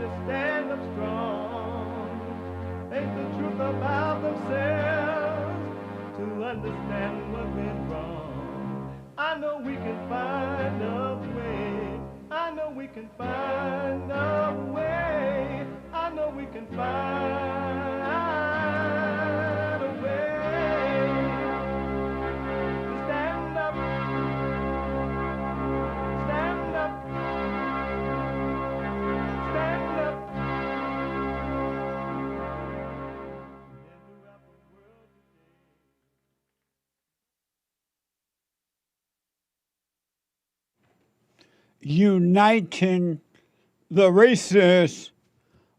to stand up strong, face the truth about themselves, to understand what went wrong. I know we can find a way. I know we can find a way. I know we can find a way to stand up, stand up, stand up. Uniting the races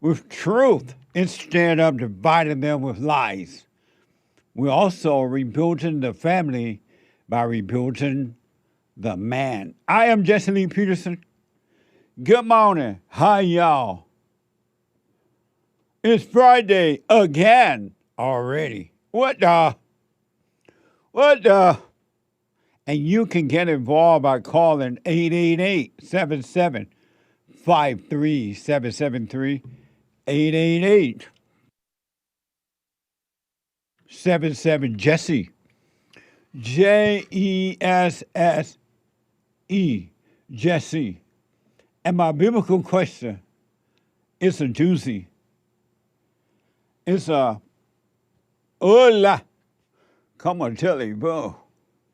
with truth instead of dividing them with lies. We're also rebuilding the family by rebuilding the man. I am Jesse Lee Peterson. Good morning. Hi, y'all. It's Friday again already. What the? And you can get involved by calling 888-77-53773, 888-77-JESSE, Jesse, Jesse. And my biblical question is a doozy. It's a, hola, come on, tell you, bro.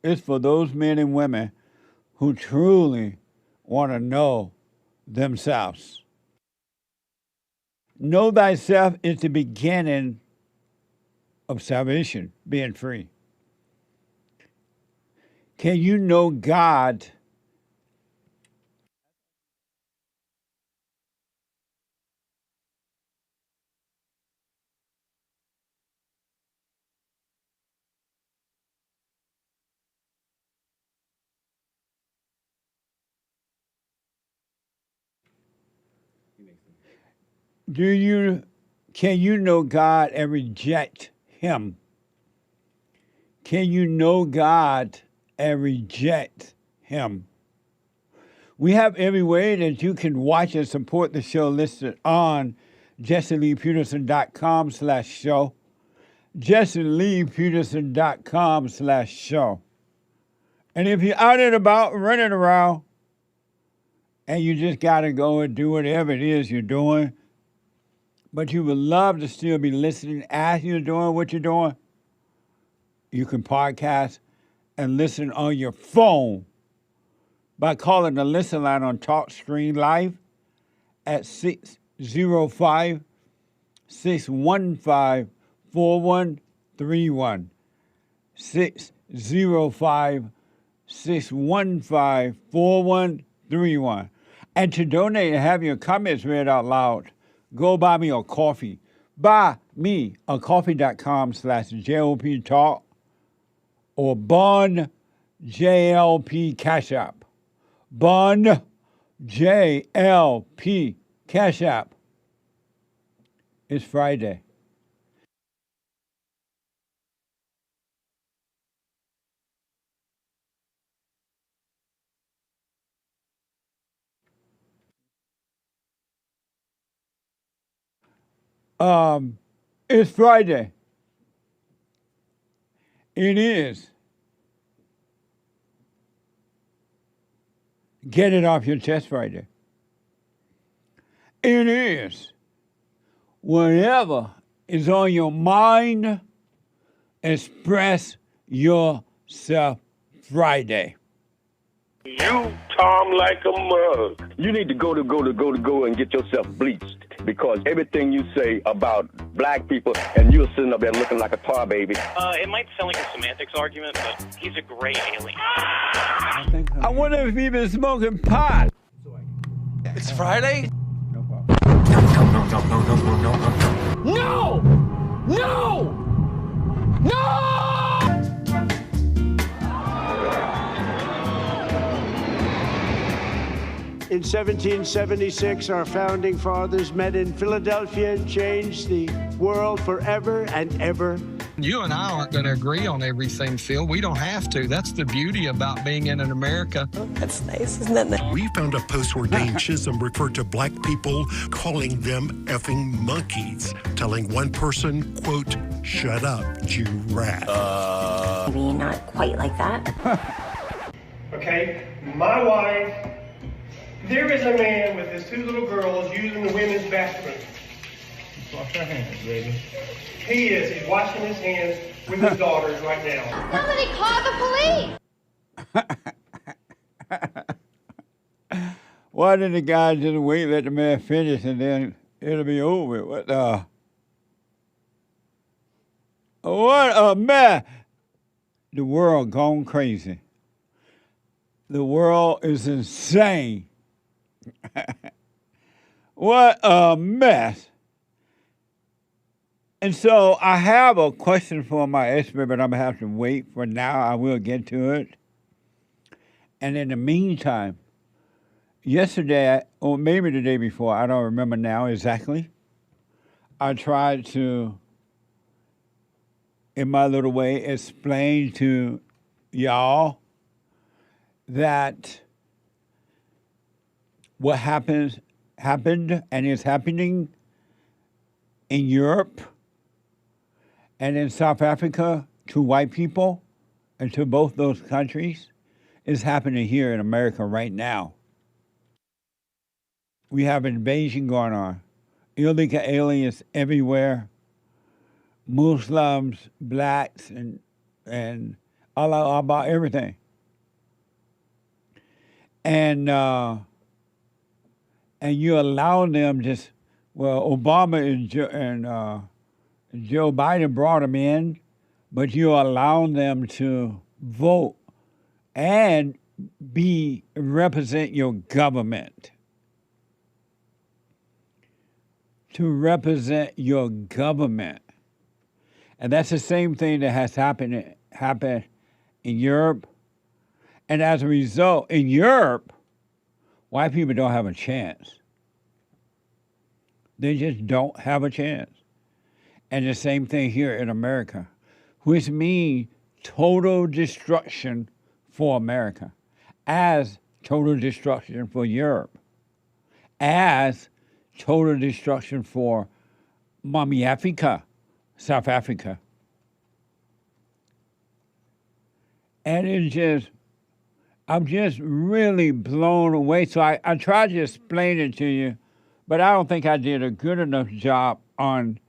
It's for those men and women who truly want to know themselves. Know thyself is the beginning of salvation, being free. Can you know God? Can you know God and reject him? Can you know God and reject him? We have every way that you can watch and support the show listed on jesseleepeterson.com/show, jesseleepeterson.com/show. And if you're out and about, running around, and you just got to go and do whatever it is you're doing, but you would love to still be listening as you're doing what you're doing, you can podcast and listen on your phone by calling the listen line on TalkScreen Live at 605-615-4131, 605-615-4131. And to donate and have your comments read out loud, go buy me a coffee. Buy me a coffee.com/JLP Talk or Bun JLP Cash App. Bun JLP Cash App. It's Friday. It's Friday. It is. Get it off your chest Friday. It is. Whatever is on your mind, express yourself Friday. You, Tom, like a mug. You need to go and get yourself bleached, because everything you say about black people, and you're sitting up there looking like a tar baby. It might sound like a semantics argument, but he's a gray alien. I wonder if he's been smoking pot. It's Friday? No problem. No! No! No! In 1776, our founding fathers met in Philadelphia and changed the world forever and ever. You and I aren't going to agree on everything, Phil. We don't have to. That's the beauty about being in America. Oh, that's nice, isn't that nice? We found a post where Dane Chisholm referred to black people, calling them effing monkeys, telling one person, quote, "Shut up, Jew rat." Maybe not quite like that. Okay, my wife, there is a man with his 2 little girls using the women's bathroom. Wash your hands, baby. He is. He's washing his hands with his daughters right now. Somebody call the police! Why didn't the guy just wait, let the man finish, and then it'll be over? What a mess! The world gone crazy. The world is insane. What a mess. And so I have a question for my expert, but I'm going to have to wait for now. I will get to it. And in the meantime, yesterday, or maybe the day before, I don't remember now exactly, I tried to, in my little way, explain to y'all that what happened and is happening in Europe and in South Africa to white people and to both those countries is happening here in America right now. We have invasion going on, illegal aliens everywhere, Muslims, blacks, and all about everything. And you allow them just, well, Obama and Joe Biden brought them in, but you allow them to vote and represent your government. To represent your government. And that's the same thing that has happened in Europe. And as a result, in Europe, white people don't have a chance. They just don't have a chance. And the same thing here in America, which means total destruction for America, as total destruction for Europe, as total destruction for Mommy Africa, South Africa. And I'm just really blown away. So I tried to explain it to you, but I don't think I did a good enough job on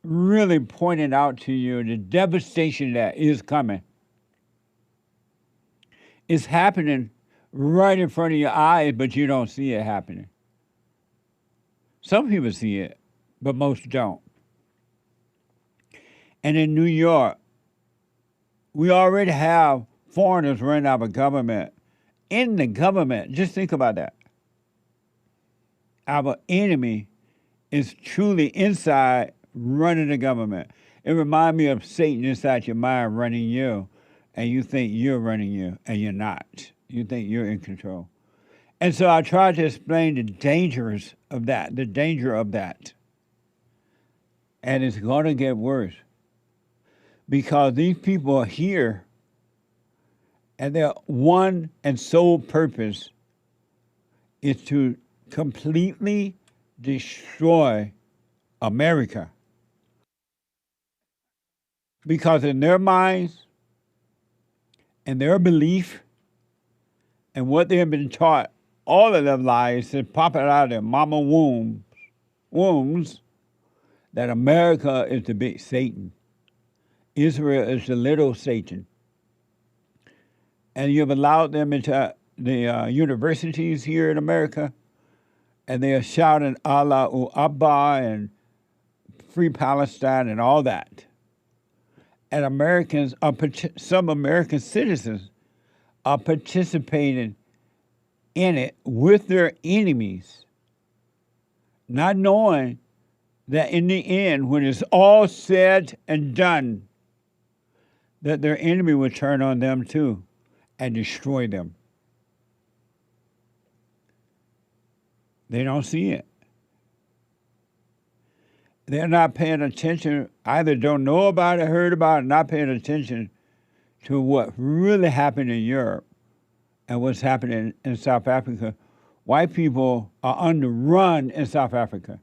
really pointing out to you the devastation that is coming. It's happening right in front of your eyes, but you don't see it happening. Some people see it, but most don't. And in New York, we already have foreigners running our government. In the government, just think about that. Our enemy is truly inside running the government. It reminds me of Satan inside your mind running you, and you think you're running you, and you're not. You think you're in control. And so I tried to explain the dangers of that, the danger of that. And it's going to get worse. Because these people are here, and their one and sole purpose is to completely destroy America. Because in their minds, and their belief, and what they have been taught all of their lives since popping out of their mama wombs, that America is the big Satan. Israel is the little Satan. And you've allowed them into the universities here in America, and they are shouting Allahu Akbar and Free Palestine and all that. And Americans, some American citizens are participating in it with their enemies, not knowing that in the end, when it's all said and done, that their enemy will turn on them too and destroy them. They don't see it. they're not paying attention, either don't know about it, heard about it, not paying attention to what really happened in Europe and what's happening in South Africa. White people are on the run in South Africa.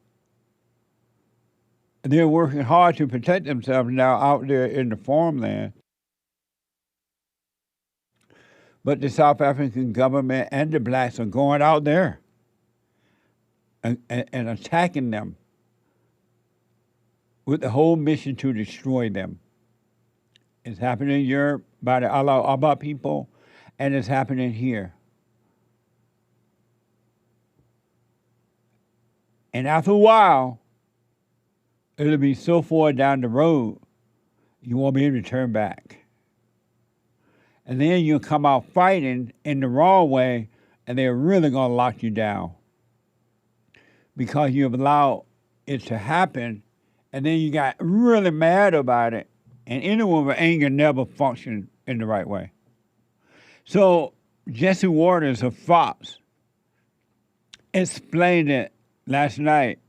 They're working hard to protect themselves now out there in the farmland. But the South African government and the blacks are going out there and attacking them with the whole mission to destroy them. It's happening in Europe by the Alaba people, and it's happening here. And after a while, it'll be so far down the road, you won't be able to turn back. And then you'll come out fighting in the wrong way, and they're really going to lock you down because you've allowed it to happen, and then you got really mad about it, and anyone with anger never functions in the right way. So Jesse Waters of Fox explained it last night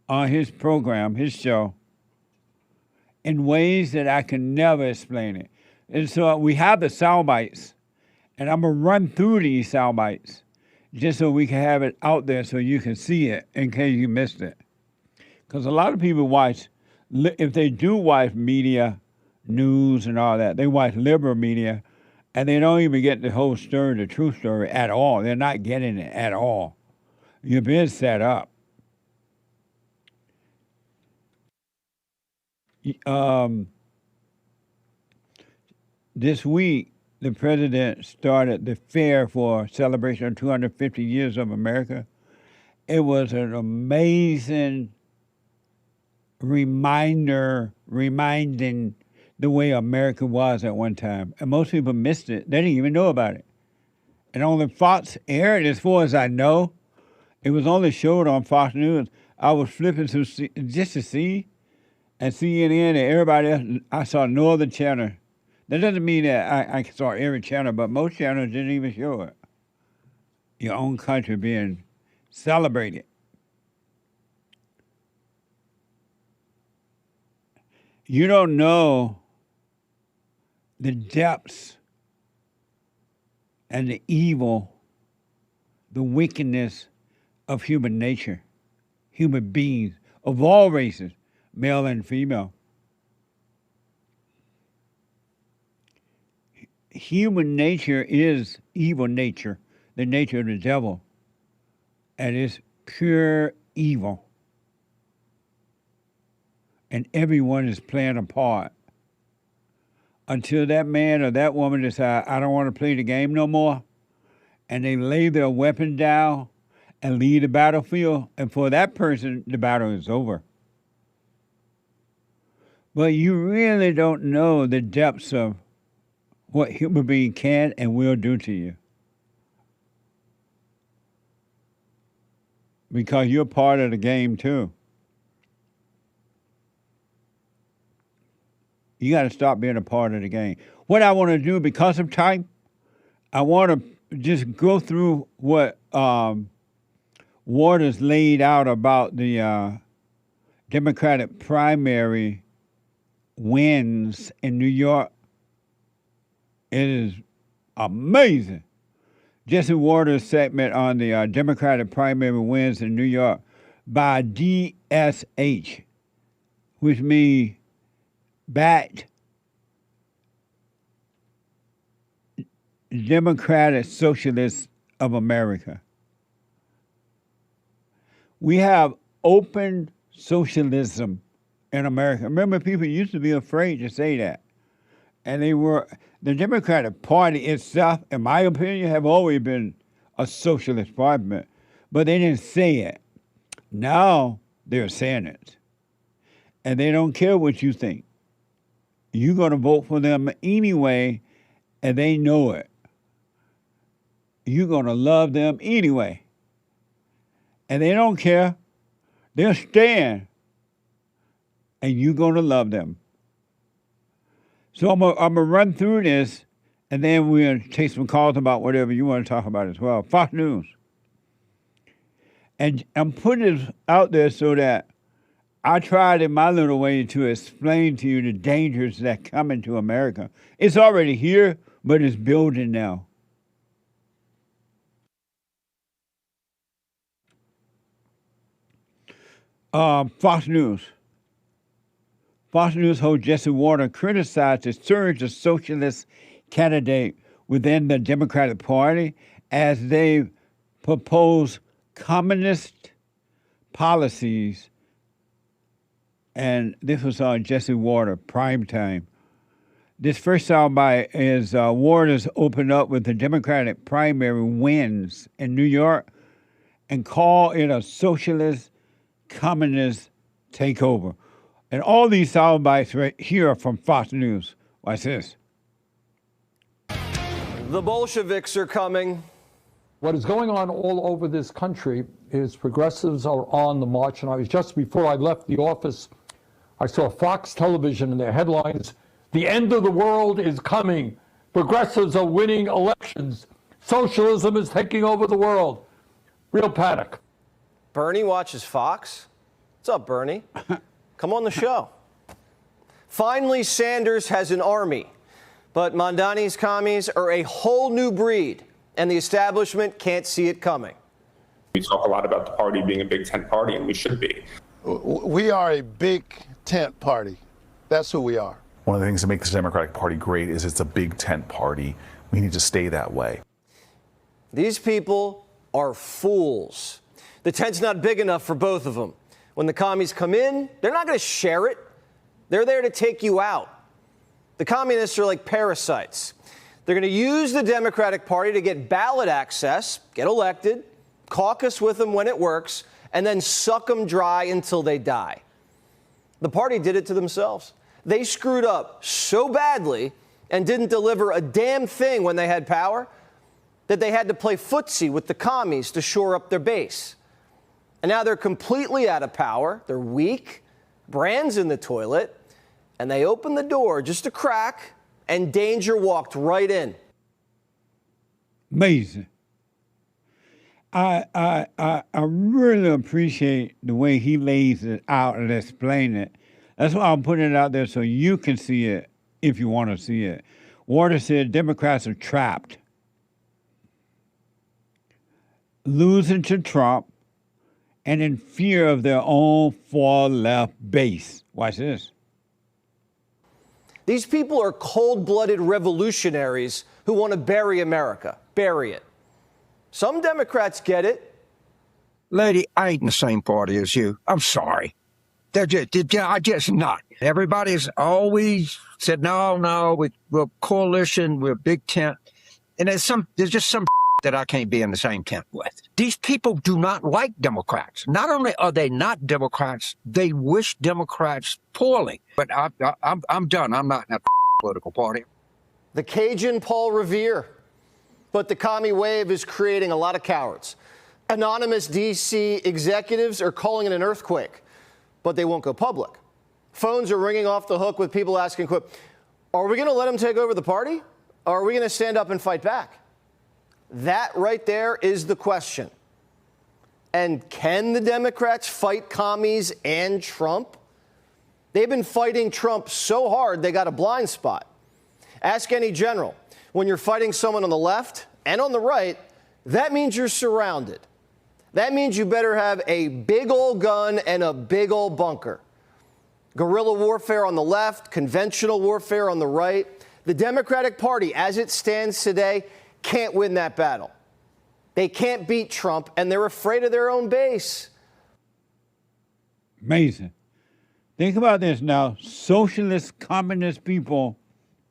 on his program, his show, in ways that I can never explain it. And so we have the sound bites, and I'm going to run through these sound bites just so we can have it out there so you can see it in case you missed it. Because a lot of people watch, if they do watch media, news and all that, they watch liberal media, and they don't even get the whole story, the true story at all. They're not getting it at all. You're being set up. This week, the president started the fair for celebration of 250 years of America. It was an amazing reminding the way America was at one time. And most people missed it. They didn't even know about it. And only Fox aired, as far as I know. It was only showed on Fox News. I was flipping through just to see, and CNN and everybody else. I saw no other channel. That doesn't mean that I saw every channel, but most channels didn't even show it. Your own country being celebrated. You don't know the depths and the evil, the wickedness of human nature, human beings of all races, male and female. Human nature is evil nature, the nature of the devil, and it's pure evil. And everyone is playing a part until that man or that woman decide, I don't want to play the game no more, and they lay their weapon down and leave the battlefield, and for that person, the battle is over. But you really don't know the depths of what human being can and will do to you. Because you're part of the game too. You got to stop being a part of the game. What I want to do, because of time, I want to just go through what Waters laid out about the Democratic primary wins in New York. It is amazing. Jesse Waters' segment on the Democratic primary wins in New York by DSH, which means backed Democratic Socialists of America. We have open socialism in America. Remember, people used to be afraid to say that. And the Democratic Party itself, in my opinion, have always been a socialist party, but they didn't say it. Now they're saying it. And they don't care what you think. You're going to vote for them anyway, and they know it. You're going to love them anyway. And they don't care. They'll stand, and you're going to love them. So I'm going to run through this, and then we'll take some calls about whatever you want to talk about as well. Fox News. And I'm putting this out there so that I tried in my little way to explain to you the dangers that come into America. It's already here, but it's building now. Fox News. Fox News host Jesse Water criticized the surge of socialist candidate within the Democratic Party as they propose communist policies. And this was on Jesse Water, prime time. This first soundbite is Waters opened up with the Democratic primary wins in New York and called it a socialist communist takeover. And all these soundbites right here are from Fox News. Watch this. The Bolsheviks are coming. What is going on all over this country is progressives are on the march. And I was just before I left the office, I saw Fox Television and their headlines, "The end of the world is coming. Progressives are winning elections. Socialism is taking over the world." Real panic. Bernie watches Fox. What's up, Bernie? Come on the show. Finally, Sanders has an army, but Mondani's commies are a whole new breed, and the establishment can't see it coming. We talk a lot about the party being a big tent party, and we should be. We are a big tent party. That's who we are. One of the things that makes the Democratic Party great is it's a big tent party. We need to stay that way. These people are fools. The tent's not big enough for both of them. When the commies come in, they're not going to share it. They're there to take you out. The communists are like parasites. They're going to use the Democratic Party to get ballot access, get elected, caucus with them when it works, and then suck them dry until they die. The party did it to themselves. They screwed up so badly and didn't deliver a damn thing when they had power that they had to play footsie with the commies to shore up their base. And now they're completely out of power. They're weak, brands in the toilet, and they opened the door just a crack, and danger walked right in. Amazing. I really appreciate the way he lays it out and explains it. That's why I'm putting it out there so you can see it if you want to see it. Waters said Democrats are trapped, losing to Trump, and in fear of their own far-left base. Watch this. These people are cold-blooded revolutionaries who want to bury America. Bury it. Some Democrats get it. Lady, I ain't in the same party as you. I'm sorry. They're just not. Everybody's always said, no, we're a coalition, we're a big tent. And there's just some that I can't be in the same tent with. These people do not like Democrats. Not only are they not Democrats, they wish Democrats poorly. But I'm done. I'm not in that political party. The Cajun Paul Revere. But the commie wave is creating a lot of cowards. Anonymous D.C. executives are calling it an earthquake, but they won't go public. Phones are ringing off the hook with people asking, quote, are we going to let them take over the party? Or are we going to stand up and fight back? That right there is the question. And can the Democrats fight commies and Trump? They've been fighting Trump so hard they got a blind spot. Ask any general. When you're fighting someone on the left and on the right, that means you're surrounded. That means you better have a big old gun and a big old bunker. Guerrilla warfare on the left, conventional warfare on the right. The Democratic Party, as it stands today, can't win that battle. They can't beat Trump, and they're afraid of their own base. Amazing. Think about this now. Socialist, communist people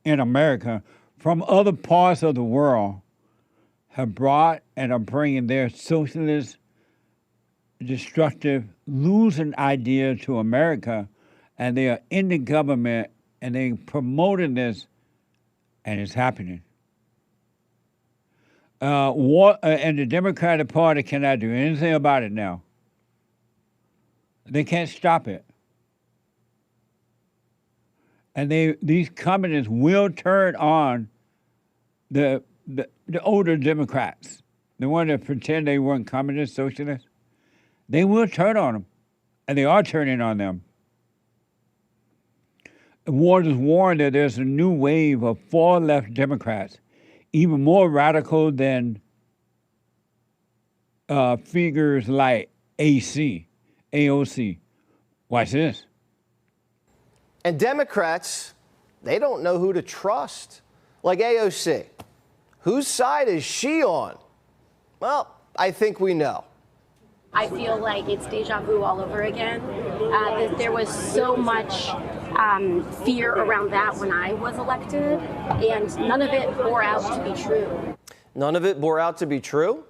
in America from other parts of the world have brought and are bringing their socialist, destructive, losing idea to America, and they are in the government, and they're promoting this, and it's happening. And the Democratic Party cannot do anything about it now. They can't stop it. And these communists will turn on the older Democrats, the ones that pretend they weren't communist socialists. They will turn on them. and they are turning on them. Ward has warned that there's a new wave of far-left Democrats, even more radical than figures like AOC. Watch this. And Democrats, they don't know who to trust. Like AOC. Whose side is she on? Well, I think we know. I feel like it's deja vu all over again. There was so much fear around that when I was elected, and none of it bore out to be true. None of it bore out to be true?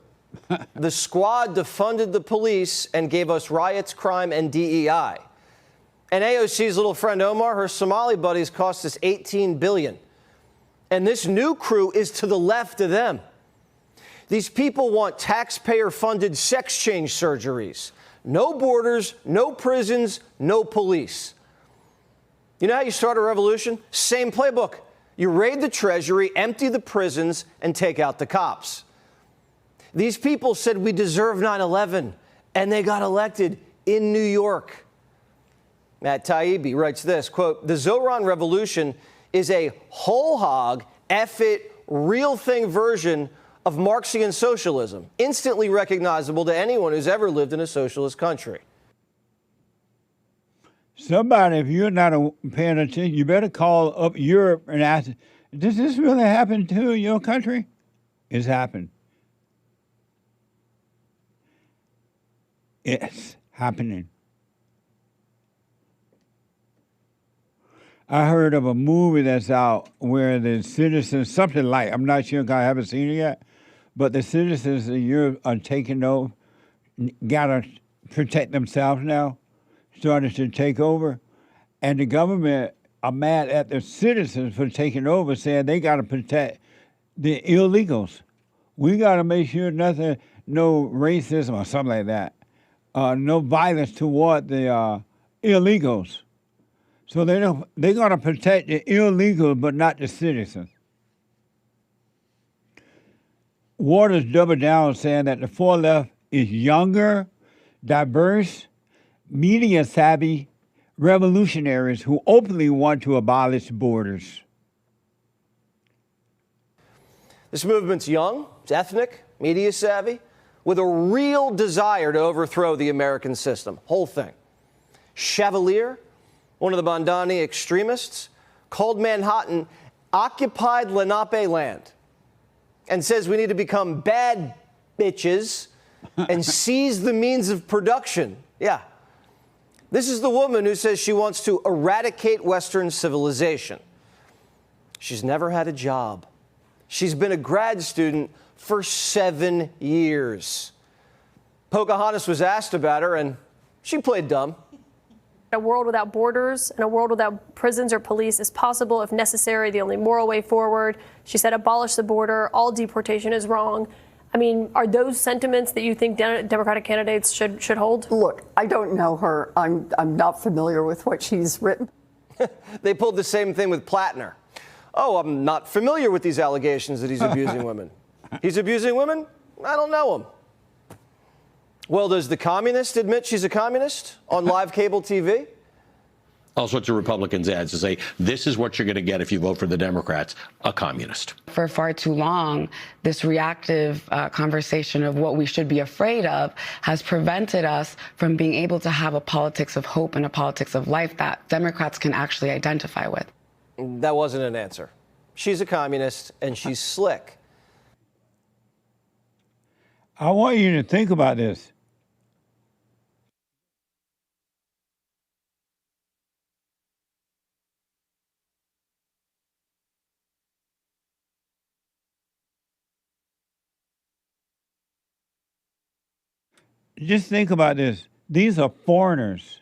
The squad defunded the police and gave us riots, crime, and DEI. And AOC's little friend Omar, her Somali buddies, cost us $18 billion. And this new crew is to the left of them. These people want taxpayer-funded sex change surgeries. No borders, no prisons, no police. You know how you start a revolution? Same playbook. You raid the treasury, empty the prisons, and take out the cops. These people said we deserve 9/11, and they got elected in New York. Matt Taibbi writes this, quote, "The Zoran Revolution is a whole hog, F-it, real thing version of Marxian socialism, instantly recognizable to anyone who's ever lived in a socialist country." Somebody, if you're not paying attention, you better call up Europe and ask, does this really happen to your country? It's happened. It's happening. I heard of a movie that's out where the citizens, something like, I'm not sure because I haven't seen it yet, but the citizens of Europe are taking over, gotta protect themselves now, starting to take over. And the government are mad at the citizens for taking over, saying they gotta protect the illegals. We gotta make sure nothing, no racism or something like that. No violence toward the illegals. So they're going to protect the illegals, but not the citizens. Waters doubled down, saying that the far left is younger, diverse, media-savvy revolutionaries who openly want to abolish borders. This movement's young, it's ethnic, media-savvy, with a real desire to overthrow the American system. Whole thing. Chevalier, one of the Bandani extremists, called Manhattan occupied Lenape land and says we need to become bad bitches and seize the means of production. Yeah. This is the woman who says she wants to eradicate Western civilization. She's never had a job. She's been a grad student for 7 years. Pocahontas was asked about her, and she played dumb. A world without borders and a world without prisons or police is possible if necessary, the only moral way forward. She said abolish the border, all deportation is wrong. I mean, are those sentiments that you think Democratic candidates should hold? Look, I don't know her. I'm not familiar with what she's written. They pulled the same thing with Plattner. Oh, I'm not familiar with these allegations that he's abusing women. He's abusing women? I don't know him. Well, does the communist admit she's a communist on live cable TV? All sorts of Republicans ads to say, this is what you're going to get if you vote for the Democrats, a communist. For far too long, this reactive conversation of what we should be afraid of has prevented us from being able to have a politics of hope and a politics of life that Democrats can actually identify with. That wasn't an answer. She's a communist, and she's slick. I want you to think about this. Just think about this. These are foreigners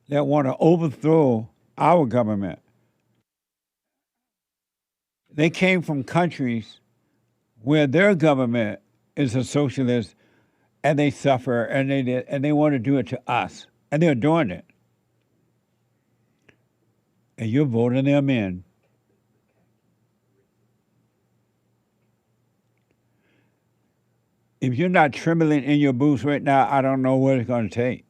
that want to overthrow our government. They came from countries where their government is a socialist, and they suffer, and they want to do it to us, and they're doing it. And you're voting them in. If you're not trembling in your boots right now, I don't know what it's going to take.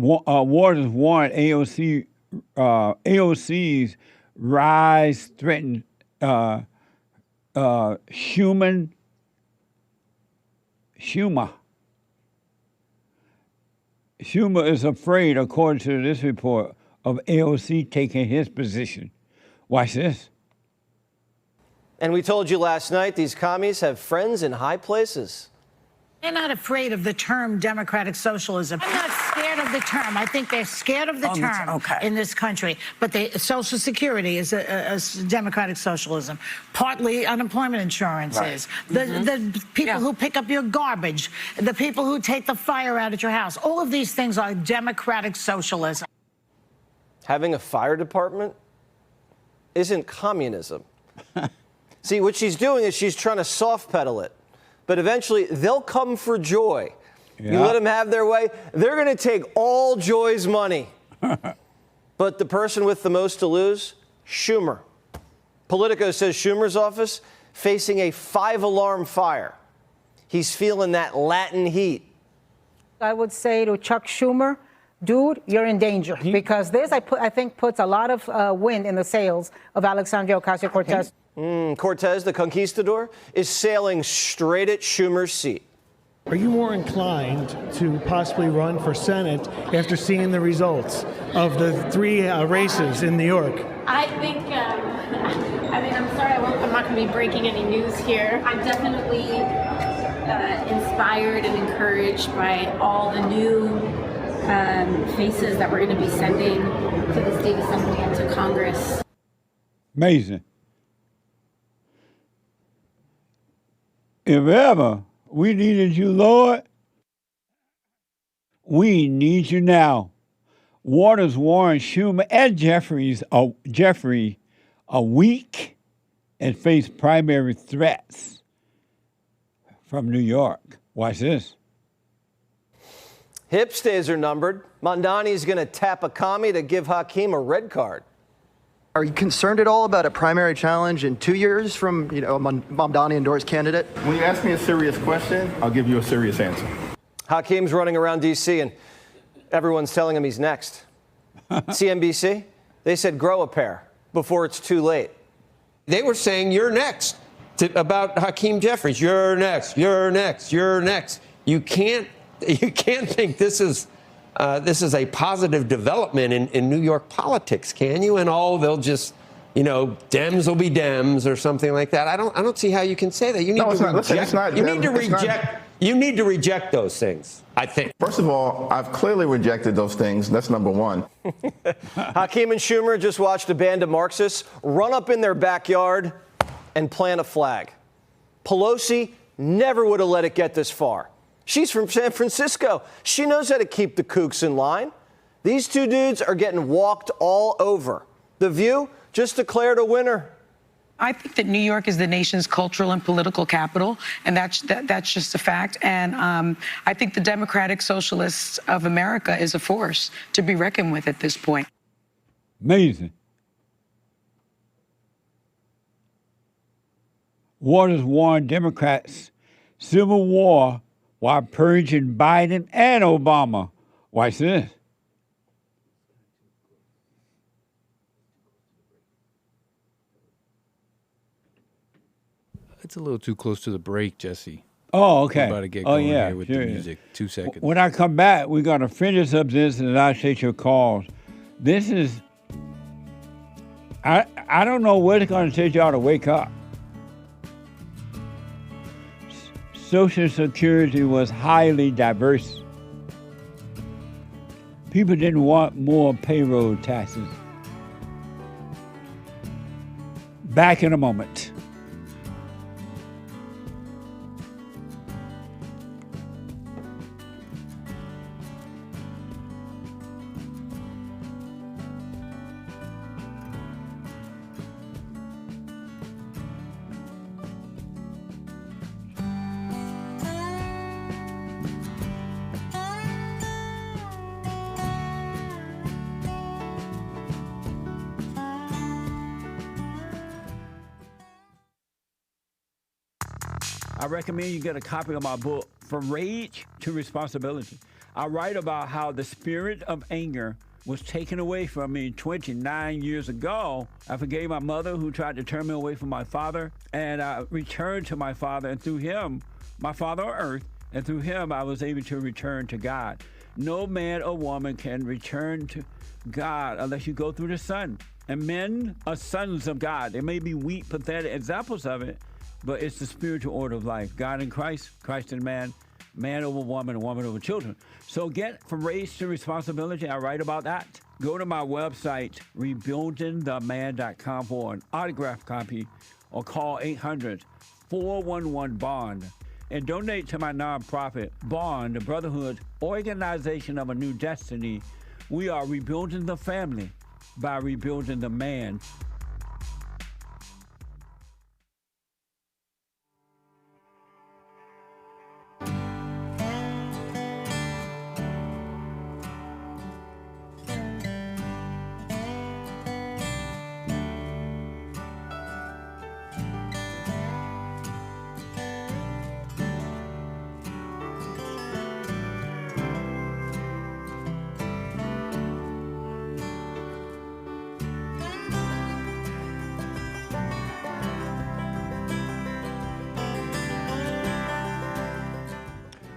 Waters warned AOC's rise threatened Schumer is afraid, according to this report, of AOC taking his position. Watch this. And we told you last night these commies have friends in high places. They're not afraid of the term democratic socialism. I'm not scared of the term. I think they're scared of the term in this country. But Social Security is a democratic socialism. Partly unemployment insurance is. The people who pick up your garbage, the people who take the fire out at your house, all of these things are democratic socialism. Having a fire department isn't communism. See, what she's doing is she's trying to soft pedal it. But eventually, they'll come for Joy. Yeah. You let them have their way, they're going to take all Joy's money. But the person with the most to lose? Schumer. Politico says Schumer's office facing a 5-alarm fire. He's feeling that Latin heat. I would say to Chuck Schumer, dude, you're in danger. Because this, I think, puts a lot of wind in the sails of Alexandria Ocasio-Cortez. Cortez, the conquistador, is sailing straight at Schumer's seat. Are you more inclined to possibly run for Senate after seeing the results of the 3 races in New York? I think, I'm sorry, I'm not going to be breaking any news here. I'm definitely inspired and encouraged by all the new faces that we're going to be sending to the State Assembly and to Congress. Amazing. If ever we needed you, Lord, we need you now. Waters warned Schumer and Jeffrey a week and face primary threats from New York. Watch this. Hip's days are numbered. Mondani's going to tap a commie to give Hakeem a red card. Are you concerned at all about a primary challenge in 2 years from, a Mamdani-endorsed candidate? When you ask me a serious question, I'll give you a serious answer. Hakeem's running around D.C. and everyone's telling him he's next. CNBC, they said grow a pair before it's too late. They were saying you're next about Hakeem Jeffries. You're next. You're next. You're next. You can't think this is a positive development in New York politics, can you? And they'll just, Dems will be Dems or something like that. I don't see how you can say that. You need You need to reject those things, I think. First of all, I've clearly rejected those things. That's number one. Hakeem and Schumer just watched a band of Marxists run up in their backyard and plant a flag. Pelosi never would have let it get this far. She's from San Francisco. She knows how to keep the kooks in line. These two dudes are getting walked all over. The View just declared a winner. I think that New York is the nation's cultural and political capital, and that's just a fact. And I think the Democratic Socialists of America is a force to be reckoned with at this point. Amazing. Waters warned Democrats civil war while purging Biden and Obama. Watch this. It's a little too close to the break, Jesse. Oh, okay. We're about to get going here with the music. 2 seconds. When I come back, we're going to finish up this and I'll take your calls. This is, I don't know what it's going to take y'all to wake up. Social Security was highly diverse. People didn't want more payroll taxes. Back in a moment. I recommend you get a copy of my book, From Rage to Responsibility. I write about how the spirit of anger was taken away from me 29 years ago. I forgave my mother who tried to turn me away from my father, and I returned to my father, and through him, my father on earth, and through him I was able to return to God. No man or woman can return to God unless you go through the Son. And men are sons of God. They may be weak, pathetic examples of it, but it's the spiritual order of life. God in Christ, Christ in man, man over woman, and woman over children. So get from race to responsibility. I write about that. Go to my website, rebuildingtheman.com for an autographed copy, or call 800-411-BOND. And donate to my nonprofit, Bond, the Brotherhood Organization of a New Destiny. We are rebuilding the family by rebuilding the man.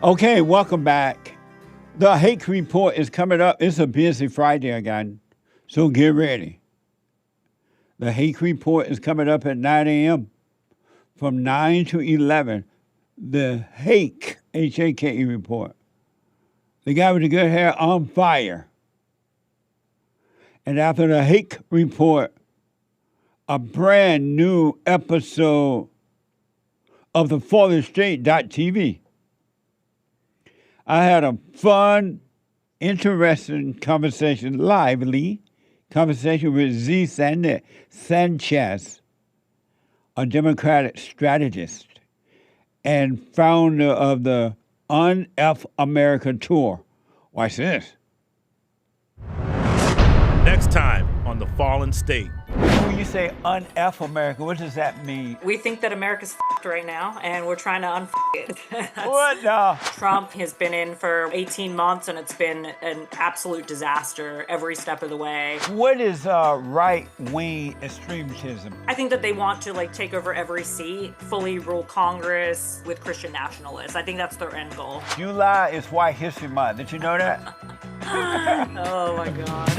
Okay, welcome back. The Hake Report is coming up. It's a busy Friday again, so get ready. The Hake Report is coming up at 9 a.m. from 9 to 11. The Hake, H-A-K-E Report. The guy with the good hair on fire. And after the Hake Report, a brand new episode of the FallenState.tv. I had a fun, interesting conversation, lively conversation with Z. Sanchez, a Democratic strategist and founder of the Un-F America Tour. Watch this. Next time on The Fallen State. When you say Un-F America, what does that mean? We think that America's f***ed right now, and we're trying to it. What the? Trump has been in for 18 months, and it's been an absolute disaster every step of the way. What is right-wing extremism? I think that they want to take over every seat, fully rule Congress with Christian nationalists. I think that's their end goal. July is White History Month. Did you know that? Oh my God.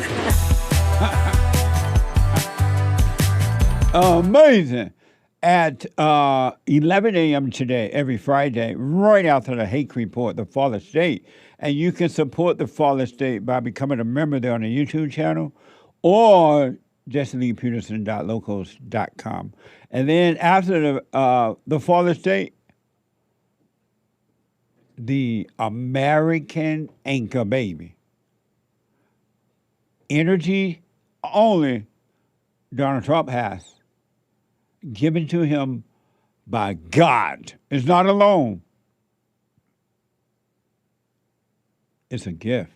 Amazing. At 11 a.m. today, every Friday, right after the Hake Report, the Fallen State. And you can support the Fallen State by becoming a member there on the YouTube channel or JesseLeePeterson.locals.com. And then after the Fallen State, the American Anchor Baby. Energy only Donald Trump has. Given to him by God. It's not a loan. It's a gift.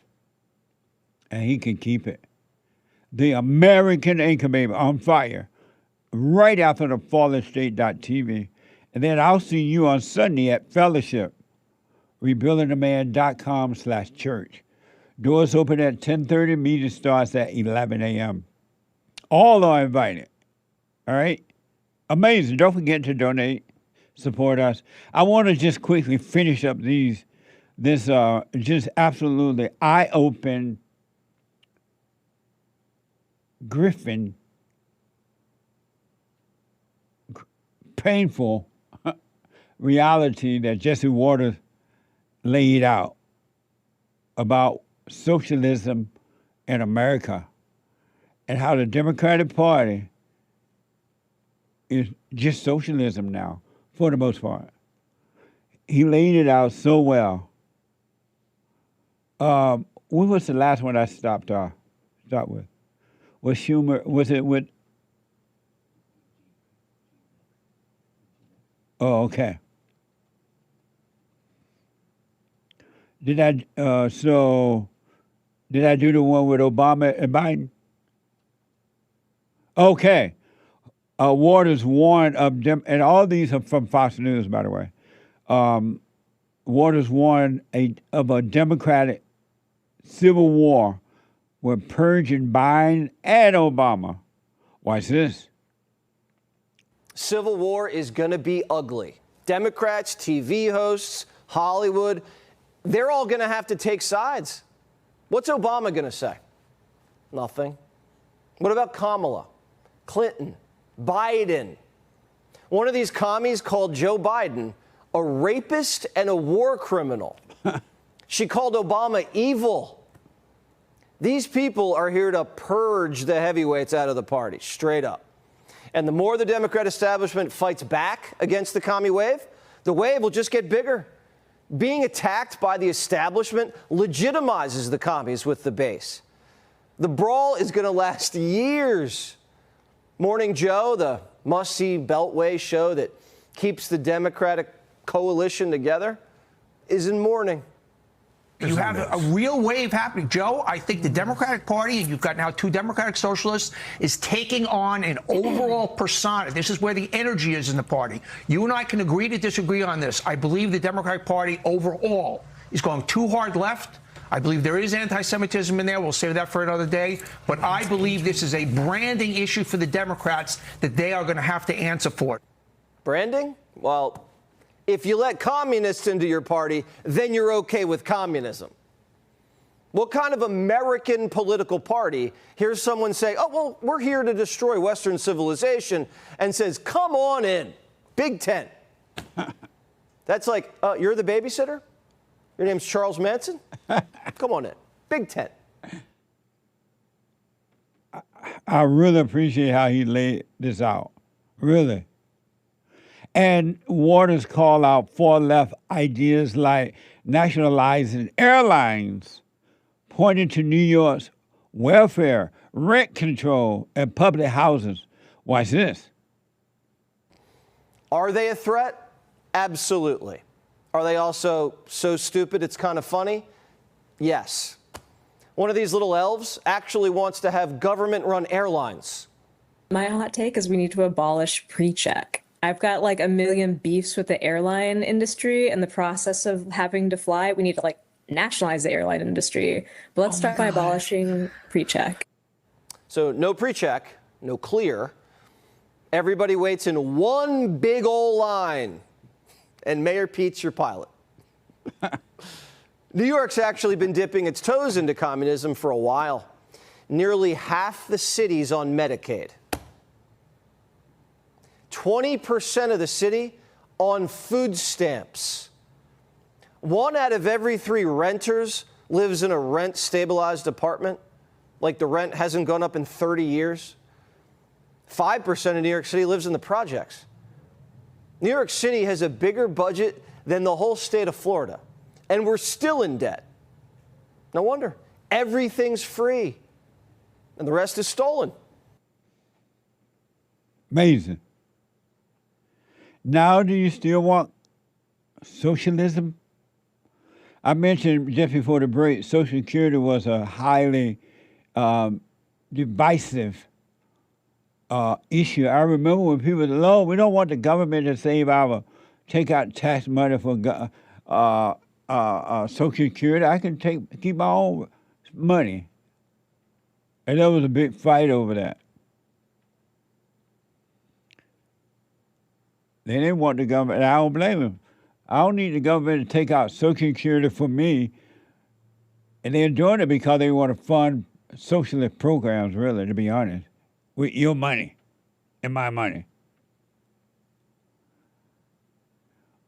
And he can keep it. The American Anchor Baby on fire. Right after the FallenState.tv. And then I'll see you on Sunday at Fellowship. RebuildingTheMan.com/church. Doors open at 10:30. Meeting starts at 11 a.m. All are invited. All right? Amazing. Don't forget to donate, support us. I want to just quickly finish up this just absolutely eye-open, Griffin, painful reality that Jesse Waters laid out about socialism in America and how the Democratic Party is just socialism now, for the most part. He laid it out so well. When was the last one I stopped with? Was Schumer, was it with? Oh, okay. Did I do the one with Obama and Biden? Okay. Waters warned of them, and all these are from Fox News, by the way. Waters warned of a Democratic civil war with purging Biden and Obama. Watch this. Civil war is going to be ugly. Democrats, TV hosts, Hollywood, they're all going to have to take sides. What's Obama going to say? Nothing. What about Kamala, Clinton, Biden? One of these commies called Joe Biden a rapist and a war criminal. She called Obama evil. These people are here to purge the heavyweights out of the party, straight up. And the more the Democrat establishment fights back against the commie wave, the wave will just get bigger. Being attacked by the establishment legitimizes the commies with the base. The brawl is going to last years. Morning Joe, the must-see Beltway show that keeps the Democratic coalition together, is in mourning. You have a real wave happening. Joe, I think the Democratic Party, and you've got now 2 Democratic socialists, is taking on an overall persona. This is where the energy is in the party. You and I can agree to disagree on this. I believe the Democratic Party overall is going too hard left. I believe there is anti-Semitism in there. We'll save that for another day. But I believe this is a branding issue for the Democrats that they are going to have to answer for. Branding? Well, if you let communists into your party, then you're okay with communism. What kind of American political party hears someone say, oh, well, we're here to destroy Western civilization, and says, come on in, Big Tent. That's like, you're the babysitter? Your name's Charles Manson? Come on in, Big Tent. I really appreciate how he laid this out, really. And Waters called out far-left ideas like nationalizing airlines, pointing to New York's welfare, rent control, and public houses. Watch this. Are they a threat? Absolutely. Are they also so stupid it's kind of funny? Yes. One of these little elves actually wants to have government-run airlines. My hot take is we need to abolish pre-check. I've got like a million beefs with the airline industry and the process of having to fly. We need to like nationalize the airline industry. But let's start by abolishing pre-check. So no pre-check, no clear. Everybody waits in one big old line. And Mayor Pete's your pilot. New York's actually been dipping its toes into communism for a while. Nearly half the city's on Medicaid. 20% of the city on food stamps. 1 out of every 3 renters lives in a rent-stabilized apartment, like the rent hasn't gone up in 30 years. 5% of New York City lives in the projects. New York City has a bigger budget than the whole state of Florida, and we're still in debt. No wonder. Everything's free, and the rest is stolen. Amazing. Now, do you still want socialism? I mentioned just before the break, Social Security was a highly divisive issue. I remember when people said, "Oh, we don't want the government to take out tax money for Social Security. I can keep my own money." And there was a big fight over that. They didn't want the government, and I don't blame them. I don't need the government to take out Social Security for me. And they're doing it because they want to fund socialist programs, really, to be honest, with your money and my money.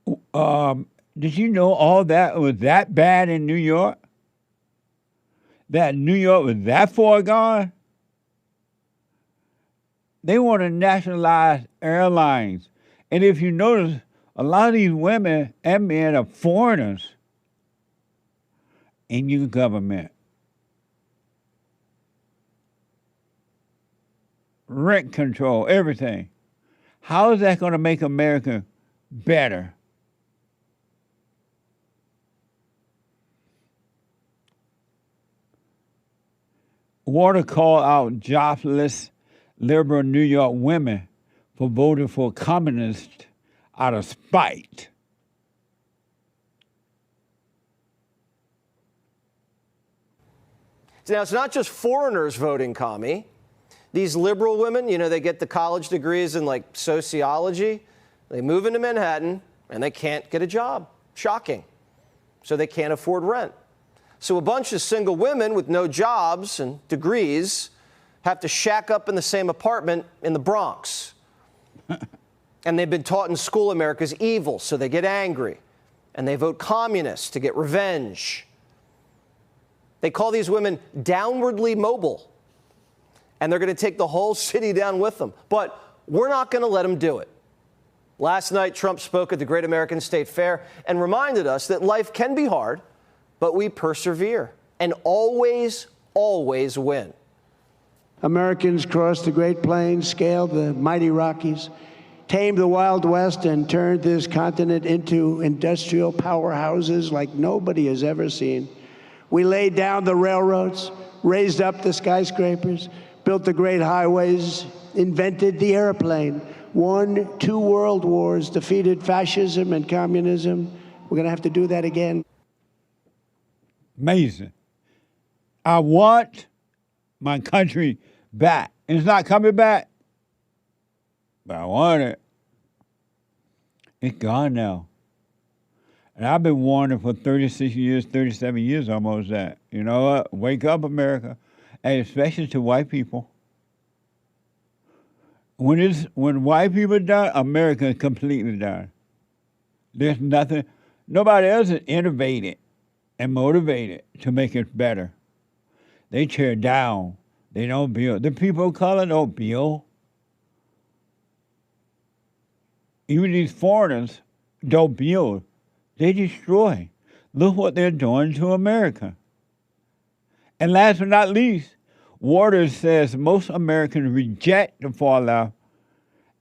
Did you know all that was that bad in New York? That New York was that far gone? They want to nationalize airlines. And if you notice, a lot of these women and men are foreigners in your government. Rent control, everything. How is that going to make America better? Water called out jobless, liberal New York women for voting for communists out of spite. Now, it's not just foreigners voting commie. These liberal women, they get the college degrees in like sociology. They move into Manhattan and they can't get a job. Shocking. So they can't afford rent. So a bunch of single women with no jobs and degrees have to shack up in the same apartment in the Bronx. And they've been taught in school America's evil, so they get angry. And they vote communist to get revenge. They call these women downwardly mobile. And they're going to take the whole city down with them. But we're not going to let them do it. Last night, Trump spoke at the Great American State Fair and reminded us that life can be hard, but we persevere and always, always win. Americans crossed the Great Plains, scaled the mighty Rockies, tamed the Wild West, and turned this continent into industrial powerhouses like nobody has ever seen. We laid down the railroads, raised up the skyscrapers, built the great highways, invented the airplane, won 2 world wars, defeated fascism and communism. We're going to have to do that again. Amazing. I want my country back. And it's not coming back, but I want it. It's gone now. And I've been warning for 36 years, 37 years almost that. You know what? Wake up, America. And especially to white people. When white people are done, America is completely done. There's nothing, nobody else is innovated and motivated to make it better. They tear down. They don't build. The people of color don't build. Even these foreigners don't build. They destroy. Look what they're doing to America. And last but not least, Waters says most Americans reject the fallout,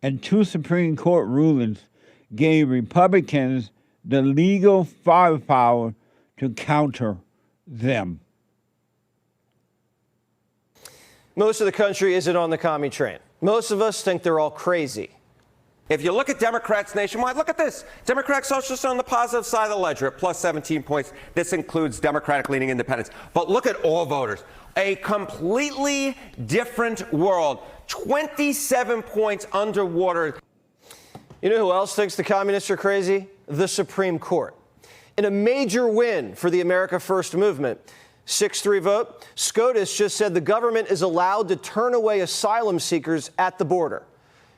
and 2 Supreme Court rulings gave Republicans the legal firepower to counter them. Most of the country isn't on the commie train. Most of us think they're all crazy. If you look at Democrats nationwide, look at this. Democratic Socialists are on the positive side of the ledger at plus 17 points. This includes Democratic-leaning independents. But look at all voters. A completely different world. 27 points underwater. You know who else thinks the communists are crazy? The Supreme Court. In a major win for the America First movement, 6-3 vote, SCOTUS just said the government is allowed to turn away asylum seekers at the border.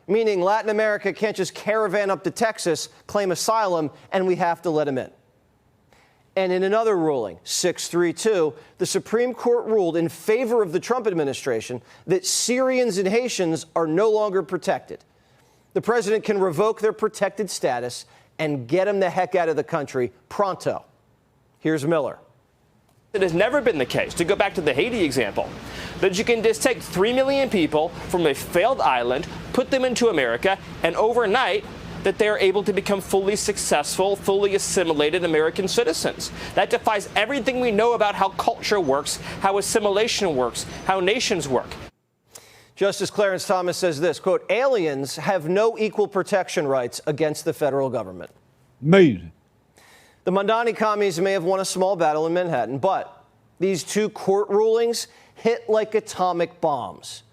Meaning Latin America can't just caravan up to Texas, claim asylum, and we have to let them in. And in another ruling, 6-3-2, the Supreme Court ruled in favor of the Trump administration that Syrians and Haitians are no longer protected. The president can revoke their protected status and get them the heck out of the country pronto. Here's Miller. It has never been the case, to go back to the Haiti example, that you can just take 3 million people from a failed island, put them into America, and overnight that they're able to become fully successful, fully assimilated American citizens. That defies everything we know about how culture works, how assimilation works, how nations work. Justice Clarence Thomas says this, quote, aliens have no equal protection rights against the federal government. Amazing. The Mondani commies may have won a small battle in Manhattan, but these 2 court rulings hit like atomic bombs.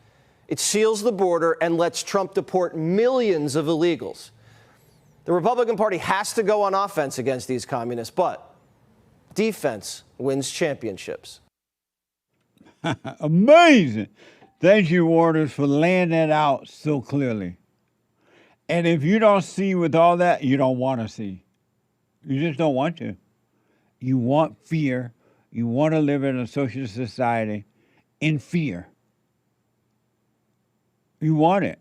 It seals the border and lets Trump deport millions of illegals. The Republican Party has to go on offense against these communists, but defense wins championships. Amazing. Thank you, Waters, for laying that out so clearly. And if you don't see with all that, you don't want to see. You just don't want to. You want fear. You want to live in a socialist society in fear. You want it.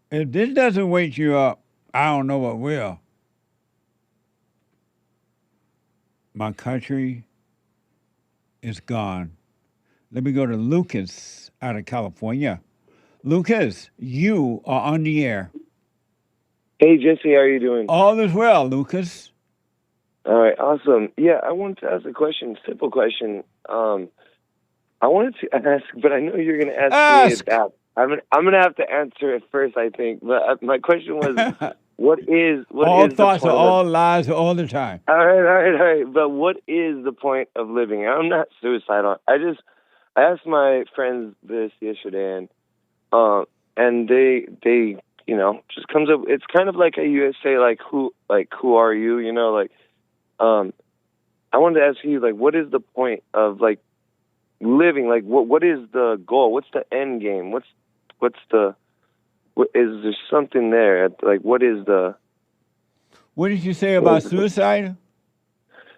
If this doesn't wake you up, I don't know what will. My country is gone. Let me go to Lucas out of California. Lucas, you are on the air. Hey, Jesse, how are you doing? All is well, Lucas. All right, awesome. Yeah, I wanted to ask a question, simple question. I wanted to ask, but I know you're going to ask me that. I'm going to have to answer it first, I think. But my question was, what is all thoughts are all lies all the time. All right. But what is the point of living? I'm not suicidal. I asked my friends this yesterday, and they you know, just comes up. It's kind of like a USA, like who are you? You know, like I wanted to ask you, like, what is the point of like living? Like, what is the goal? What's the end game? Is there something there? Like, what is the? What did you say about suicide?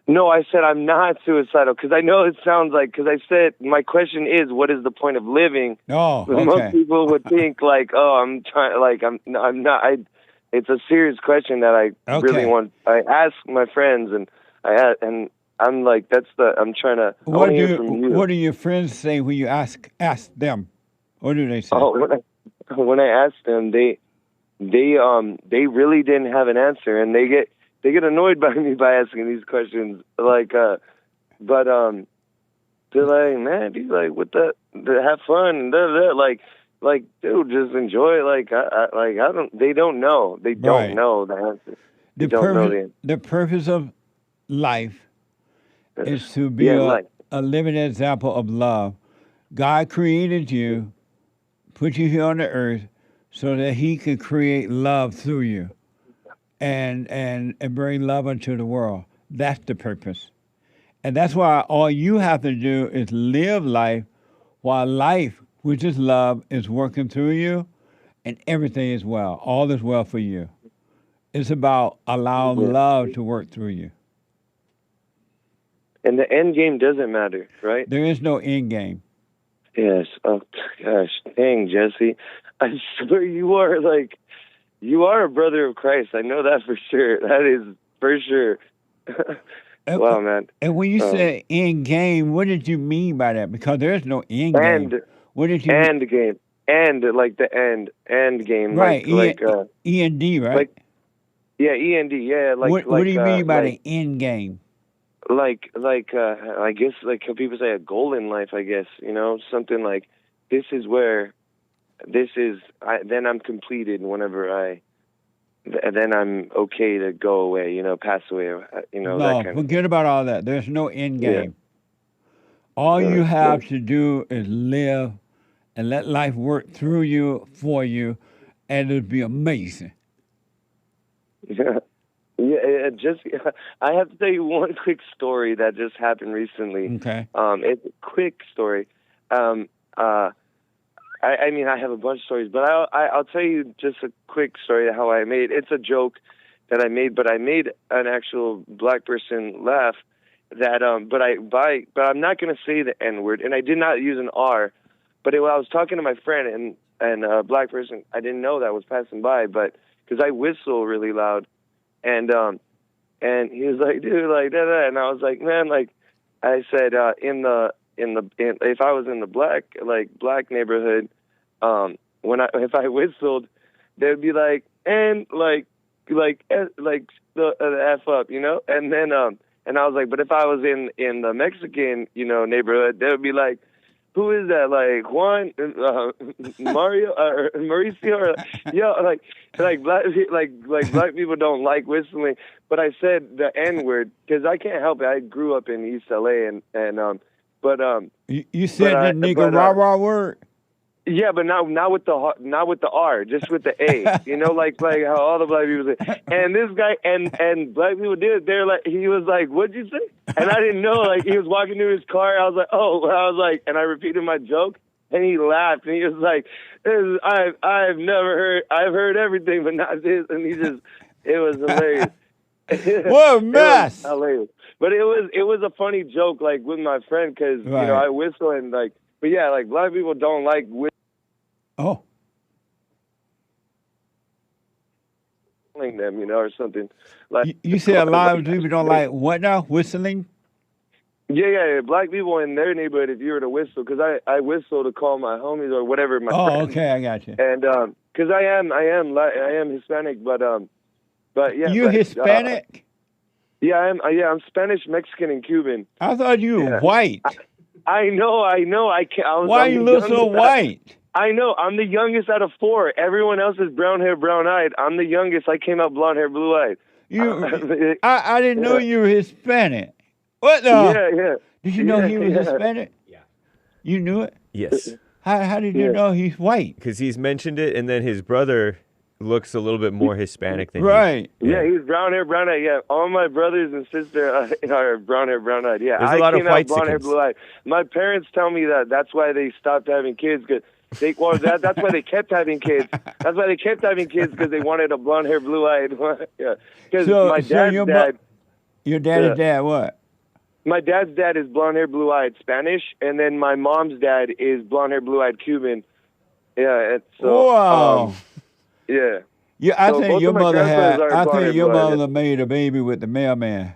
No, I said I'm not suicidal because I know it sounds like, because I said my question is, what is the point of living? Oh, okay. Most people would think like, oh, I'm trying, like I'm not. It's a serious question that I really want. I ask my friends, and I'm like, I'm trying to. What do your friends say when you ask them? What do they say? Oh, when I ask them, they really didn't have an answer, and they get annoyed by me by asking these questions. Like, but they're like, man, dude, like, have fun, and like, dude, just enjoy. Like, they don't know. They don't know the answer. They don't know the answer. The purpose of life is to be a living example of love. God created you, put you here on the earth, so that He could create love through you, and bring love into the world. That's the purpose, and that's why all you have to do is live life, while life, which is love, is working through you, and everything is well. All is well for you. It's about allowing love to work through you. And the end game doesn't matter, right? There is no end game. Yes. Oh gosh, dang, Jesse. I swear you are a brother of Christ. I know that for sure. That is for sure. Wow, man. And when you say end game, what did you mean by that? Because there is no end game. What did you end game? End, like the end game. Right. Like E-N-D, right? Like, yeah, E-N-D. Yeah. Like. What do you mean by the end game? I guess like how people say a goal in life. I guess, you know, something like then I'm completed whenever then I'm okay to go away, you know, pass away, you know. No, forget about all that. There's no end game. All you have to do is live and let life work through you, for you, and it'll be amazing. Yeah. Yeah, I have to tell you one quick story that just happened recently. Okay. It's a quick story. I mean, I have a bunch of stories, but I'll tell you just a quick story of how I made. It's a joke that I made, but I made an actual black person laugh. But I'm not going to say the N word, and I did not use an R. But when I was talking to my friend and a black person, I didn't know that was passing by, but because I whistle really loud. And he was like, dude, like da. And I was like, man, like I said, if I was in the black neighborhood, if I whistled, they'd be like, and like the F up, you know. And then and I was like, but if I was in the Mexican, you know, neighborhood, they would be like, who is that? Like Juan, Mario, or Mauricio, or like black people don't like whistling. But I said the N word because I can't help it. I grew up in East LA, you said the nigga rah word. Yeah, but not with the R, just with the A. You know, like how all the black people say. And this guy and black people did. They're like, he was like, "What'd you say?" And I didn't know. Like he was walking to his car. I was like, "Oh," I was like, and I repeated my joke, and he laughed, and he was like, "I've never heard. I've heard everything, but not this." And it was hilarious. What a mess! It was hilarious. But it was a funny joke, like with my friend, because you know I whistle and like. But yeah, like black people don't like whistling. Oh. Them, you know, or something. Like you say a lot of people don't like what now? Whistling? Yeah. Black people in their neighborhood, if you were to whistle, because I whistle to call my homies or whatever. My friends. Okay, I got you. And because I am Hispanic, but yeah. You Hispanic? Yeah, I'm Spanish, Mexican, and Cuban. I thought you were white. I know. I can't. Why you look so white? I know. I'm the youngest out of 4. Everyone else is brown hair, brown eyed. I'm the youngest. I came out blonde hair, blue eyed. I didn't know you were Hispanic. What the? Yeah. Did you know he was Hispanic? You knew it? Yes. How did you know he's white? Because he's mentioned it, and then his brother looks a little bit more Hispanic than right. Yeah, he's brown hair, brown eyed. Yeah, all my brothers and sisters are brown hair, brown eyed. Yeah, There's a lot of white blonde hair, blue eyed. My parents tell me that's why they stopped having kids. Cause that's why they kept having kids. That's why they kept having kids because they wanted a blonde hair, blue eyed. Yeah, because my dad's dad. Your dad's dad what? My dad's dad is blonde hair, blue eyed Spanish, and then my mom's dad is blonde hair, blue eyed Cuban. Yeah, so wow. Yeah. Yeah, I So think both your of my mother grandfathers are blonde hair, your blue eyed. mother made a baby with the mailman.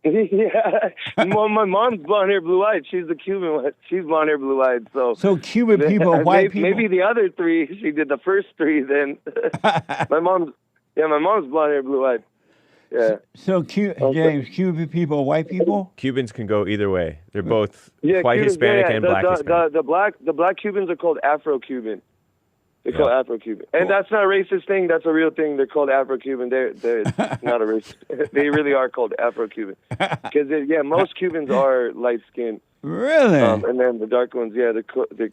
Yeah, well, my mom's blonde hair, blue eyed. She's the Cuban one. She's blonde hair, blue eyed. So Cuban people, white people. Maybe the other three. She did the first three. Then my mom's blonde hair, blue eyed. Yeah. So James, Cuban people are white people? Cubans can go either way. They're both Yeah, white Cubans, Hispanic and black Hispanic. The black Cubans are called Afro-Cuban. They're called Afro-Cuban, and that's not a racist thing. That's a real thing. They're called Afro-Cuban. They're not a racist. They really are called Afro-Cuban because most Cubans are light-skinned. Really? And then the dark ones, they're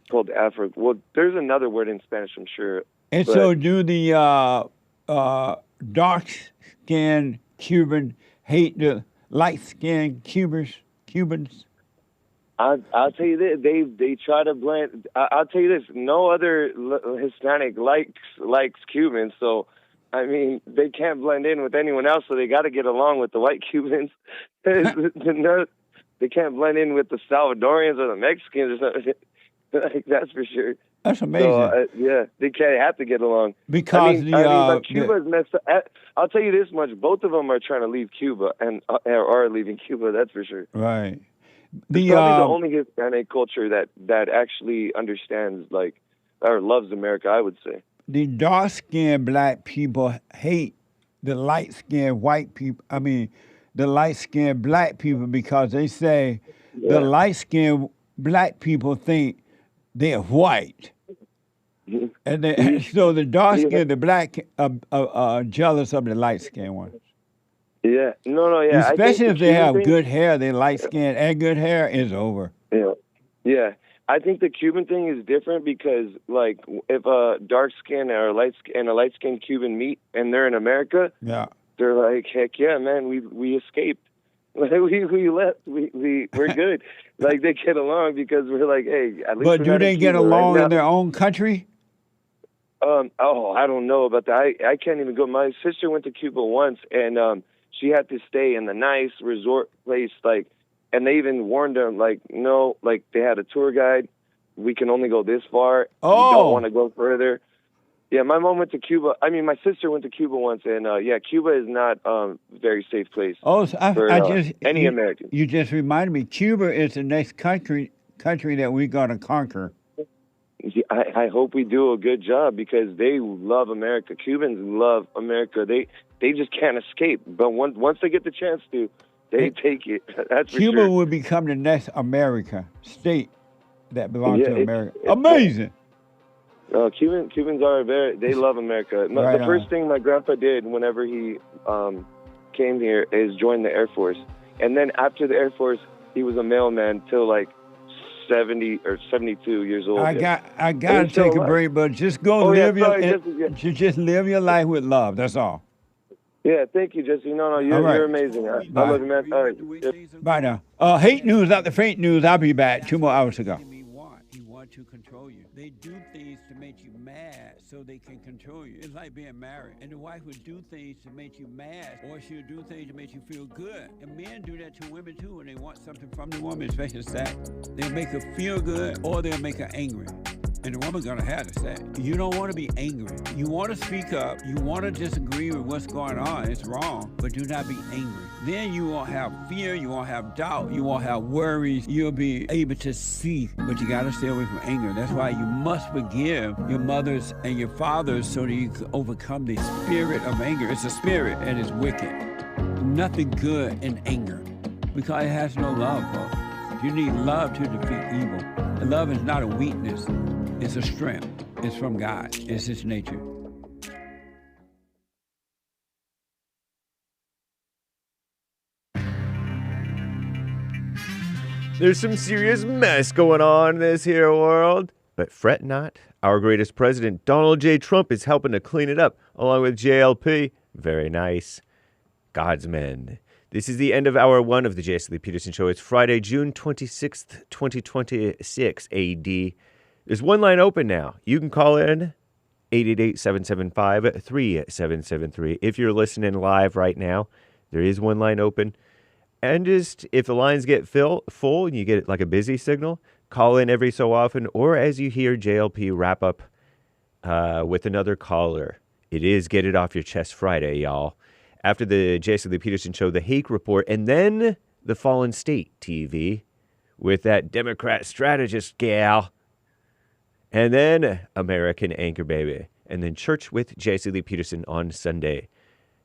called Afro. Well, there's another word in Spanish, I'm sure. And so do the dark-skinned Cuban hate the light-skinned Cubans? I'll tell you this, they try to blend. I'll tell you this, no other Hispanic likes Cubans, so I mean they can't blend in with anyone else, so they got to get along with the white Cubans. They can't blend in with the Salvadorians or the Mexicans or something. Like, that's for sure. That's amazing. So, they can't have to get along because but Cuba's messed up. I'll tell you this much: both of them are trying to leave Cuba and are leaving Cuba. That's for sure. Right. It's probably the only Hispanic culture that actually understands or loves America, I would say. The dark-skinned black people hate the light-skinned white people. I mean, the light-skinned black people because they say the light-skinned black people think they're white. And so the dark-skinned, the black are jealous of the light-skinned ones. Yeah, yeah. Especially if they have good hair, they light skin and good hair is over. Yeah. I think the Cuban thing is different because, if a dark skin or a light skinned Cuban meet and they're in America, they're like, heck yeah, man, we escaped, we left, we're good. They get along because we're like, hey, at least. But do they get along in their own country? I don't know about that. I can't even go. My sister went to Cuba once and. She had to stay in the nice resort place, and they even warned them, no, they had a tour guide. We can only go this far. We don't want to go further. Yeah, my mom went to Cuba. I mean, my sister went to Cuba once, and Cuba is not a very safe place for any American. You just reminded me, Cuba is the next country that we're going to conquer. I hope we do a good job because they love America. Cubans love America. They just can't escape. But once they get the chance to, they take it. That's Cuba for sure. will become the next America state that belongs to America. Amazing. Cubans are they love America. Right the first thing my grandpa did whenever he came here is join the Air Force. And then after the Air Force, he was a mailman till 70 or 72 years old. I got to take a break, but just live your life with love. That's all. Yeah, thank you, Jesse. No, you're amazing. I love you, man. All right. Bye now. Hate news, not the fake news. I'll be back 2 more hours ago. He wants to control you. They do things to make you mad so they can control you. It's like being married. And the wife would do things to make you mad, or she'll do things to make you feel good. And men do that to women too when they want something from the woman, especially sex. They'll make her feel good or they'll make her angry. And the woman's gonna have the sex. You don't want to be angry. You want to speak up. You want to disagree with what's going on. It's wrong, but do not be angry. Then you won't have fear. You won't have doubt. You won't have worries. You'll be able to see, but you gotta stay away from anger. That's why you must forgive your mothers and your fathers so that you can overcome the spirit of anger. It's a spirit and it's wicked. Nothing good in anger because it has no love, folks. You need love to defeat evil. And love is not a weakness. It's a strength. It's from God. It's His nature. There's some serious mess going on in this here world. But fret not. Our greatest president, Donald J. Trump, is helping to clean it up, along with JLP. Very nice. God's men. This is the end of hour 1 of the Jesse Lee Peterson Show. It's Friday, June 26th, 2026 AD. There's one line open now. You can call in 888-775-3773. If you're listening live right now, there is one line open. And just if the lines get full and you get like a busy signal, call in every so often, or as you hear JLP wrap up with another caller. It is Get It Off Your Chest Friday, y'all. After the Jesse Lee Peterson Show, the Hake Report, and then the Fallen State TV with that Democrat strategist gal, and then American Anchor Baby, and then Church with Jesse Lee Peterson on Sunday.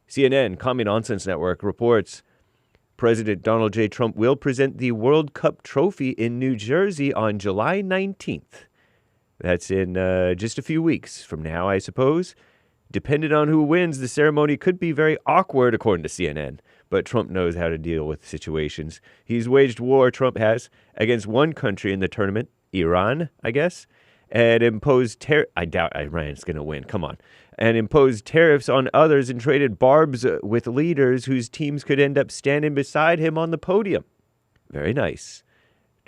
CNN, Commie Nonsense Network, reports President Donald J. Trump will present the World Cup trophy in New Jersey on July 19th. That's in just a few weeks from now, I suppose. Depending on who wins, the ceremony could be very awkward, according to CNN. But Trump knows how to deal with situations. He's waged war, Trump has, against one country in the tournament, Iran, I guess, and imposed I doubt Iran's going to win. Come on. And imposed tariffs on others and traded barbs with leaders whose teams could end up standing beside him on the podium. Very nice.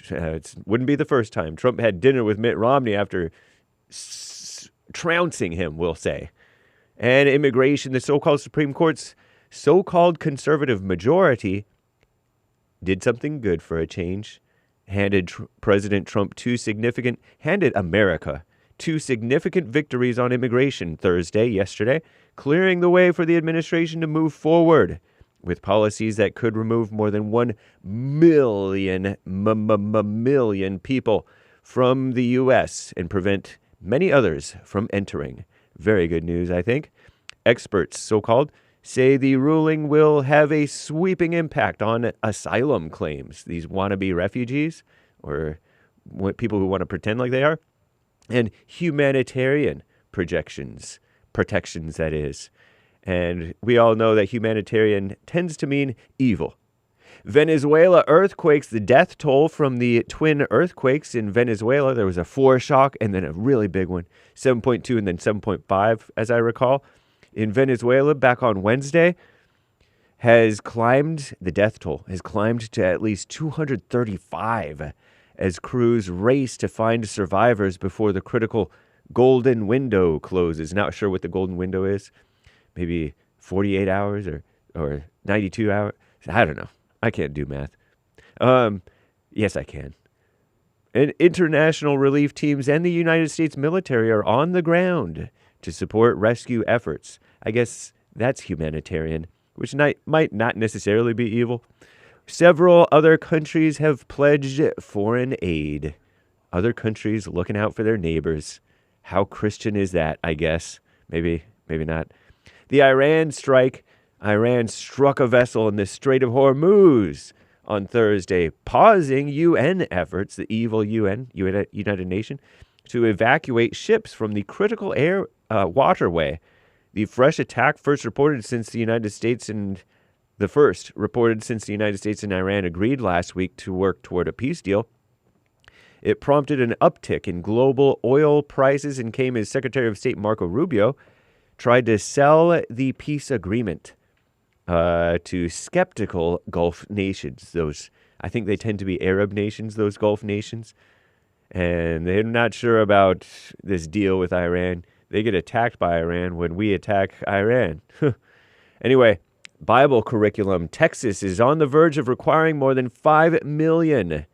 It wouldn't be the first time. Trump had dinner with Mitt Romney after trouncing him, we'll say. And immigration, the so-called Supreme Court's so-called conservative majority did something good for a change. Handed America two significant victories on immigration yesterday, clearing the way for the administration to move forward with policies that could remove more than 1 million people from the U.S. and prevent many others from entering. Very good news, I think. Experts, so-called, say the ruling will have a sweeping impact on asylum claims, these wannabe refugees, or people who want to pretend like they are, and humanitarian protections, that is. And we all know that humanitarian tends to mean evil. Venezuela earthquakes, the death toll from the twin earthquakes in Venezuela. There was a 4 and then a really big one, 7.2 and then 7.5, as I recall. In Venezuela, back on Wednesday, the death toll has climbed to at least 235 as crews race to find survivors before the critical golden window closes. Not sure what the golden window is. Maybe 48 hours or 92 hours. I don't know. I can't do math. Yes, I can. And international relief teams and the United States military are on the ground to support rescue efforts. I guess that's humanitarian, which might not necessarily be evil. Several other countries have pledged foreign aid. Other countries looking out for their neighbors. How Christian is that, I guess? Maybe not. The Iran struck a vessel in the Strait of Hormuz on Thursday, pausing UN efforts, the evil United Nations, to evacuate ships from the critical waterway. The fresh attack first reported since the United States and Iran agreed last week to work toward a peace deal. It prompted an uptick in global oil prices and came as Secretary of State Marco Rubio tried to sell the peace agreement to skeptical Gulf nations. I think they tend to be Arab nations, those Gulf nations. And they're not sure about this deal with Iran. They get attacked by Iran when we attack Iran. Anyway, Bible curriculum. Texas is on the verge of requiring more than 5 million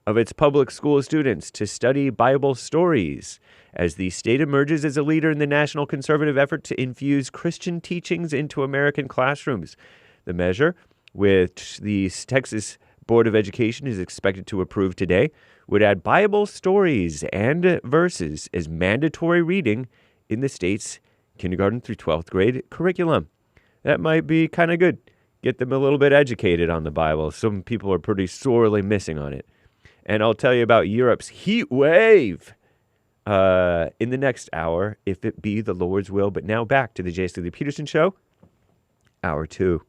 of its public school students to study Bible stories as the state emerges as a leader in the national conservative effort to infuse Christian teachings into American classrooms. The measure, which the Texas Board of Education is expected to approve today, would add Bible stories and verses as mandatory reading in the state's kindergarten through 12th grade curriculum. That might be kind of good. Get them a little bit educated on the Bible. Some people are pretty sorely missing on it. And I'll tell you about Europe's heat wave in the next hour, if it be the Lord's will. But now back to the Jesse Lee Peterson Show, Hour 2.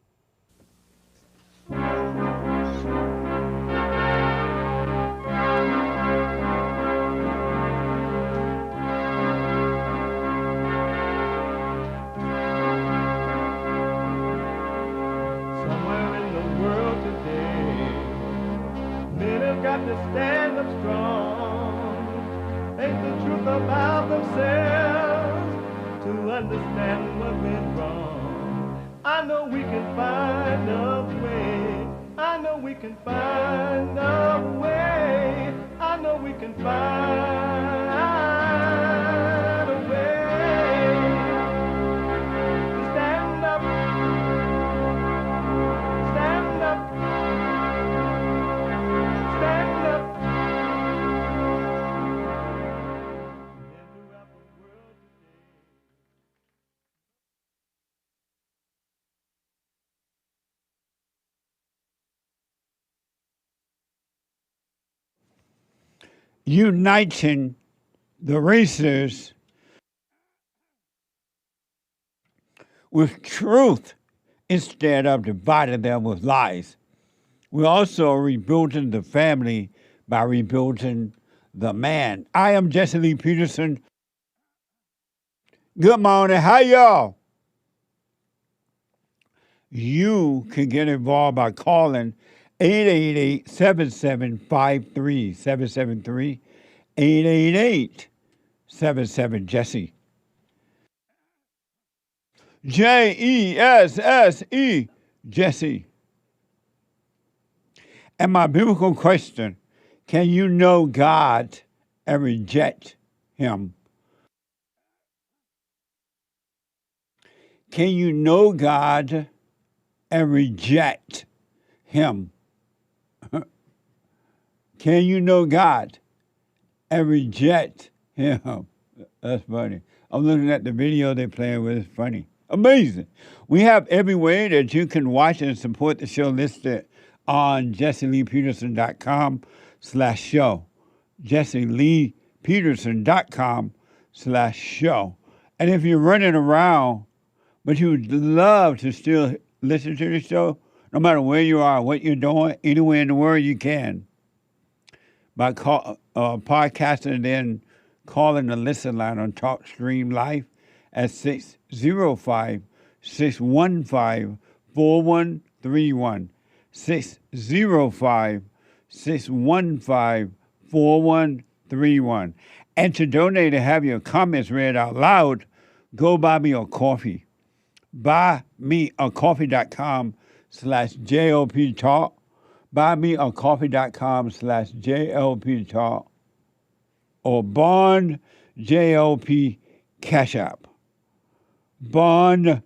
have to stand up strong, think the truth about themselves, to understand what went wrong. I know we can find a way. I know we can find a way. I know we can find a way to stand up, stand up, stand up. Uniting the races with truth instead of dividing them with lies. We're also rebuilding the family by rebuilding the man. I am Jesse Lee Peterson. Good morning. How y'all? You can get involved by calling 888-7753, 773-888-77-JESSE. Jesse, Jesse. And my biblical question, can you know God and reject him? Can you know God and reject him? Can you know God and reject him? That's funny. I'm looking at the video they're playing with. It's funny. Amazing. We have every way that you can watch and support the show listed on jesseleepeterson.com/show. jesseleepeterson.com/show. And if you're running around, but you would love to still listen to the show, no matter where you are, what you're doing, anywhere in the world you can, by podcasting and then calling the listen line on TalkStream Live at 605-615-4131, 605-615-4131. And to donate and have your comments read out loud, go buy me a coffee. buymeacoffee.com/JLP Talk. buymeacoffee.com/JLP Talk. Or Bond JLP Cash App. Bond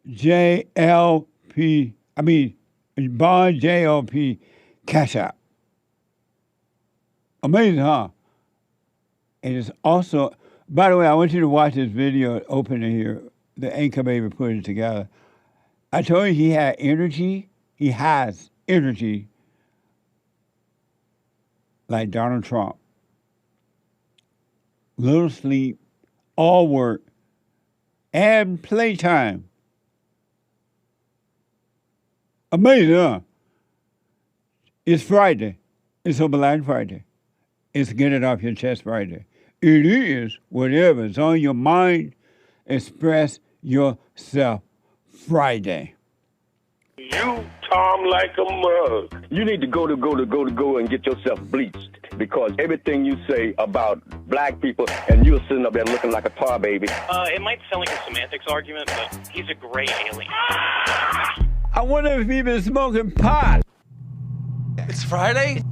JLP Cash App. Amazing, huh? It is also, by the way, I want you to watch this video opening here. The anchor baby put it together. I told you he had energy. He has energy like Donald Trump. Little sleep, all work, and playtime. Amazing, huh? It's Friday. It's a Black Friday. It's Get It Off Your Chest Friday. It is whatever's on your mind. Express yourself Friday. You, Tom, like a mug. You need to go and get yourself bleached, because everything you say about black people, and you're sitting up there looking like a tar baby. It might sound like a semantics argument, but he's a gray alien. I wonder if he's been smoking pot. It's Friday?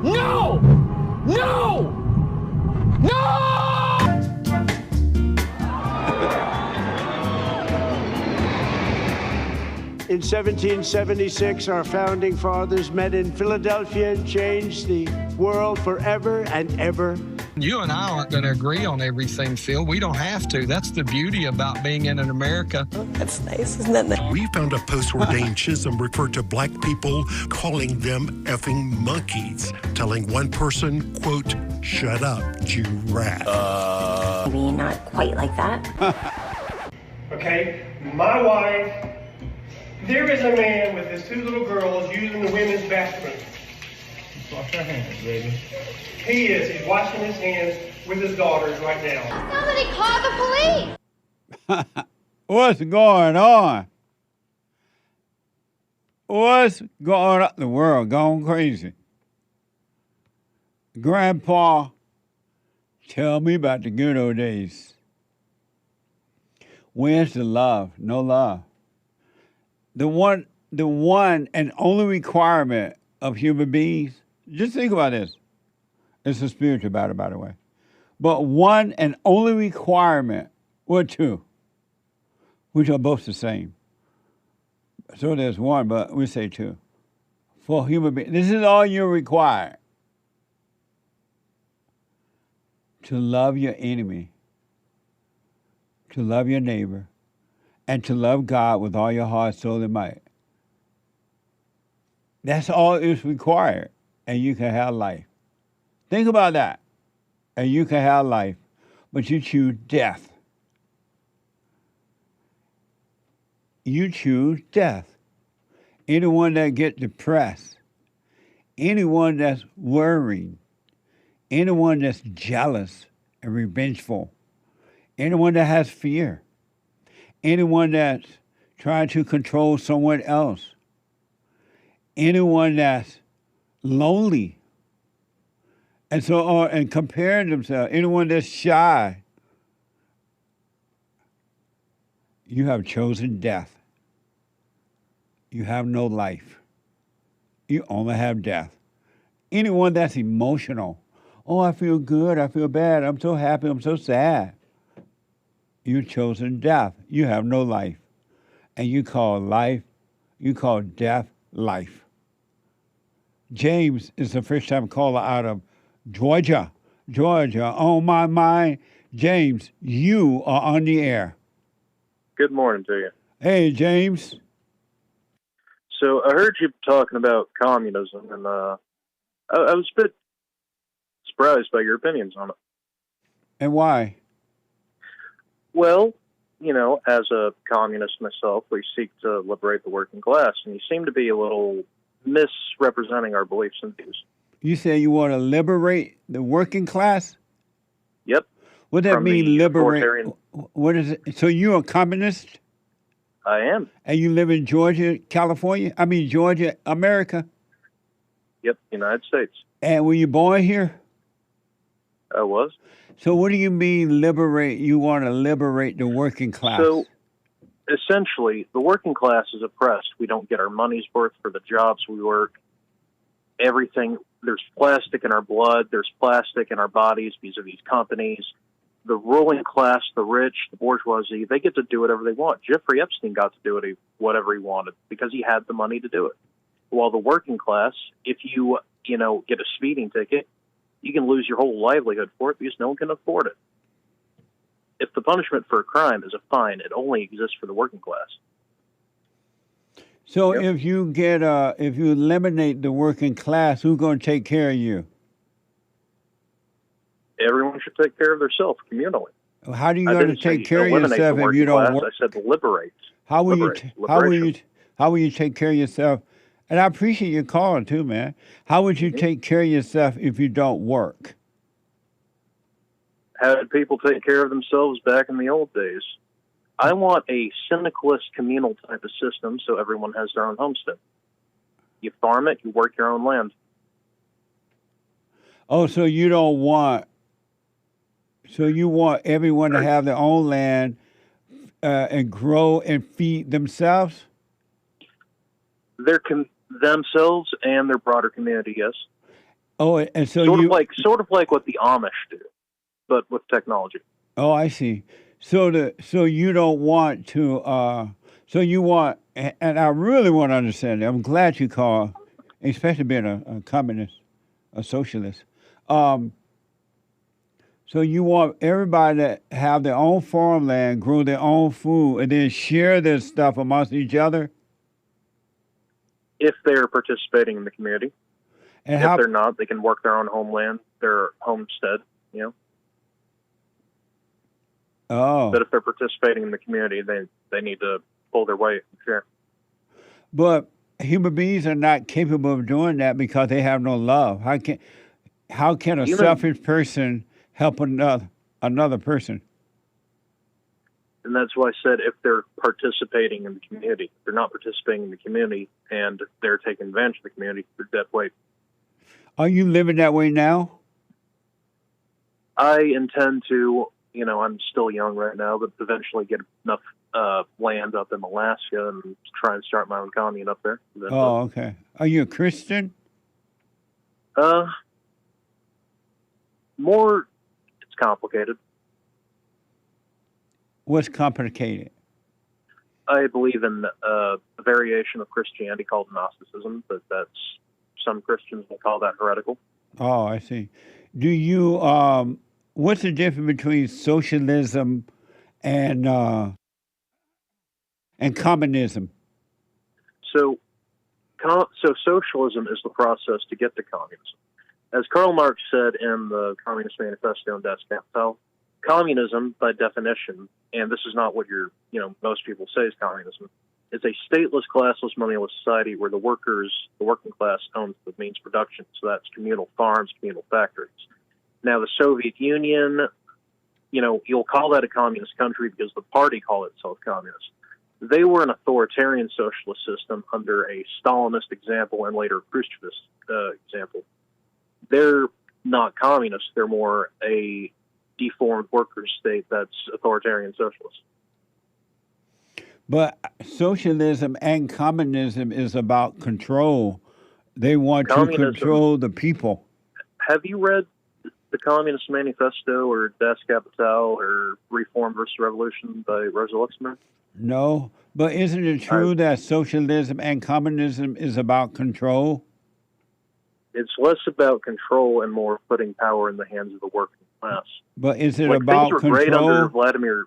No! No! No! In 1776, our founding fathers met in Philadelphia and changed the world forever and ever. You and I aren't going to agree on everything, Phil. We don't have to. That's the beauty about being in America. That's nice, isn't that? We found a post-ordained schism referred to black people calling them effing monkeys, telling one person, quote, "Shut up, Jew rat." Maybe not quite like that. Okay, my wife, there is a man with his two little girls using the women's bathroom. Wash your hands, baby. He is. He's washing his hands with his daughters right now. Somebody call the police! What's going on? What's going on? The world going crazy. Grandpa, tell me about the good old days. Where's the love? No love. The one and only requirement of human beings, just think about this. It's a spiritual battle, by the way. But one and only requirement, or two, which are both the same. So there's one, but we say two. For human beings, this is all you're required. To love your enemy, to love your neighbor, and to love God with all your heart, soul, and might. That's all is required, and you can have life. Think about that, and you can have life, but you choose death. You choose death. Anyone that gets depressed, anyone that's worried, anyone that's jealous and revengeful, anyone that has fear, anyone that's trying to control someone else, anyone that's lonely, and so on, and comparing themselves, anyone that's shy, you have chosen death. You have no life. You only have death. Anyone that's emotional, oh, I feel good, I feel bad, I'm so happy, I'm so sad. You've chosen death. You have no life. And you call death life. James is the first time caller out of Georgia. Georgia, on my mind. James, you are on the air. Good morning to you. Hey, James. So I heard you talking about communism, and I was a bit surprised by your opinions on it. And why? Well, you know, as a communist myself, we seek to liberate the working class, and you seem to be a little misrepresenting our beliefs and views. You say you want to liberate the working class? Yep. What does that mean, liberate? authoritarian- What is it? So you're a communist? I am. And you live in Georgia, California? I mean, Georgia, America? Yep, United States. And were you born here? I was. So what do you mean liberate? You want to liberate the working class? So essentially, the working class is oppressed. We don't get our money's worth for the jobs we work. Everything, there's plastic in our blood, there's plastic in our bodies vis-a-vis companies. The ruling class, the rich, the bourgeoisie, they get to do whatever they want. Jeffrey Epstein got to do whatever he wanted because he had the money to do it. While the working class, if you get a speeding ticket, you can lose your whole livelihood for it because no one can afford it. If the punishment for a crime is a fine, it only exists for the working class. So if you eliminate the working class, who's going to take care of you? Everyone should take care of themselves communally. How are you going to take care of yourself if you don't work? I said liberate. How will you take care of yourself? And I appreciate your calling too, man. How would you take care of yourself if you don't work? How did people take care of themselves back in the old days? I want a syndicalist communal type of system so everyone has their own homestead. You farm it, you work your own land. Oh, so you don't want... So you want everyone to have their own land and grow and feed themselves? Themselves and their broader community, yes. Oh, and so sort of like what the Amish do, but with technology. Oh, I see. So you don't want to. So you want, and I really want to understand it. I'm glad you called, especially being a communist, a socialist. So you want everybody to have their own farmland, grow their own food, and then share this stuff amongst each other? If they're participating in the community. And if they're not, they can work their own homeland, their homestead, Oh. But if they're participating in the community, they need to pull their weight, sure. But human beings are not capable of doing that because they have no love. How can a selfish person help another person? And that's why I said if they're participating in the community. If they're not participating in the community and they're taking advantage of the community, they're dead weight. Are you living that way now? I intend to, I'm still young right now, but eventually get enough land up in Alaska and try and start my own commune up there. Oh, okay. Are you a Christian? More, it's complicated. What's complicated? I believe in a variation of Christianity called Gnosticism, but some Christians will call that heretical. Oh, I see. Do you, what's the difference between socialism and communism? So socialism is the process to get to communism. As Karl Marx said in the Communist Manifesto and Das Kapital, communism, by definition, and this is not what most people say is communism, is a stateless, classless, moneyless society where the working class owns the means of production. So that's communal farms, communal factories. Now, the Soviet Union, you'll call that a communist country because the party called itself communist. They were an authoritarian socialist system under a Stalinist example and later a Khrushchevist example. They're not communist. They're more a deformed worker state that's authoritarian socialist. But socialism and communism is about control. They want to control the people. Have you read the Communist Manifesto or Das Kapital or Reform versus Revolution by Rosa Luxemburg? No, but isn't it true that socialism and communism is about control? It's less about control and more putting power in the hands of the working class. But is it about things were great under Vladimir.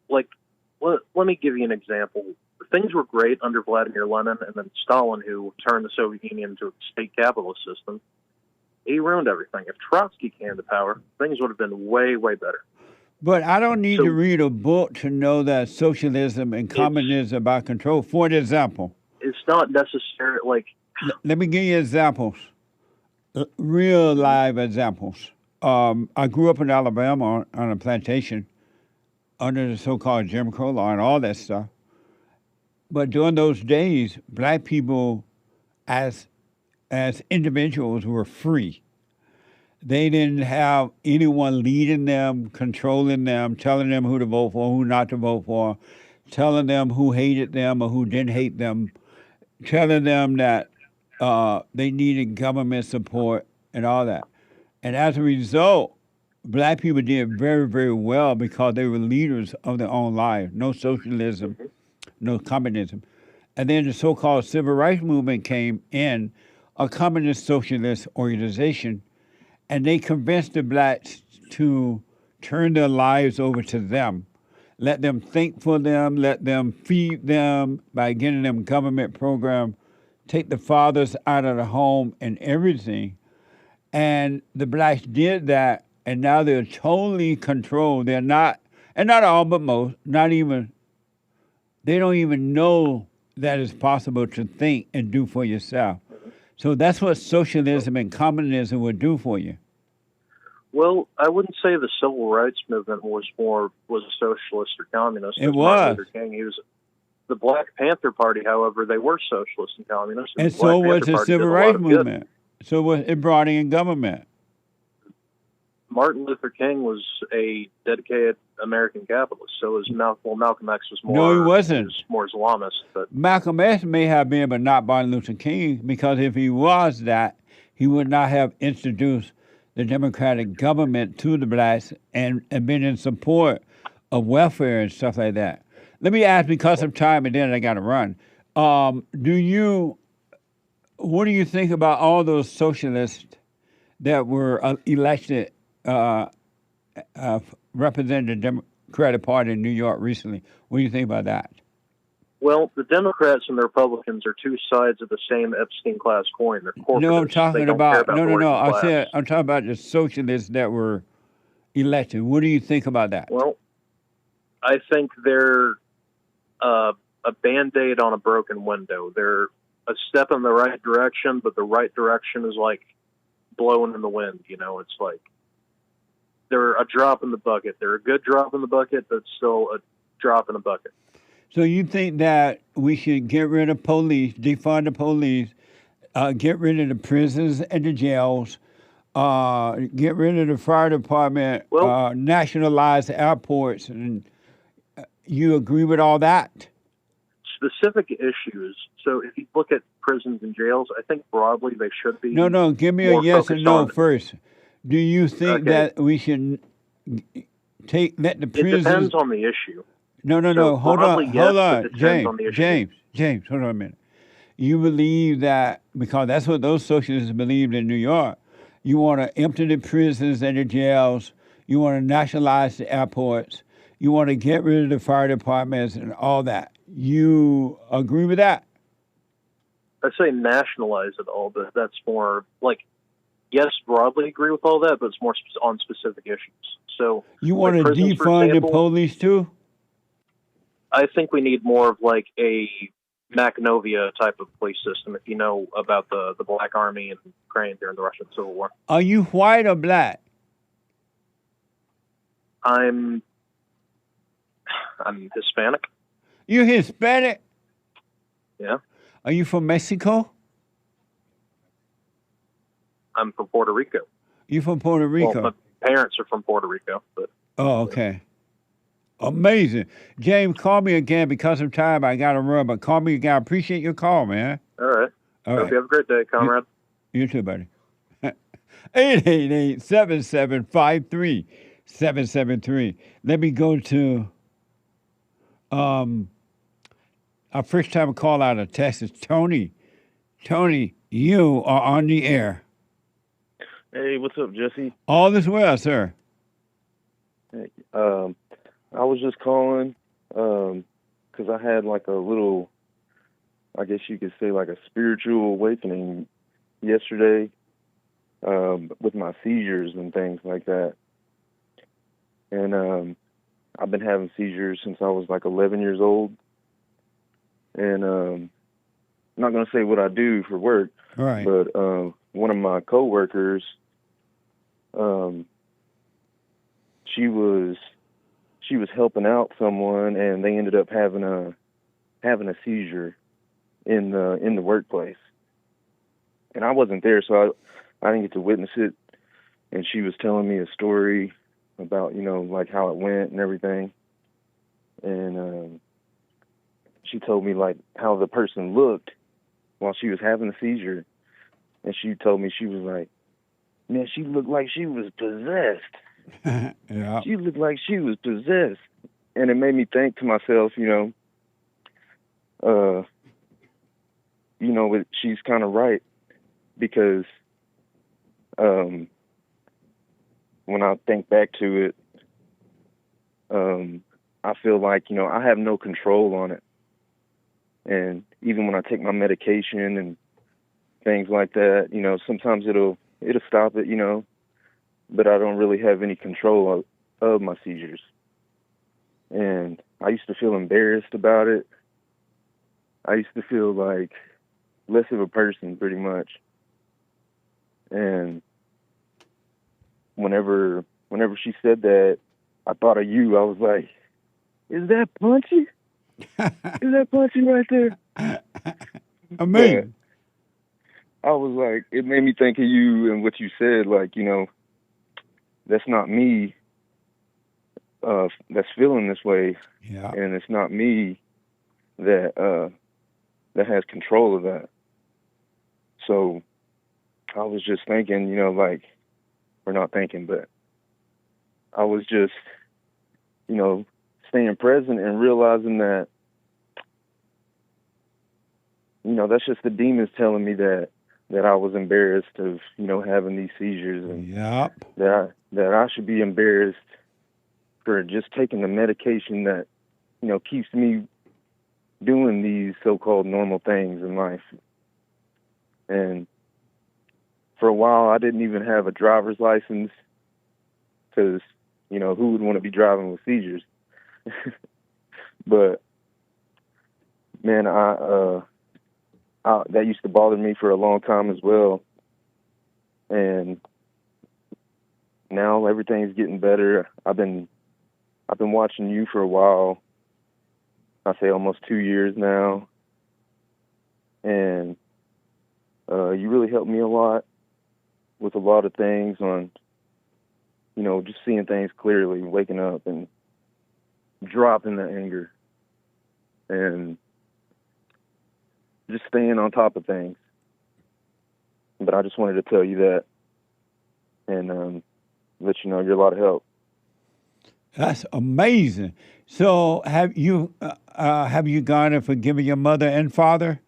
Let me give you an example. Things were great under Vladimir Lenin and then Stalin, who turned the Soviet Union into a state capitalist system. He ruined everything. If Trotsky came to power, things would have been way, way better. But I don't need to read a book to know that socialism and communism are about control. For example, it's not necessary. Let me give you examples, real live examples. I grew up in Alabama on a plantation under the so-called Jim Crow law and all that stuff. But during those days, black people as individuals were free. They didn't have anyone leading them, controlling them, telling them who to vote for, who not to vote for, telling them who hated them or who didn't hate them, telling them that they needed government support and all that. And as a result, black people did very, very well because they were leaders of their own lives. No socialism, no communism. And then the so-called civil rights movement came in, a communist socialist organization, and they convinced the blacks to turn their lives over to them, let them think for them, let them feed them by getting them government program, take the fathers out of the home and everything. And the blacks did that, and now they're totally controlled. They're not, and not all, but most, they don't even know that it's possible to think and do for yourself. So that's what socialism and communism would do for you. Well, I wouldn't say the civil rights movement was a socialist or communist. It was. Martin Luther King. He was the Black Panther Party, however, they were socialist and communist. And so was the civil rights movement. So it brought in government. Martin Luther King was a dedicated American capitalist. So was Malcolm X was more. No, he wasn't. Was more Islamist. But Malcolm X may have been, but not Martin Luther King, because if he was that, he would not have introduced the democratic government to the blacks and been in support of welfare and stuff like that. Let me ask, because of time, and then I got to run. What do you think about all those socialists that were elected, representing the Democratic Party in New York recently? What do you think about that? Well, the Democrats and the Republicans are two sides of the same Epstein class coin. They're corporate. No, I'm talking about no. I'm talking about the socialists that were elected. What do you think about that? Well, I think they're a Band-Aid on a broken window. They're a step in the right direction, but the right direction is like blowing in the wind. It's like they're a drop in the bucket. They're a good drop in the bucket, but still a drop in the bucket. So you think that we should get rid of police, defund the police, get rid of the prisons and the jails, get rid of the fire department, nationalize the airports, and you agree with all that? Specific issues. So if you look at prisons and jails, I think broadly they should be. No, give me a yes or no first. Do you think that we should let the prisons... It depends on the issue. No. So Hold broadly, on. yes, Hold but on. it depends on the issue. James, hold on a minute. You believe that, because that's what those socialists believed in New York, you want to empty the prisons and the jails, you want to nationalize the airports, you want to get rid of the fire departments and all that. You agree with that? I say nationalize it all, but that's more like, yes, broadly agree with all that, but it's more on specific issues. So you want to defund the police too? I think we need more of like a Macedonia type of police system, if you know about the Black Army in Ukraine during the Russian Civil War. Are you white or black? I'm Hispanic. You Hispanic? Yeah. Are you from Mexico? I'm from Puerto Rico. You from Puerto Rico? Well, my parents are from Puerto Rico. But oh, okay. Amazing. James, call me again. Because of time, I got to run, but call me again. I appreciate your call, man. All right. All Hope right. you have a great day, comrade. You too, buddy. 888-7753-773. Let me go to our first time call out of Texas, Tony. Tony, you are on the air. Hey, what's up, Jesse? All is well, sir. Hey, I was just calling because I had like a little, I guess you could say like a spiritual awakening yesterday with my seizures and things like that. And I've been having seizures since I was like 11 years old. And I'm not going to say what I do for work, right. But one of my coworkers, she was helping out someone, and they ended up having a seizure in the workplace. And I wasn't there, so I didn't get to witness it. And she was telling me a story about, like how it went and everything. And she told me like how the person looked while she was having a seizure. And she told me, she was like, man, she looked like she was possessed. Yeah. She looked like she was possessed. And it made me think to myself, she's kind of right, because when I think back to it, I feel like, I have no control on it. And even when I take my medication and things like that, sometimes it'll stop it, but I don't really have any control of my seizures. And I used to feel embarrassed about it. I used to feel like less of a person, pretty much. And whenever she said that, I thought of you. I was like, is that Punchy? Is that Punchy right there? Amazing. I was like, it made me think of you and what you said, like, that's not me that's feeling this way. Yeah. And it's not me that has control of that. So I was just thinking, or not thinking, but I was just, staying present and realizing that, that's just the demons telling me that I was embarrassed of, having these seizures, and yep. that I should be embarrassed for just taking the medication that, keeps me doing these so-called normal things in life. And for a while, I didn't even have a driver's license, because, who would want to be driving with seizures? But man, that used to bother me for a long time as well. And now everything's getting better. I've been watching you for a while, I say almost 2 years now. And you really helped me a lot with a lot of things on, just seeing things clearly, waking up and dropping the anger and just staying on top of things. But I just wanted to tell you that and let you know you're a lot of help. That's amazing. So have you gone and forgiven your mother and father?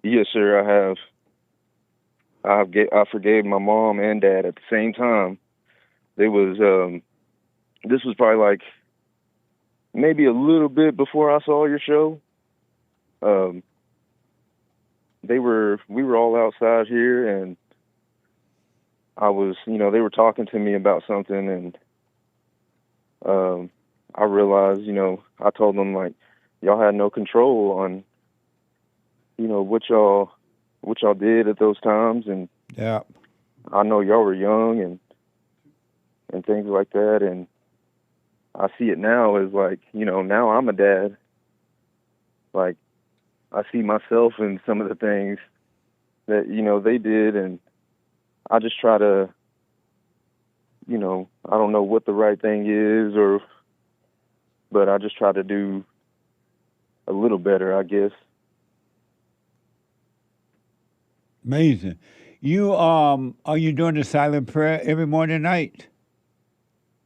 Yes, sir, I have. I forgave my mom and dad at the same time. This was probably like maybe a little bit before I saw your show. We were all outside here, and I was, they were talking to me about something, and I realized, I told them, like, y'all had no control on, what y'all did at those times, and yeah, I know y'all were young and things like that, and I see it now as like, now I'm a dad. Like, I see myself in some of the things that, they did, and I just try to, I don't know what the right thing is, but I just try to do a little better, I guess. Amazing. You are you doing the silent prayer every morning and night?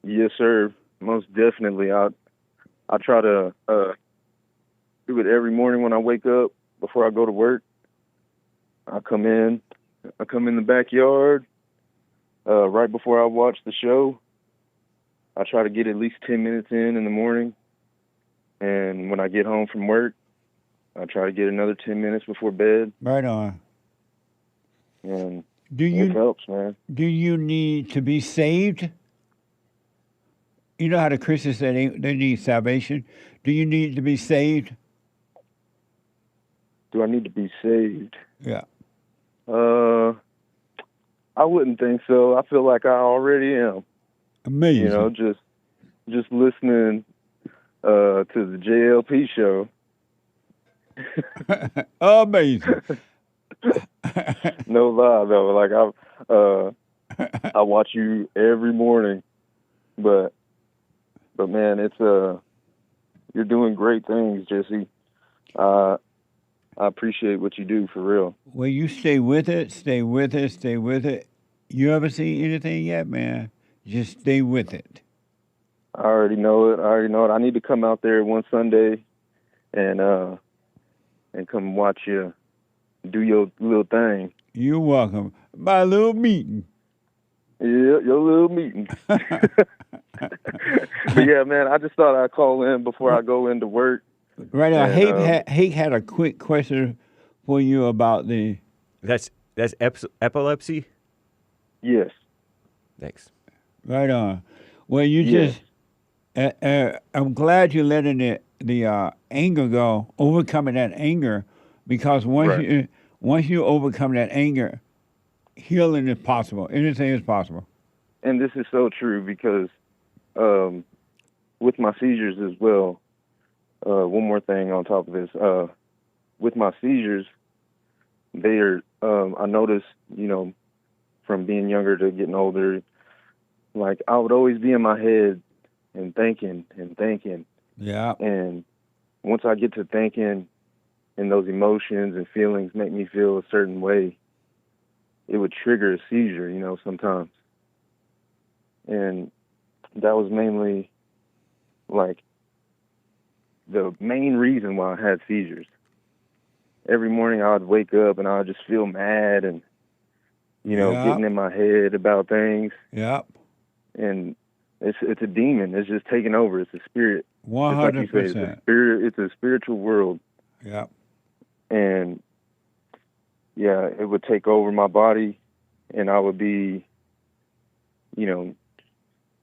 Yes, sir. Most definitely. I try to do it every morning when I wake up before I go to work. I come in the backyard right before I watch the show. I try to get at least 10 minutes in the morning. And when I get home from work, I try to get another 10 minutes before bed. Right on. And it helps, man. Do you need to be saved? You know how the Christians say they need salvation. Do you need to be saved? Do I need to be saved? Yeah. I wouldn't think so. I feel like I already am. Amazing. Just listening to the JLP show. Amazing. No lie though. Like I watch you every morning, but man, it's you're doing great things, Jesse. I appreciate what you do, for real. Well, you stay with it, stay with it, stay with it. You ever see anything yet, man? Just stay with it. I already know it. I need to come out there one Sunday and come watch you do your little thing. You're welcome. My little meeting. Yeah, your little meeting. But yeah, man, I just thought I'd call in before I go into work. Right now, Hake had a quick question for you about the... That's epilepsy? Yes. Thanks. Right on. Well, you just... I'm glad you're letting the anger go, overcoming that anger, because once you overcome that anger, healing is possible. Anything is possible. And this is so true because with my seizures as well, one more thing on top of this, with my seizures, they are, I noticed, from being younger to getting older, like I would always be in my head and thinking. Yeah. And once I get to thinking and those emotions and feelings make me feel a certain way, it would trigger a seizure, sometimes. And that was mainly like the main reason why I had seizures. Every morning I would wake up and I would just feel mad and, getting in my head about things. Yep. And it's a demon. It's just taking over. It's a spirit. 100%. Like you say, it's a spiritual world. Yep. And yeah, it would take over my body and I would be,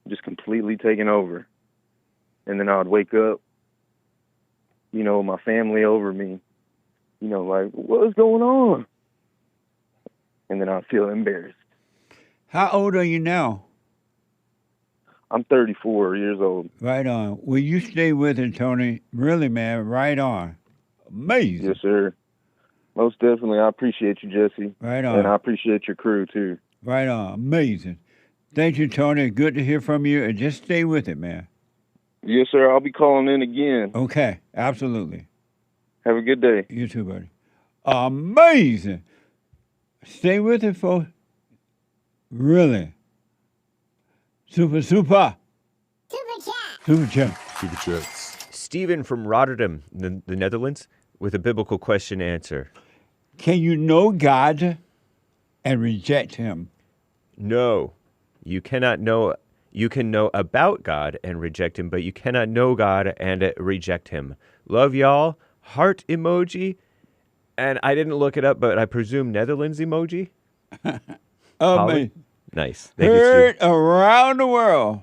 just completely taken over. And then I would wake up, my family over me, like, what's going on? And then I'd feel embarrassed. How old are you now? I'm 34 years old. Right on. Will you stay with it, Tony? Really, man, right on. Amazing. Yes, sir. Most definitely. I appreciate you, Jesse. Right on. And I appreciate your crew, too. Right on. Amazing. Thank you, Tony. Good to hear from you. And just stay with it, man. Yes, sir. I'll be calling in again. Okay. Absolutely. Have a good day. You too, buddy. Amazing. Stay with it, folks. Really. Super. Super chat. Stephen from Rotterdam, the Netherlands, with a biblical question answer. Can you know God and reject him? No. You cannot know. You can know about God and reject him, but you cannot know God and reject him. Love y'all. Heart emoji. And I didn't look it up, but I presume Netherlands emoji. Nice. Thank you, Heard Steve. around the world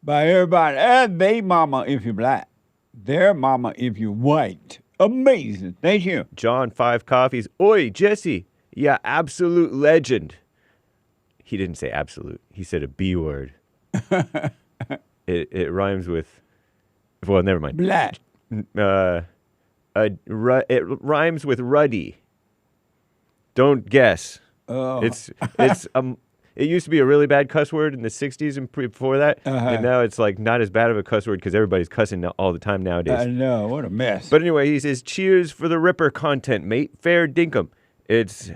by everybody. And they mama if you're black. Their mama if you're white. Amazing. Thank you. John 5 Coffees. Oi, Jesse. Yeah, absolute legend. He didn't say absolute. He said a B word. It rhymes with, well, never mind. Black. It rhymes with ruddy. Don't guess. Oh. It used to be a really bad cuss word in the 60s and before that, and now it's like not as bad of a cuss word because everybody's cussing all the time nowadays. I know, what a mess. But anyway, he says, cheers for the Ripper content, mate. Fair dinkum. It's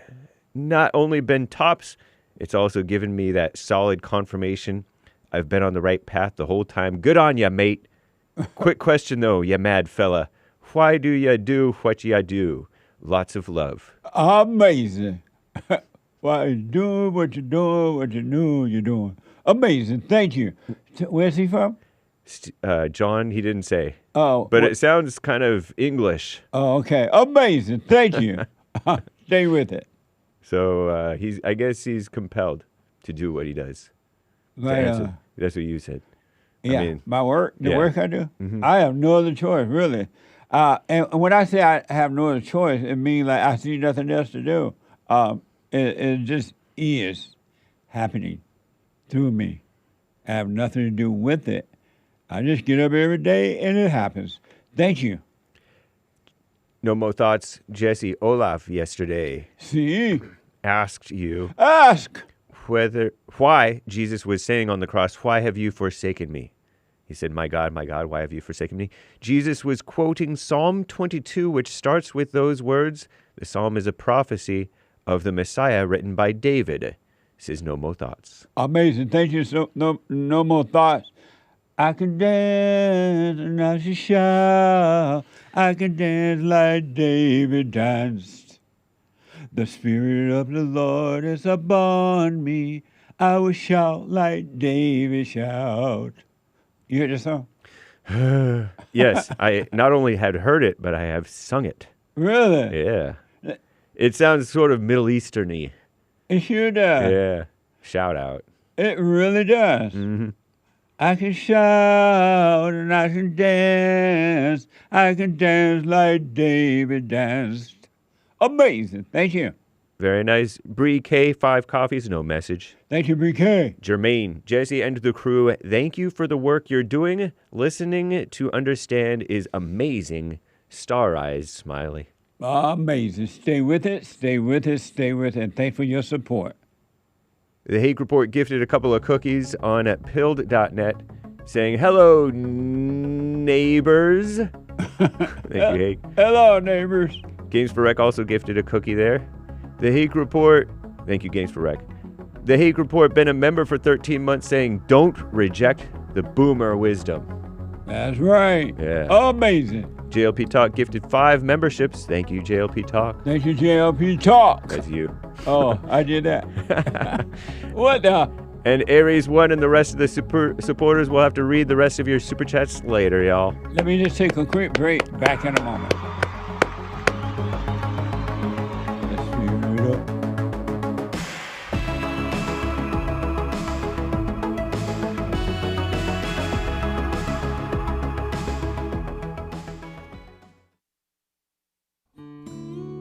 not only been tops, it's also given me that solid confirmation I've been on the right path the whole time. Good on ya, mate. Quick question, though, ya mad fella. Why do ya do what ya do? Lots of love. Amazing. Why you doing what you're doing, what you know you're doing. Amazing. Thank you. Where's he from? John, he didn't say. Oh. But it sounds kind of English. Oh, okay. Amazing. Thank you. Stay with it. So I guess he's compelled to do what he does. Right. That's what you said. Yeah, I mean, my work, the work I do, Mhm. I have no other choice, really. And when I say I have no other choice, it means like I see nothing else to do. It just is happening through me. I have nothing to do with it. I just get up every day and it happens. Thank you. No more thoughts. Jesse Olaf yesterday asked you why Jesus was saying on the cross, why have you forsaken me? He said, my God, why have you forsaken me? Jesus was quoting Psalm 22, which starts with those words. The psalm is a prophecy of the Messiah written by David. He says, no more thoughts. Amazing. Thank you. So no more thoughts. I can dance and I should shout. I can dance like David danced. The Spirit of the Lord is upon me. I will shout like David shout. You heard the song? Yes, I not only had heard it, but I have sung it. Really? Yeah. It sounds sort of Middle Eastern-y. It sure does. Yeah. Shout out. It really does. Mm-hmm. I can shout and I can dance. I can dance like David danced. Amazing. Thank you. Very nice. Bree K, 5 coffees, no message. Thank you, Bree K. Jermaine, Jesse, and the crew, thank you for the work you're doing. Listening to understand is amazing. Star eyes, smiley. Amazing. Stay with it, stay with it, stay with it. And thanks for your support. The Hague Report gifted a couple of cookies on pilled.net saying, hello, neighbors. Thank you, Hague. Hello, neighbors. Games for Rec also gifted a cookie there. The Hague Report, thank you, Games for Rec. The Hague Report been a member for 13 months saying, don't reject the boomer wisdom. That's right. Yeah. Amazing. JLP Talk gifted 5 memberships. Thank you, JLP Talk. Thank you, JLP Talk. That's you. Oh, I did that. What the? And Aries 1 and the rest of the supporters will have to read the rest of your super chats later, y'all. Let me just take a quick break. Back in a moment. Let's figure it up.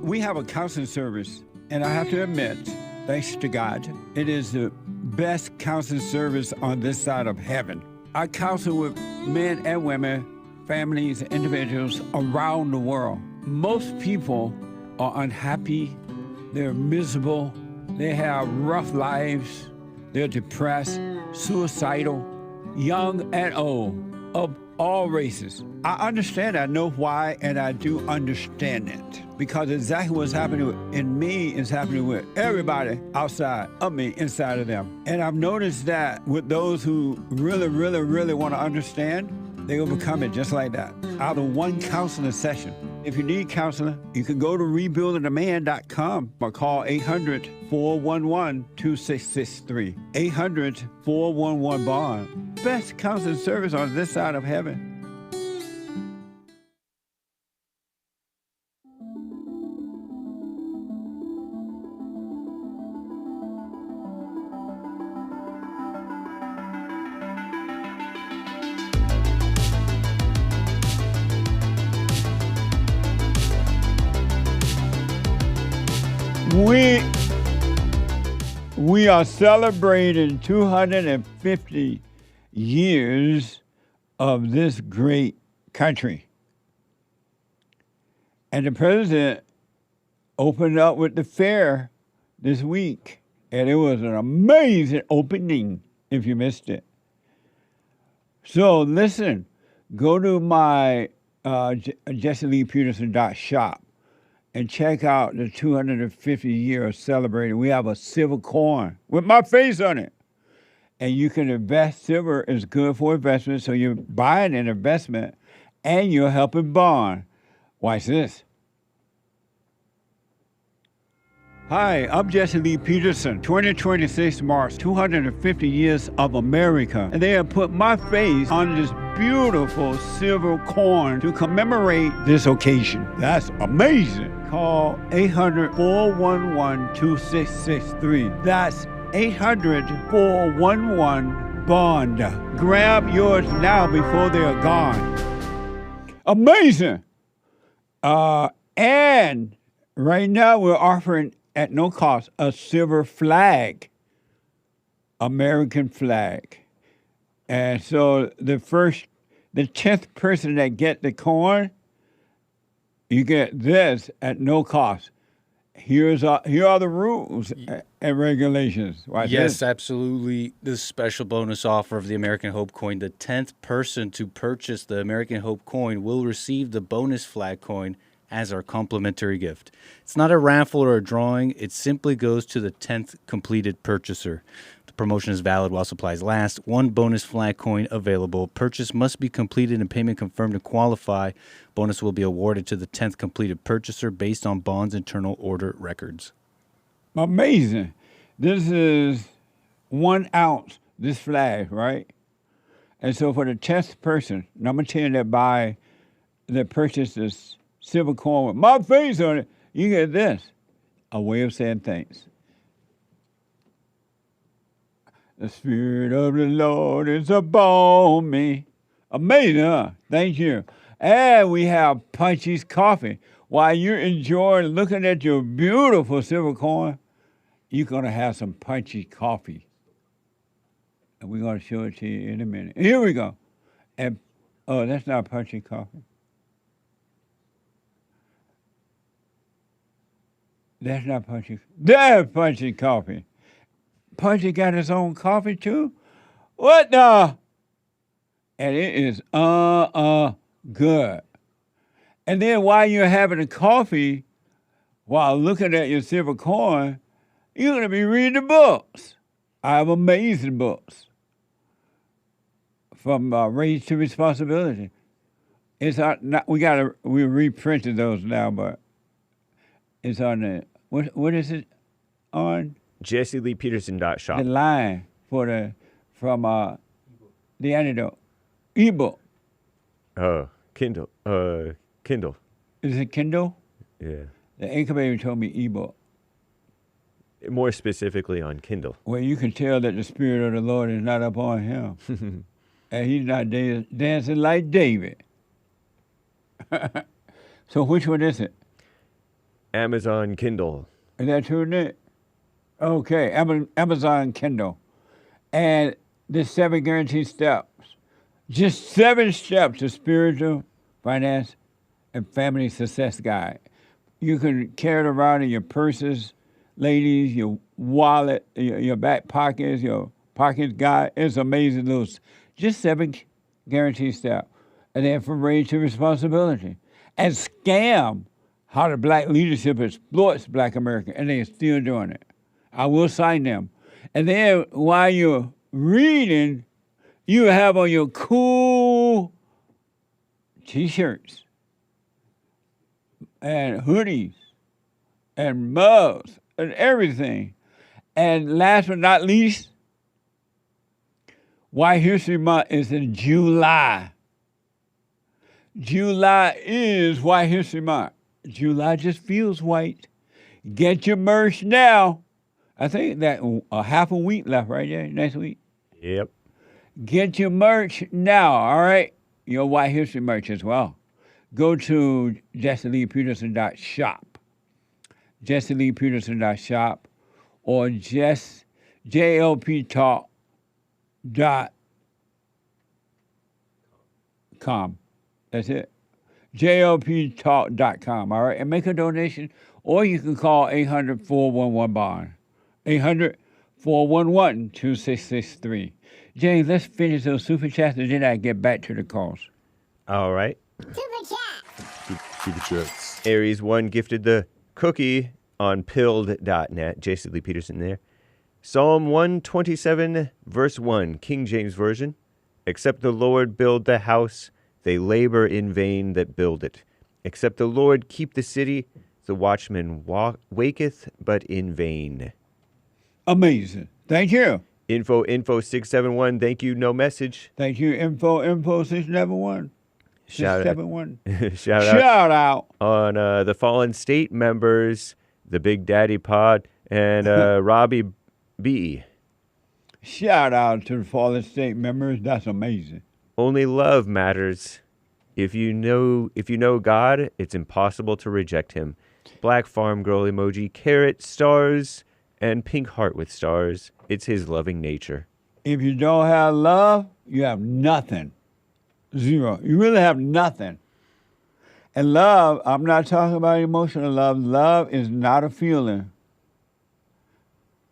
We have a counseling service, and I have to admit, thanks to God, it is the best counseling service on this side of heaven. I counsel with men and women, families, and individuals around the world. Most people are unhappy, they're miserable, they have rough lives, they're depressed, suicidal, young and old, of all races. I understand, I know why, and I do understand it. Because exactly what's happening in me is happening with everybody outside of me, inside of them. And I've noticed that with those who really, really, really want to understand, they will become it just like that, out of one counseling session. If you need counseling, you can go to rebuildingtheman.com or call 800-411-2663. 800-411-BOND. Best counseling service on this side of heaven. We are celebrating 250 years of this great country. And the president opened up with the fair this week. And it was an amazing opening if you missed it. So listen, go to my JesseLeePeterson.shop and check out the 250 years celebrating. We have a silver coin with my face on it. And you can invest. Silver is good for investment, so you're buying an investment and you're helping bond. Watch this. Hi, I'm Jesse Lee Peterson. 2026 marks 250 years of America, and they have put my face on this beautiful silver coin to commemorate this occasion. That's amazing. Call 800-411-2663. That's 800-411-BOND. Grab yours now before they're gone. Amazing. And right now we're offering at no cost a silver flag, American flag. And so the 10th person that get the coin, you get this at no cost. Here are the rules and regulations. Watch yes, this. Absolutely. This special bonus offer of the American Hope coin. The 10th person to purchase the American Hope coin will receive the bonus flag coin as our complimentary gift. It's not a raffle or a drawing. It simply goes to the 10th completed purchaser. The promotion is valid while supplies last. One bonus flag coin available. Purchase must be completed and payment confirmed to qualify. Bonus will be awarded to the 10th completed purchaser based on Bond's internal order records. Amazing. This is 1 ounce, this flag, right? And so for the 10th person, number 10 that purchase this silver coin with my face on it, you get this, a way of saying thanks. The Spirit of the Lord is upon me. Amazing, huh? Thank you. And we have Punchy's Coffee. While you're enjoying looking at your beautiful silver coin, you're going to have some Punchy Coffee. And we're going to show it to you in a minute. Here we go. And oh, that's not Punchy Coffee. That's not Punchy. That's Punchy Coffee. Punchy got his own coffee too? What the? And it is good. And then while you're having a coffee, while looking at your silver coin, you're going to be reading the books. I have amazing books. From Raised to Responsibility. It's we reprinted those now, but it's on the, what is it on? JesseLeePeterson.shop. The line from the antidote. Ebook. Kindle. Kindle. Is it Kindle? Yeah. The anchor baby told me ebook. More specifically on Kindle. Well, you can tell that the Spirit of the Lord is not upon him. And he's not dancing like David. So which one is it? Amazon Kindle. Is that true, Nick? Okay, Amazon Kindle. And the 7 guaranteed steps. Just 7 steps to spiritual, finance, and family success guide. You can carry it around in your purses, ladies, your wallet, your back pockets, your pocket guide. It's amazing. Those just 7 guaranteed steps. And then from rage to responsibility. And scam how the black leadership exploits black America, and they're still doing it. I will sign them. And then while you're reading, you have on your cool T-shirts and hoodies and mugs and everything. And last but not least, White History Month is in July. July is White History Month. July just feels white. Get your merch now. I think that half a week left right there, next week. Yep. Get your merch now, all right? Your White History merch as well. Go to JesseLeePeterson.shop. JesseLeePeterson.shop or JLPtalk.com. That's it. JLPtalk.com, all right? And make a donation, or you can call 800-411-BOND. 800-411-2663. James, let's finish those super chats and then I get back to the calls. All right. Super chats. Aries 1 gifted the cookie on pilled.net. Jason Lee Peterson there. Psalm 127, verse 1, King James Version. Except the Lord build the house, they labor in vain that build it. Except the Lord keep the city, the watchman waketh but in vain. Amazing. Thank you. Info 671. Thank you. No message. Thank you. Info 671. Shout 671. Shout out on the Fallen State members, the Big Daddy Pod, and Robbie B. Shout out to the Fallen State members. That's amazing. Only love matters. If you know God, it's impossible to reject him. Black farm girl emoji, carrot, stars, and pink heart with stars. It's his loving nature. If you don't have love, you have nothing. Zero. You really have nothing. And love, I'm not talking about emotional love. Love is not a feeling.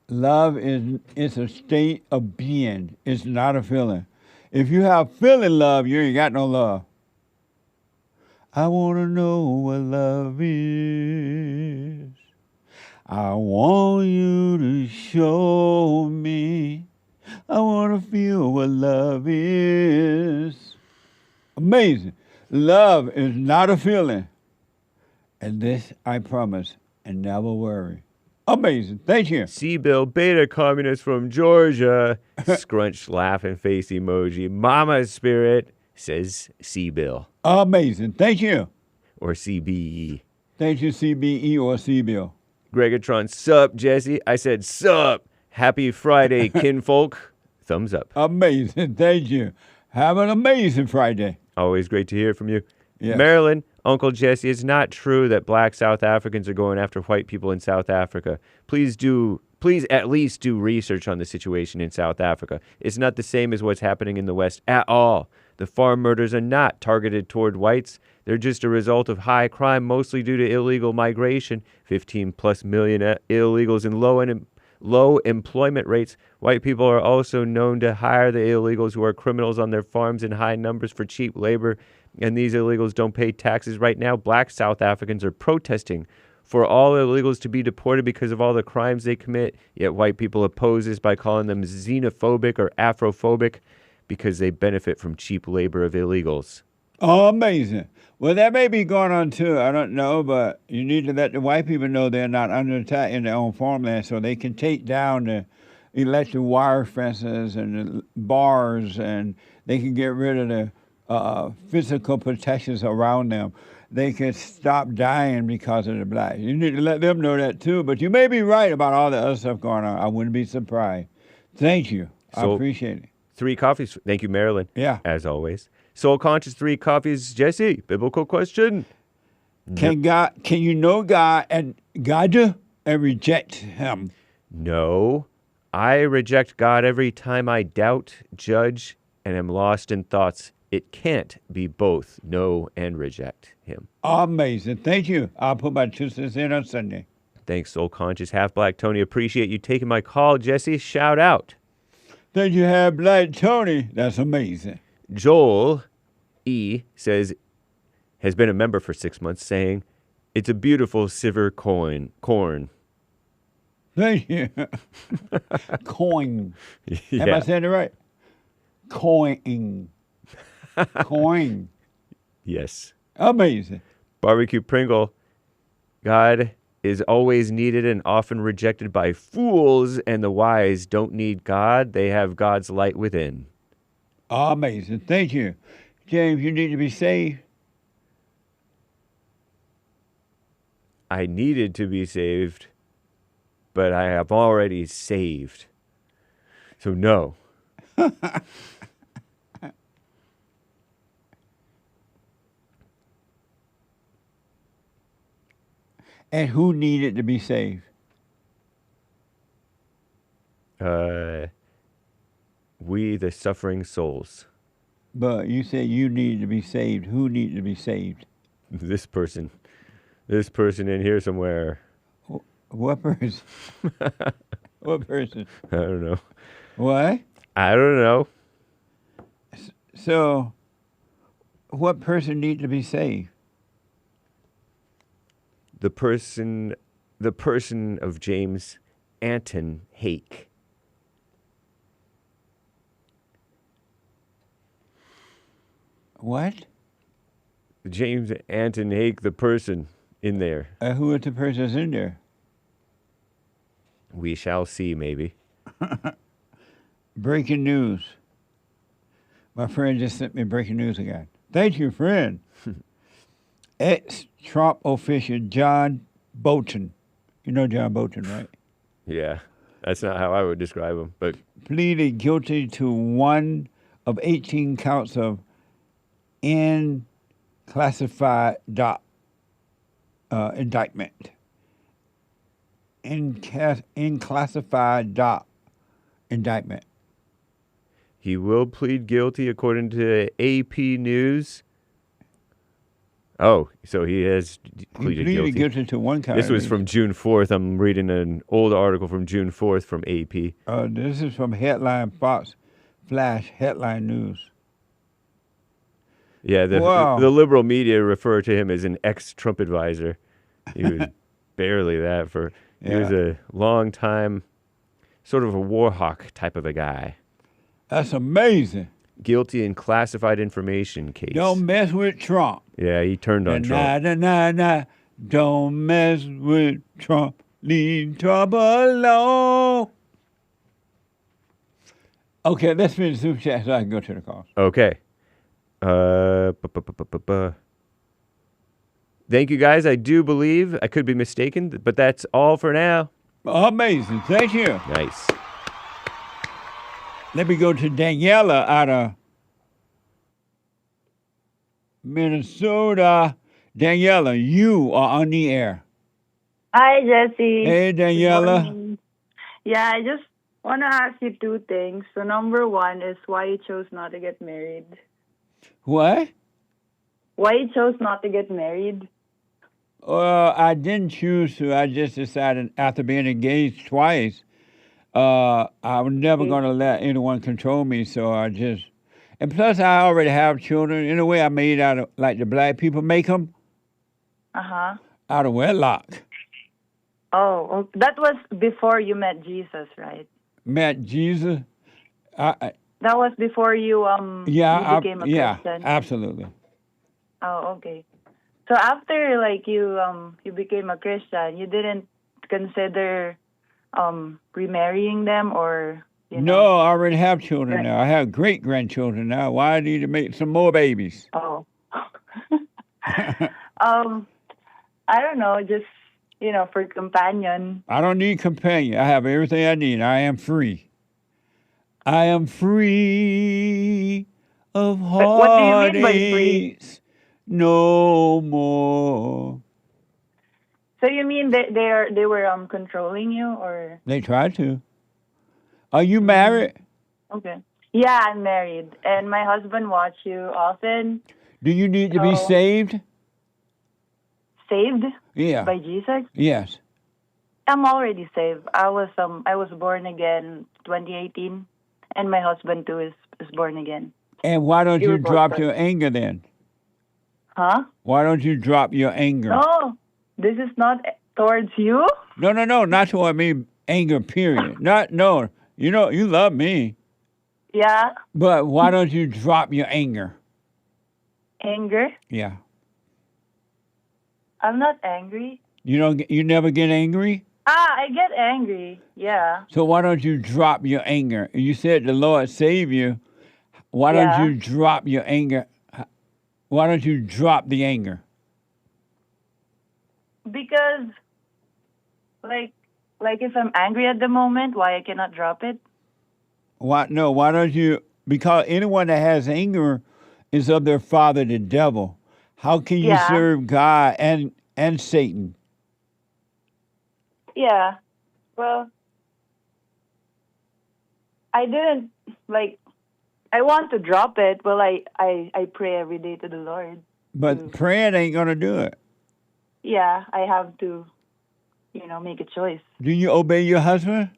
Love it's a state of being. It's not a feeling. If you have feeling love, you ain't got no love. I want to know what love is. I want you to show me. I want to feel what love is. Amazing. Love is not a feeling. And this I promise, and never worry. Amazing. Thank you. C-Bill, beta communist from Georgia. Scrunched laughing face emoji. Mama spirit, says C-Bill. Amazing. Thank you. Or CBE. Thank you, CBE or C-Bill. Gregatron, sup, Jesse? I said, sup. Happy Friday, kinfolk. Thumbs up. Amazing. Thank you. Have an amazing Friday. Always great to hear from you. Yes. Marilyn, Uncle Jesse, it's not true that black South Africans are going after white people in South Africa. Please at least do research on the situation in South Africa. It's not the same as what's happening in the West at all. The farm murders are not targeted toward whites. They're just a result of high crime, mostly due to illegal migration. 15+ million illegals and low employment rates. White people are also known to hire the illegals who are criminals on their farms in high numbers for cheap labor, and these illegals don't pay taxes. Right now, black South Africans are protesting for all illegals to be deported because of all the crimes they commit, yet white people oppose this by calling them xenophobic or Afrophobic because they benefit from cheap labor of illegals. Amazing. Well, that may be going on too. I don't know, but you need to let the white people know they're not under attack in their own farmland, so they can take down the electric wire fences and the bars, and they can get rid of the physical protections around them. They can stop dying because of the blacks. You need to let them know that too. But you may be right about all the other stuff going on. I wouldn't be surprised. Thank you. I appreciate it. 3 coffees. Thank you, Marilyn. Yeah. As always. Soul Conscious 3 coffees. Jesse, biblical question. Can you know God and reject him? No. I reject God every time I doubt, judge, and am lost in thoughts. It can't be both. Know and reject him. Amazing. Thank you. I'll put my 2 cents in on Sunday. Thanks, Soul Conscious Half Black Tony. Appreciate you taking my call, Jesse. Shout out. Thank you, Half Black Tony. That's amazing. Joel E. says, has been a member for 6 months, saying, it's a beautiful silver corn. Thank you. Coin. Yeah. Am I saying it right? Coin. Coin. Yes. Amazing. Barbecue Pringle. God is always needed and often rejected by fools, and the wise don't need God. They have God's light within. Amazing. Thank you. James, you need to be saved. I needed to be saved, but I have already saved. So no. And who needed to be saved? We, the suffering souls. But you said you needed to be saved. Who needed to be saved? This person in here somewhere. What person? What person? I don't know. What? I don't know. So, what person needed to be saved? The person of James Anton Hake. What? James Anton Hake, the person in there. Who is the person that's in there? We shall see, maybe. Breaking news. My friend just sent me breaking news again. Thank you, friend. Ex-Trump official John Bolton. You know John Bolton, right? Yeah, that's not how I would describe him, but pleaded guilty to one of 18 counts of classified indictment. Classified indictment. He will plead guilty according to AP News. Oh, so he has pleaded guilty to one count. This was from June 4th. I'm reading an old article from June 4th from AP. This is from Headline Fox Flash Headline News. Yeah, the liberal media refer to him as an ex-Trump advisor. He was barely that. He was a long time, sort of a war hawk type of a guy. That's amazing. Guilty in classified information case. Don't mess with Trump. Yeah, he turned on Trump. Don't mess with Trump. Leave Trump alone. Okay, let's finish the super chat so I can go to the calls. Okay. Thank you, guys. I do believe, I could be mistaken, but that's all for now. Amazing. Thank you. Nice. Let me go to Daniela out of Minnesota. Daniela, you are on the air. Hi, Jesse. Hey, Daniela. Yeah, I just want to ask you two things. So number one is why you chose not to get married. What? Why you chose not to get married? I didn't choose to. I just decided after being engaged twice, I was never going to let anyone control me. So I just, and plus I already have children. In a way, I made out of, like the black people make them. Uh-huh. Out of wedlock. Oh, that was before you met Jesus, right? Met Jesus? That was before you you became a Christian? Yeah, absolutely. Oh, okay. So after like you became a Christian, you didn't consider remarrying them or No, I already have children now. I have great grandchildren now. Why do I need to make some more babies? Oh. I don't know, just for companion. I don't need companion. I have everything I need. I am free. I am free of heartaches. No more. So you mean they were controlling you or? They tried to. Are you married? Okay. Yeah, I'm married, and my husband watch you often. Do you need to be So- saved? Saved? Yeah. By Jesus? Yes. I'm already saved. I was born again 2018, and my husband too is born again. And why don't You you were both drop born. your anger then? Huh? Why don't you drop your anger? No, this is not towards you. No, not toward me. Anger, period. No. You know, you love me. Yeah, But why don't you drop your anger? anger. Yeah. I'm not angry. You never get angry? I get angry. Yeah. So why don't you drop your anger? You said the Lord save you. Why don't Yeah. you drop your anger? Why don't you drop the anger? Because, like if I'm angry at the moment, why I cannot drop it? Why don't you? Because anyone that has anger is of their father, the devil. How can you Yeah. serve God and Satan? Yeah. Well, I didn't I want to drop it. Well, I pray every day to the Lord. But praying ain't gonna do it. Yeah, I have to, make a choice. Do you obey your husband?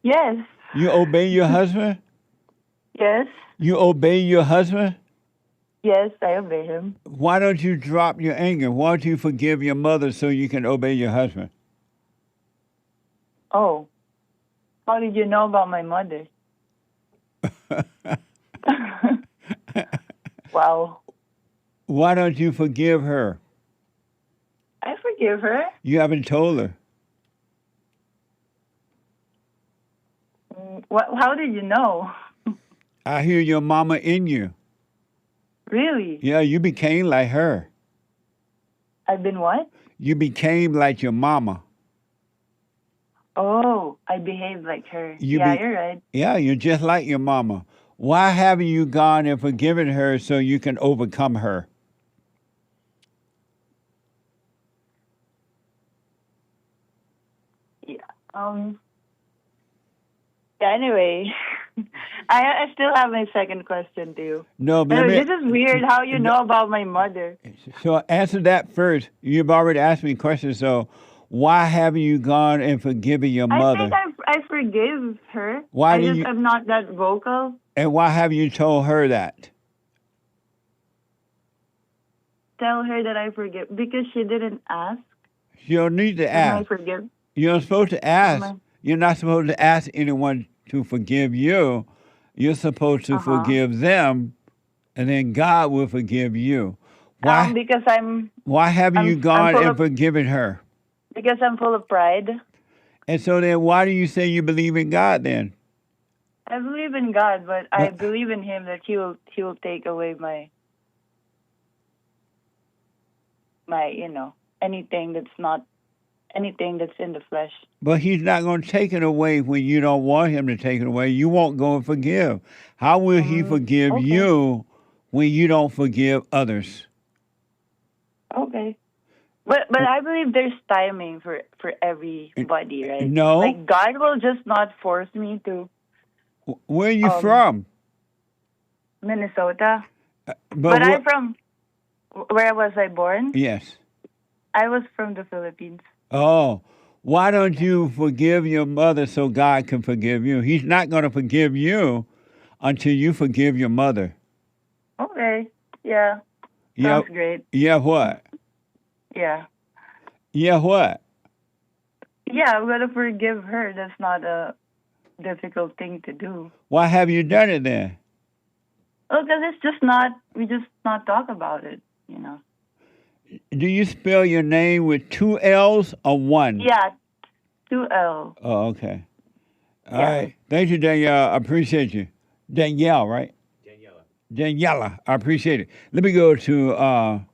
Yes. You obey your husband? Yes. You obey your husband? Yes, I obey him. Why don't you drop your anger? Why don't you forgive your mother so you can obey your husband? Oh. How did you know about my mother? Wow. Why don't you forgive her? I forgive her. You haven't told her. How did you know? I hear your mama in you. Really? Yeah, you became like her. I've been what? You became like your mama. Oh, I behaved like her. You're right. Yeah, you're just like your mama. Why haven't you gone and forgiven her so you can overcome her? Yeah. Anyway, I still have my second question to you. No, but This is weird how you know about my mother. So answer that first. You've already asked me questions, so why haven't you gone and forgiven your mother? I think I forgive her. Why do you- I'm not that vocal. And why haven't you told her that? Tell her that I forgive because she didn't ask. You don't need to Am I ask. forgive? You're supposed to ask. Am You're not supposed to ask anyone to forgive you. You're supposed to forgive them, and then God will forgive you. Why? Because Why haven't you I'm gone full and of- forgiven her? because I'm full of pride. And so then why do you say you believe in God then? I believe in God, but I believe in Him that He will take away my anything that's in the flesh. But he's not going to take it away when you don't want him to take it away. You won't go and forgive. How will he forgive you when you don't forgive others? Okay. But I believe there's timing for everybody, right? No. Like God will just not force me to. Where are you from? Minnesota. But I'm from. Where was I born? Yes. I was from the Philippines. Oh, why don't you forgive your mother so God can forgive you? He's not going to forgive you until you forgive your mother. Okay. Yeah. Yeah. Sounds great. Yeah, what? Yeah. Yeah, what? Yeah, I'm gonna forgive her. That's not a difficult thing to do. Why have you done it then? Oh, because it's just not. We just not talk about it. You know. Do you spell your name with 2 L's or 1? Yeah, 2 L. Oh, okay. All right. Thank you, Danielle. I appreciate you. Danielle, right? Daniela. I appreciate it. Let me go to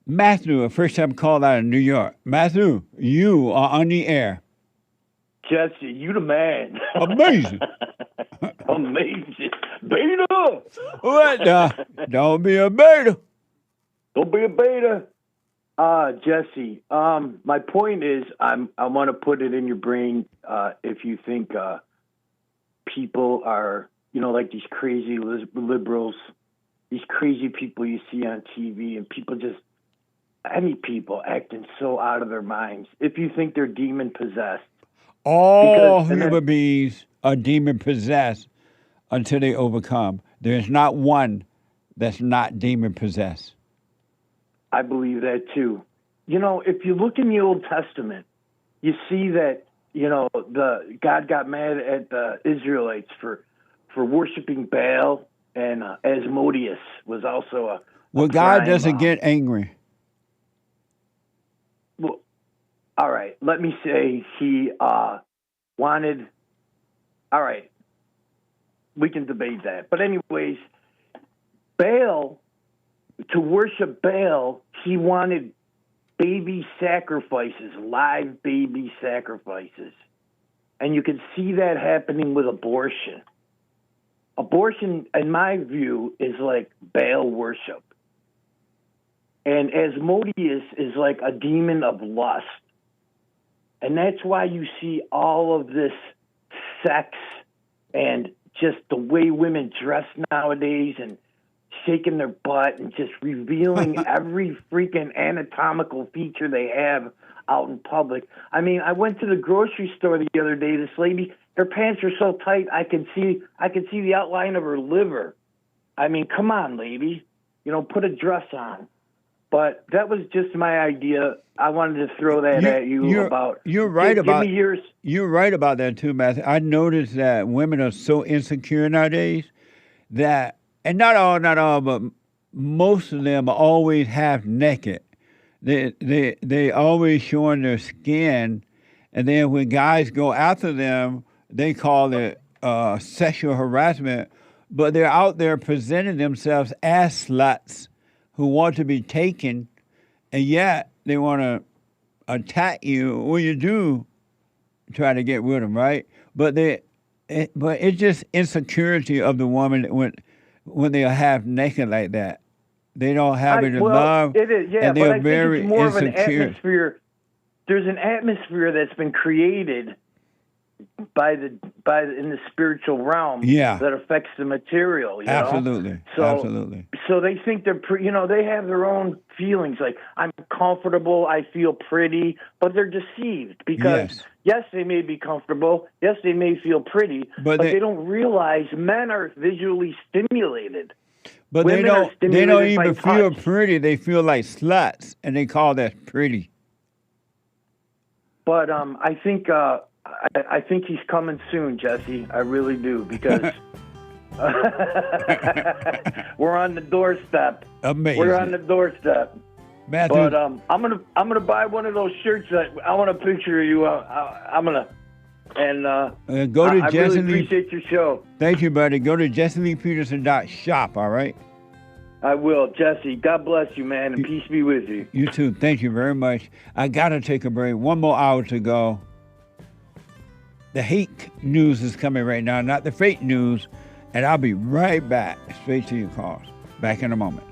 Matthew, a first time call out of New York. Matthew, you are on the air. Jesse, you the man. Amazing. Amazing. Beta. What the? Don't be a beta. Don't be a beta. Jesse, my point is, I want to put it in your brain. If you think people are, like these crazy liberals, these crazy people you see on TV, and any people acting so out of their minds. If you think they're demon possessed, all human beings are demon possessed until they overcome. There's not one that's not demon possessed. I believe that too. If you look in the Old Testament, you see that, the God got mad at the Israelites for worshiping Baal, and Asmodeus was also a God doesn't get angry. Well, all right, let me say he wanted, all right, we can debate that. But anyways, Baal, to worship Baal, he wanted baby sacrifices, live baby sacrifices. And you can see that happening with abortion. Abortion, in my view, is like Baal worship. And Asmodeus is like a demon of lust. And that's why you see all of this sex and just the way women dress nowadays and shaking their butt and just revealing every freaking anatomical feature they have out in public. I mean, I went to the grocery store the other day. This lady, her pants are so tight I could see the outline of her liver. I mean, come on, lady. Put a dress on. But that was just my idea. I wanted to throw that at you about. You're right about. Give me yours. You're right about that too, Matthew. I noticed that women are so insecure nowadays that, and not all, but most of them are always half naked. They always showing their skin, and then when guys go after them, they call it sexual harassment. But they're out there presenting themselves as sluts who want to be taken, and yet they want to attack you. Well, you do try to get with them, right? But it's just insecurity of the woman when they are half naked like that. They don't have any love, it is, yeah, and they're but I think very it's more insecure. of an atmosphere. There's an atmosphere that's been created in the spiritual realm that affects the material. Absolutely. So they think they're they have their own feelings, like I'm comfortable, I feel pretty, but they're deceived because yes, they may be comfortable, yes, they may feel pretty, but they don't realize men are visually stimulated. But they don't even feel pretty. They feel like sluts, and they call that pretty. But I think he's coming soon, Jesse. I really do, because we're on the doorstep. Amazing. We're on the doorstep. Matthew. But I'm gonna buy one of those shirts that I want a picture of you. I'm gonna go to I Jesse really appreciate your show. Thank you, buddy. Go to JesseLeePeterson.shop. All right. I will, Jesse. God bless you, man, and peace be with you. You too. Thank you very much. I gotta take a break. 1 more hour to go. The hate news is coming right now, not the fake news. And I'll be right back, straight to your calls. Back in a moment.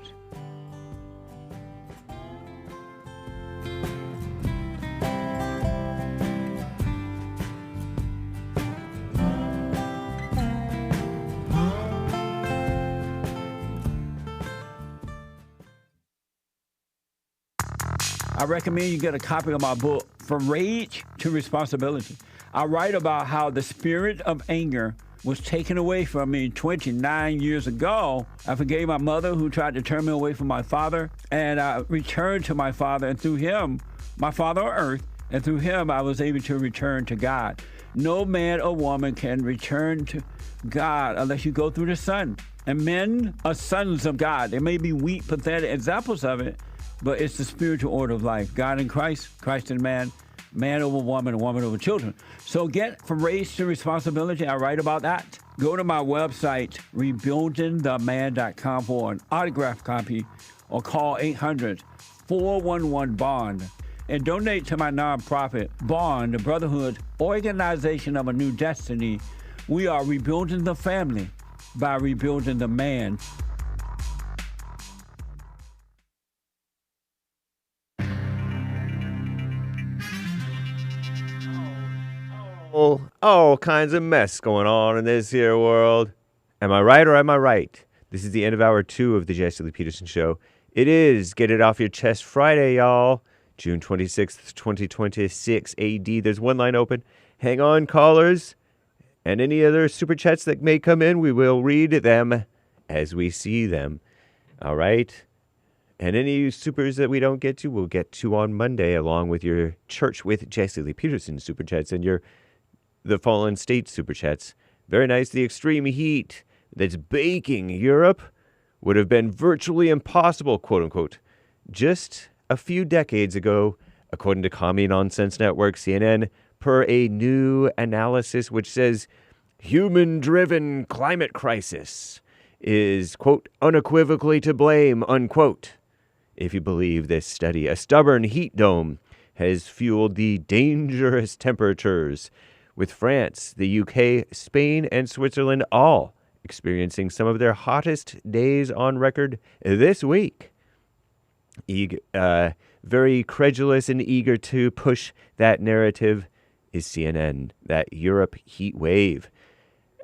I recommend you get a copy of my book, From Rage to Responsibility. I write about how the spirit of anger was taken away from me 29 years ago. I forgave my mother who tried to turn me away from my father, and I returned to my father, and through him, my father on earth, and through him I was able to return to God. No man or woman can return to God unless you go through the Son. And men are sons of God. They may be weak, pathetic examples of it, but it's the spiritual order of life. God in Christ, Christ in man, man over woman, and woman over children. So get From Rage to Responsibility. I write about that. Go to my website, rebuildingtheman.com, for an autographed copy, or call 800-411-BOND. And donate to my nonprofit, Bond, the Brotherhood Organization of a New Destiny. We are rebuilding the family by rebuilding the man. all kinds of mess going on in this here world. Am I right or am I right? This is the end of hour 2 of the Jesse Lee Peterson Show. It is Get It Off Your Chest Friday, y'all. June 26th, 2026 AD. There's one line open. Hang on, callers. And any other super chats that may come in, we will read them as we see them. All right? And any supers that we don't get to, we'll get to on Monday, along with your Church with Jesse Lee Peterson super chats and your The Fallen State super chats. Very nice. The extreme heat that's baking Europe would have been virtually impossible, quote unquote, just a few decades ago, according to Commie Nonsense Network, CNN, per a new analysis which says human-driven climate crisis is, quote, unequivocally to blame, unquote. If you believe this study, a stubborn heat dome has fueled the dangerous temperatures, with France, the UK, Spain, and Switzerland all experiencing some of their hottest days on record this week. Very credulous and eager to push that narrative is CNN, that Europe heat wave.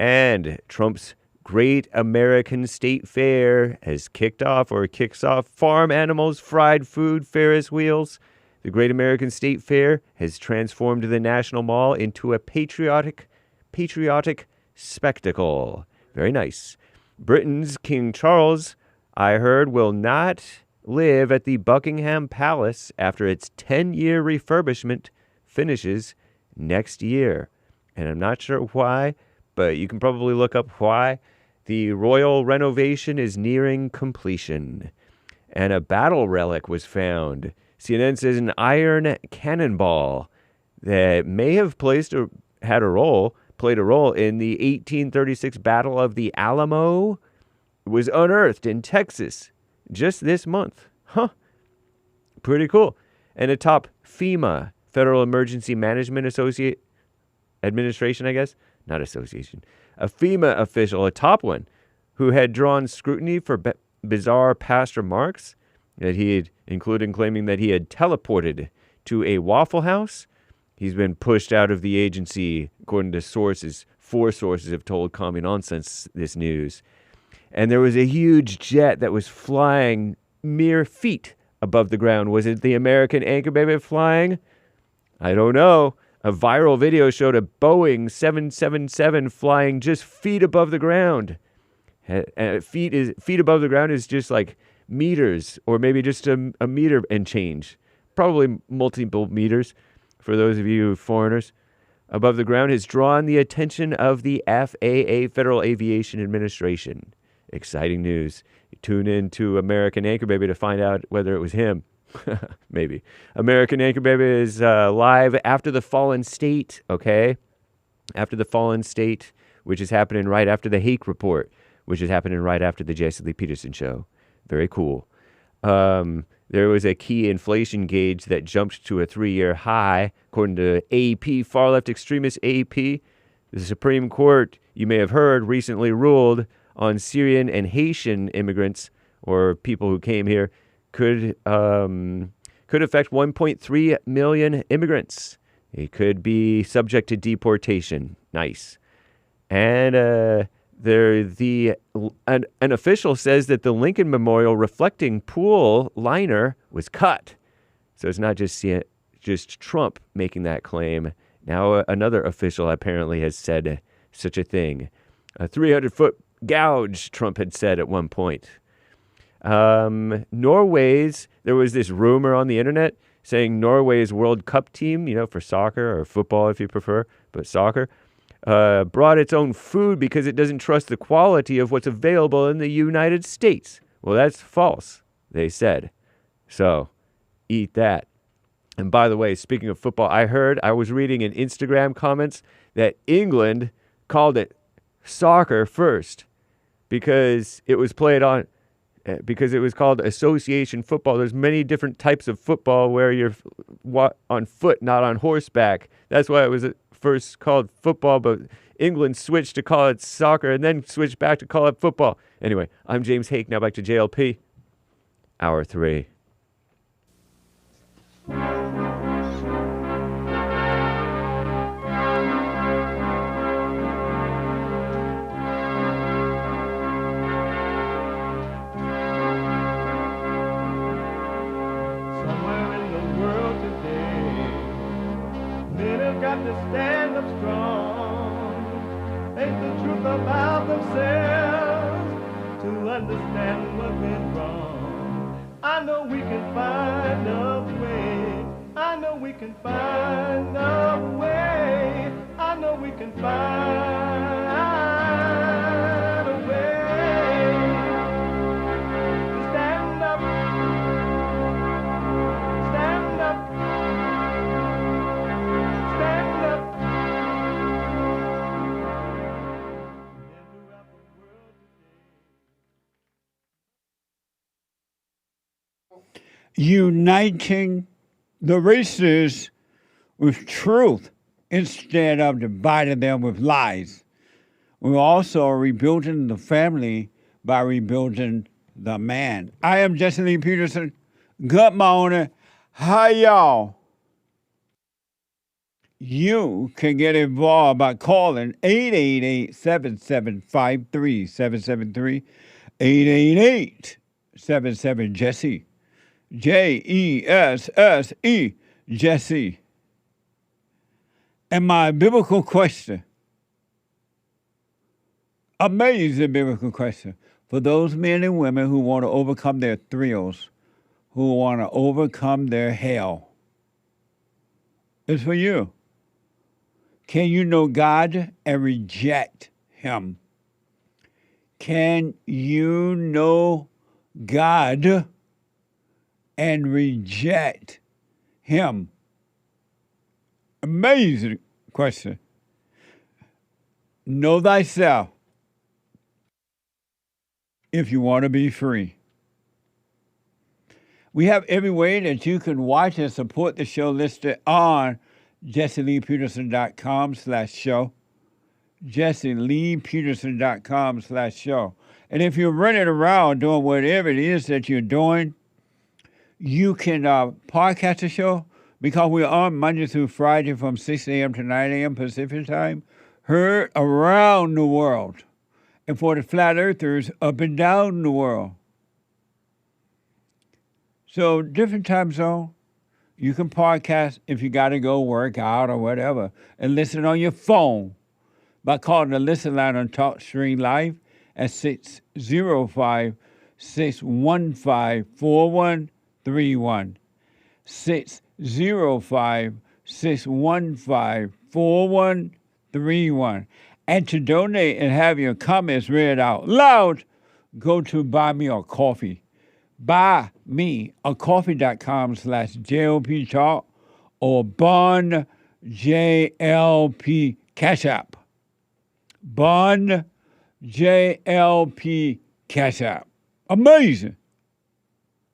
And Trump's Great American State Fair has kicked off or kicks off farm animals, fried food, Ferris wheels. The Great American State Fair has transformed the National Mall into a patriotic spectacle. Very nice. Britain's King Charles, I heard, will not live at the Buckingham Palace after its 10-year refurbishment finishes next year. And I'm not sure why, but you can probably look up why. The royal renovation is nearing completion. And a battle relic was found. CNN says an iron cannonball that may have played a role in the 1836 Battle of the Alamo was unearthed in Texas just this month. Huh. Pretty cool. And a top FEMA, Federal Emergency Management Administration, I guess. Not association. A FEMA official, a top one, who had drawn scrutiny for bizarre past remarks that he had, including claiming that he had teleported to a Waffle House. He's been pushed out of the agency, according to sources. 4 sources have told Commie Nonsense this news. And there was a huge jet that was flying mere feet above the ground. Was it the American Anchor Baby flying? I don't know. A viral video showed a Boeing 777 flying just feet above the ground. Feet above the ground is just like meters, or maybe just a meter and change. Probably multiple meters for those of you foreigners. Above the ground has drawn the attention of the FAA, Federal Aviation Administration. Exciting news. Tune in to American Anchor Baby to find out whether it was him. Maybe. American Anchor Baby is live after the Fallen State, okay? After the Fallen State, which is happening right after the Hake Report, which is happening right after the Jesse Lee Peterson Show. Very cool. There was a key inflation gauge that jumped to a 3-year high, according to AP, far-left extremist AP. The Supreme Court, you may have heard, recently ruled on Syrian and Haitian immigrants, or people who came here, could affect 1.3 million immigrants. They could be subject to deportation. Nice. And an official says that the Lincoln Memorial reflecting pool liner was cut. So it's not just Trump making that claim. Now another official apparently has said such a thing. A 300-foot gouge, Trump had said at one point. Norway's, there was this rumor on the internet saying Norway's World Cup team, for soccer or football if you prefer, but soccer, brought its own food because it doesn't trust the quality of what's available in the United States. Well, that's false, they said. So, eat that. And by the way, speaking of football, I was reading in Instagram comments that England called it soccer first because it was called association football. There's many different types of football where you're on foot, not on horseback. That's why it was first called football, but England switched to call it soccer and then switched back to call it football. Anyway, I'm James Hake. Now back to JLP. Hour 3. got to stand up strong, face the truth about themselves, to understand what went wrong. I know we can find a way. I know we can find a way. I know we can find a way to stand up, stand up, stand up. Uniting the races with truth instead of dividing them with lies. We're also rebuilding the family by rebuilding the man. I am Jesse Lee Peterson. Good morning. Hi, y'all. You can get involved by calling 888-7753-773, 888-77-JESSE. Jesse, Jesse. And my biblical question, amazing biblical question, for those men and women who want to overcome their thrills, who want to overcome their hell, is for you. Can you know God and reject Him? Can you know God and reject Him? Amazing question. Know thyself if you want to be free. We have every way that you can watch and support the show listed on jesseleepeterson.com/show. jesseleepeterson.com/show. And if you're running around doing whatever it is that you're doing, you can podcast the show because we're on Monday through Friday from 6 a.m. to 9 a.m. Pacific time, heard around the world. And for the flat earthers, up and down the world. So different time zone. You can podcast if you got to go work out or whatever and listen on your phone by calling the listen line on TalkStream Live at 605-615-4131. 605-615-4131. And to donate and have your comments read out loud, go to Buy Me a Coffee. buymeacoffee.com/JLP Talk or Bond JLP Cash App. Bond JLP Cash App. Amazing.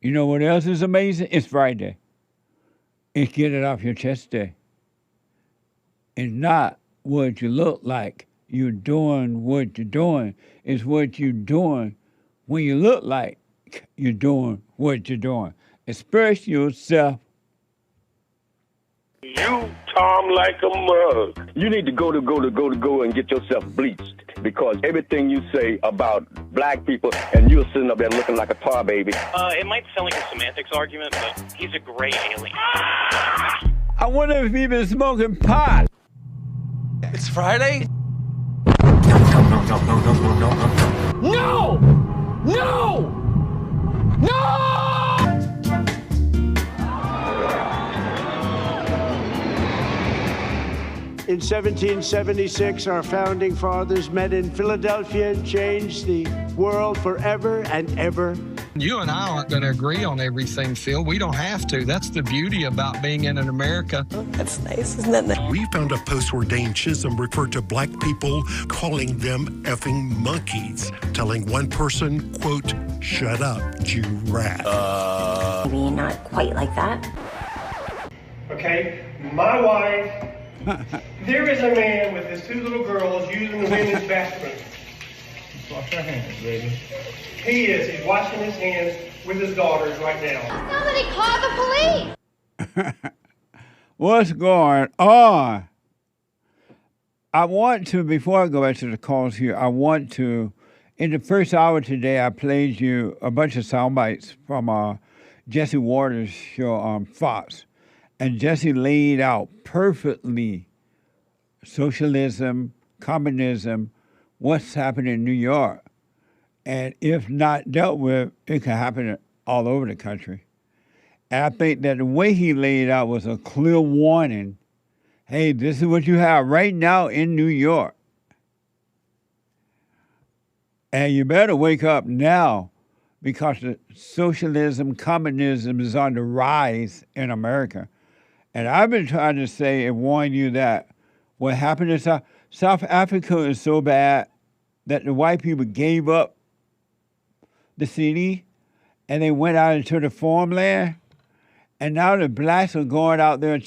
You know what else is amazing? It's Friday. It's Get It Off Your Chest Day. It's not what you look like. You're doing what you're doing. It's what you're doing when you look like you're doing what you're doing. Express yourself. You Tom like a mug. You need to go and get yourself bleached because everything you say about black people and you're sitting up there looking like a tar baby. It might sound like a semantics argument, but he's a gray alien. I wonder if he's been smoking pot. It's Friday? No! No! No! In 1776, our founding fathers met in Philadelphia and changed the world forever and ever. You and I aren't going to agree on everything, Phil. We don't have to. That's the beauty about being in America. That's nice, isn't that nice? We found a post-ordained schism referred to black people, calling them effing monkeys, telling one person, quote, shut up, you rat. Maybe not quite like that. Okay, my wife, there is a man with his two little girls using the women's bathroom. Wash your hands, baby. He is. He's washing his hands with his daughters right now. Somebody call the police! What's going on? I want to, before I go back to the calls here, I want to, in the first hour today, I played you a bunch of sound bites from Jesse Waters' show on Fox. And Jesse laid out perfectly socialism, communism, what's happening in New York. And if not dealt with, it can happen all over the country. And I think that the way he laid it out was a clear warning. Hey, this is what you have right now in New York. And you better wake up now because the socialism, communism is on the rise in America. And I've been trying to say and warn you that what happened in South Africa is so bad that the white people gave up the city and they went out into the farmland. And now the blacks are going out there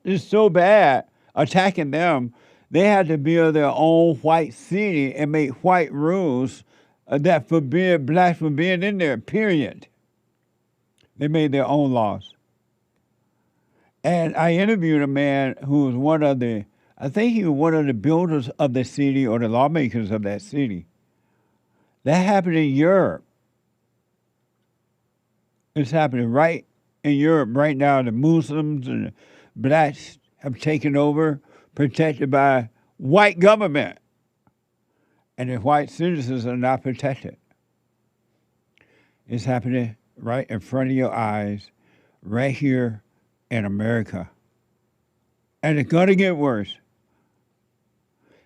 it's so bad, attacking them. They had to build their own white city and make white rules that forbid blacks from being in there, period. They made their own laws. And I interviewed a man who was I think he was one of the builders of the city or the lawmakers of that city. That happened in Europe. It's happening right in Europe right now. The Muslims and the blacks have taken over, protected by white government. And the white citizens are not protected. It's happening right in front of your eyes, right here in America. And it's going to get worse.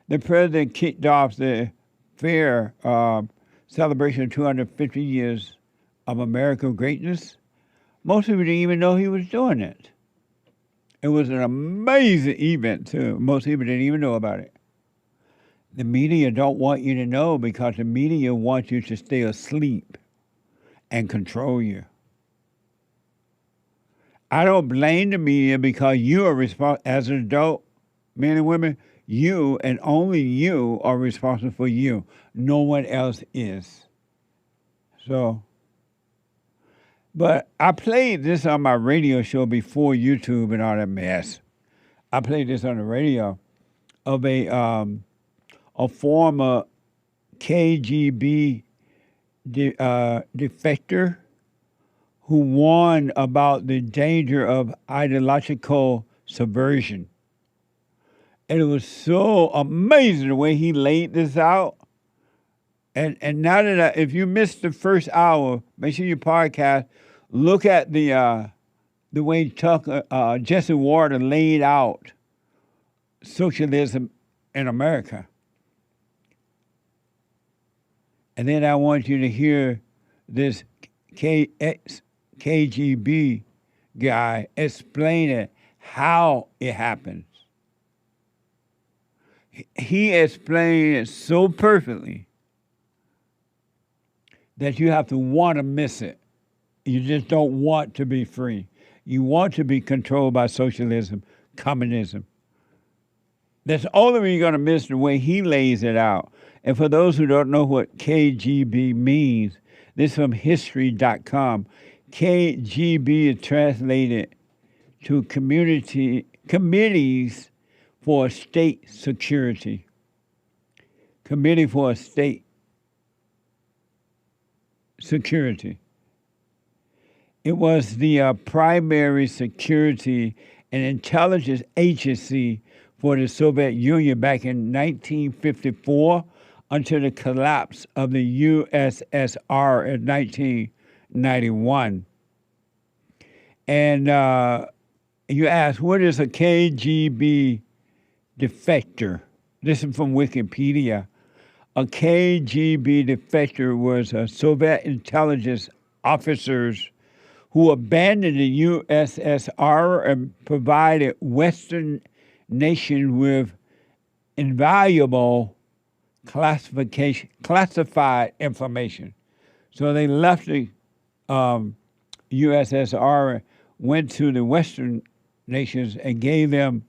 The president kicked off the fair celebration of 250 years of American greatness. Most people didn't even know he was doing it. It was an amazing event, too. Most people didn't even know about it. The media don't want you to know because the media wants you to stay asleep and control you. I don't blame the media because you are responsible, as an adult, men and women, you and only you are responsible for you. No one else is. So, but I played this on my radio show before YouTube and all that mess. I played this on the radio of a former KGB defector who warned about the danger of ideological subversion. And it was so amazing the way he laid this out. And now that if you missed the first hour, make sure you podcast, look at the way Jesse Warder laid out socialism in America. And then I want you to hear this Ex-KGB guy explaining how it happens. He explained it so perfectly that you have to want to miss it. You just don't want to be free. You want to be controlled by socialism, communism. That's the only way you're going to miss the way he lays it out. And for those who don't know what KGB means, this is from history.com. KGB is translated to Committees for State Security. Committee for State Security. It was the primary security and intelligence agency for the Soviet Union back in 1954 until the collapse of the USSR in 1991. And you ask, what is a KGB defector? This is from Wikipedia. A KGB defector was a Soviet intelligence officers who abandoned the USSR and provided Western nations with invaluable classified information. So they left the USSR, went to the Western nations and gave them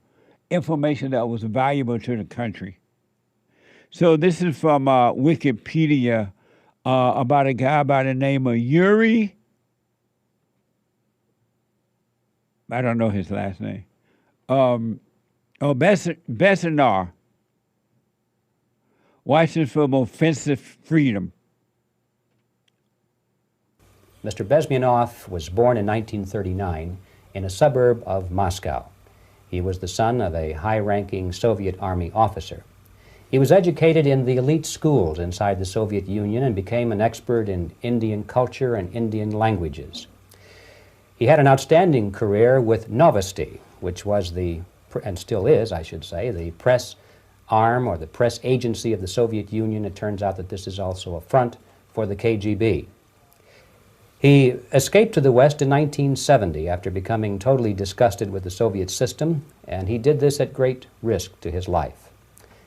information that was valuable to the country. So this is from Wikipedia about a guy by the name of Yuri. I don't know his last name. Bezmenov. Watching from Offensive Freedom. Mr. Bezmenov was born in 1939 in a suburb of Moscow. He was the son of a high-ranking Soviet Army officer. He was educated in the elite schools inside the Soviet Union and became an expert in Indian culture and Indian languages. He had an outstanding career with Novosti, which was the, and still is, I should say, the press arm or the press agency of the Soviet Union. It turns out that this is also a front for the KGB. He escaped to the West in 1970 after becoming totally disgusted with the Soviet system, and he did this at great risk to his life.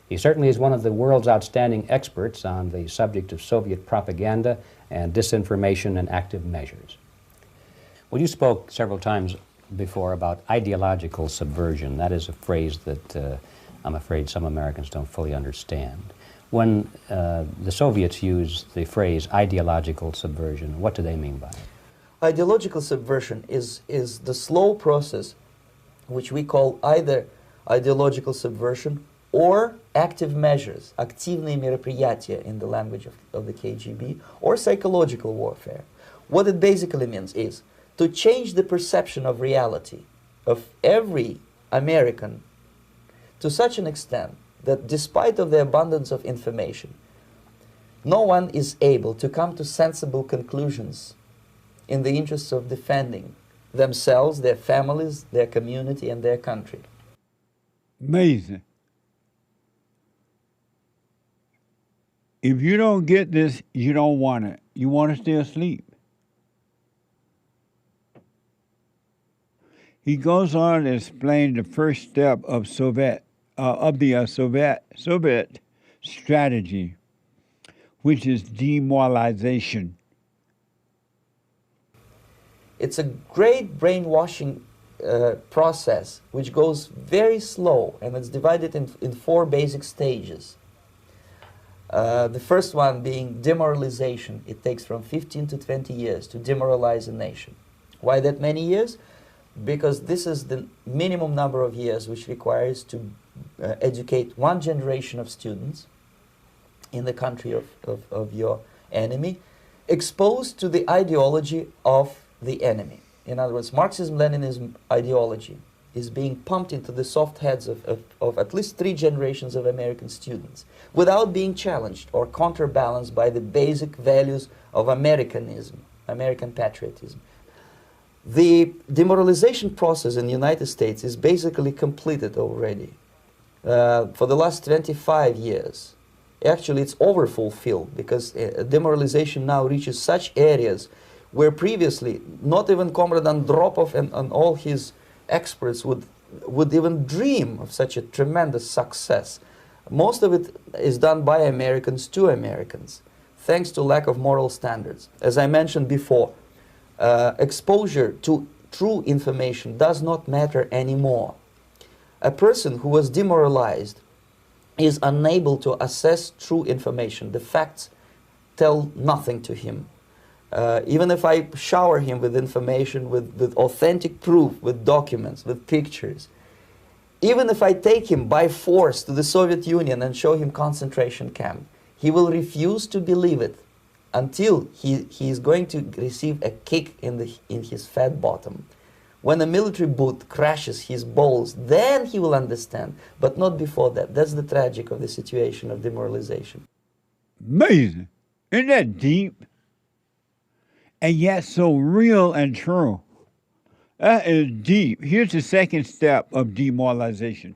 He certainly is one of the world's outstanding experts on the subject of Soviet propaganda and disinformation and active measures. Well, you spoke several times before about ideological subversion. That is a phrase that I'm afraid some Americans don't fully understand. When the Soviets use the phrase ideological subversion, what do they mean by it? Ideological subversion is the slow process which we call either ideological subversion or active measures, активные мероприятия in the language of the KGB, or psychological warfare. What it basically means is to change the perception of reality of every American to such an extent that despite of the abundance of information, no one is able to come to sensible conclusions in the interests of defending themselves, their families, their community, and their country. Amazing. If you don't get this, you don't want it. You want to stay asleep. He goes on to explain the first step of Soviet strategy, which is demoralization. It's a great brainwashing process which goes very slow, and it's divided in 4 basic stages. The first one being demoralization. It takes from 15 to 20 years to demoralize a nation. Why that many years? Because this is the minimum number of years which requires to educate one generation of students in the country of your enemy, exposed to the ideology of the enemy. In other words, Marxism-Leninism ideology is being pumped into the soft heads of at least 3 generations of American students without being challenged or counterbalanced by the basic values of Americanism, American patriotism. The demoralization process in the United States is basically completed already. For the last 25 years, actually it's overfulfilled, because demoralization now reaches such areas where previously not even Comrade Andropov and all his experts would even dream of such a tremendous success. Most of it is done by Americans to Americans, thanks to lack of moral standards. As I mentioned before, exposure to true information does not matter anymore. A person who was demoralized is unable to assess true information. The facts tell nothing to him. Even if I shower him with information, with authentic proof, with documents, with pictures, even if I take him by force to the Soviet Union and show him concentration camp, he will refuse to believe it until he is going to receive a kick in his fat bottom. When a military boot crashes his balls, then he will understand, but not before that. That's the tragic of the situation of demoralization. Amazing. Isn't that deep? And yet so real and true. That is deep. Here's the second step of demoralization.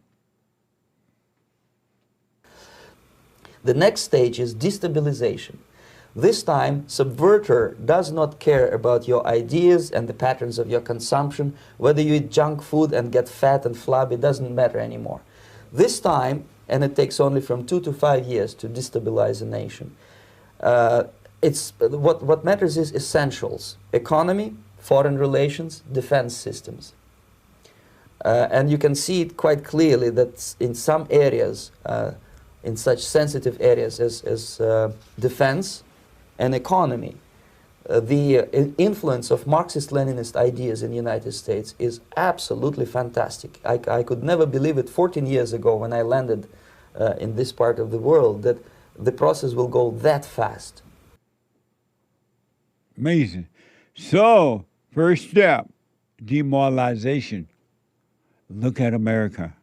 The next stage is destabilization. This time, subverter does not care about your ideas and the patterns of your consumption. Whether you eat junk food and get fat and flabby, it doesn't matter anymore. This time, and it takes only from 2 to 5 years to destabilize a nation, what matters is essentials: economy, foreign relations, defense systems. And you can see it quite clearly that in some areas, in such sensitive areas as defense and economy, the influence of Marxist-Leninist ideas in the United States is absolutely fantastic. I could never believe it 14 years ago when I landed in this part of the world, that the process will go that fast. Amazing. So, first step, demoralization. Look at America.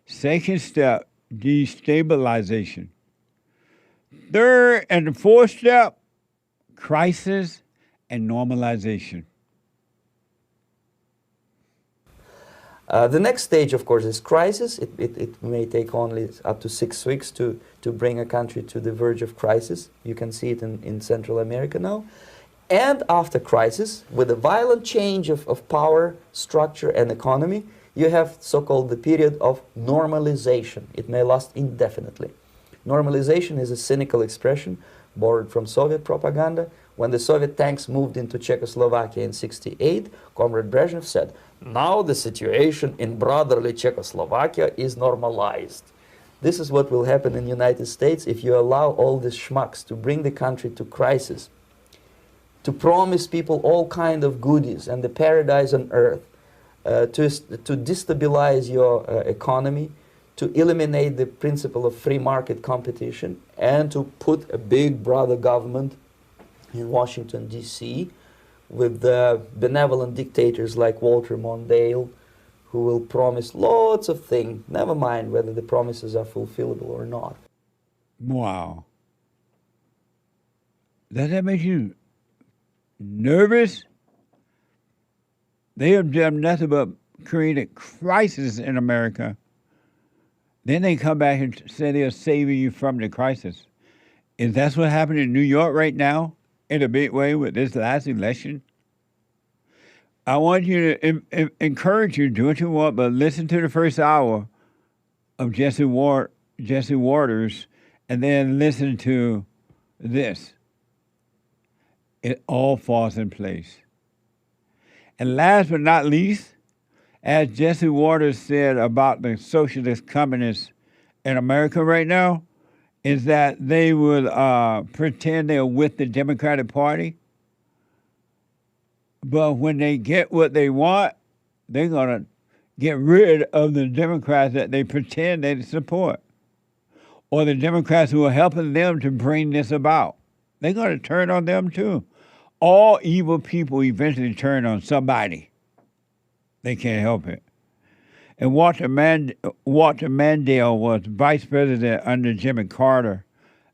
Second step, destabilization. Third and the fourth step, crisis and normalization. The next stage, of course, is crisis. It may take only up to 6 weeks to bring a country to the verge of crisis. You can see it in Central America now. And after crisis, with a violent change of power, structure, and economy, you have so-called the period of normalization. It may last indefinitely. Normalization is a cynical expression borrowed from Soviet propaganda. When the Soviet tanks moved into Czechoslovakia in '68, Comrade Brezhnev said, "Now the situation in brotherly Czechoslovakia is normalized." This is what will happen in the United States if you allow all these schmucks to bring the country to crisis, to promise people all kind of goodies and the paradise on earth, to destabilize your economy, to eliminate the principle of free market competition, and to put a big brother government in Washington, D.C., with benevolent dictators like Walter Mondale, who will promise lots of things, never mind whether the promises are fulfillable or not. Wow. Does that make you nervous? They have done nothing but created crisis in America. Then they come back and say they're saving you from the crisis. Is that what happened in New York right now in a big way with this last election? I want you to encourage you, do what you want, but listen to the first hour of Jesse Waters, and then listen to this. It all falls in place. And last but not least, as Jesse Waters said about the socialist communists in America right now, is that they would pretend they're with the Democratic Party, but when they get what they want, they're going to get rid of the Democrats that they pretend they support, or the Democrats who are helping them to bring this about. They're going to turn on them too. All evil people eventually turn on somebody. They can't help it. And Walter Mandel was vice president under Jimmy Carter.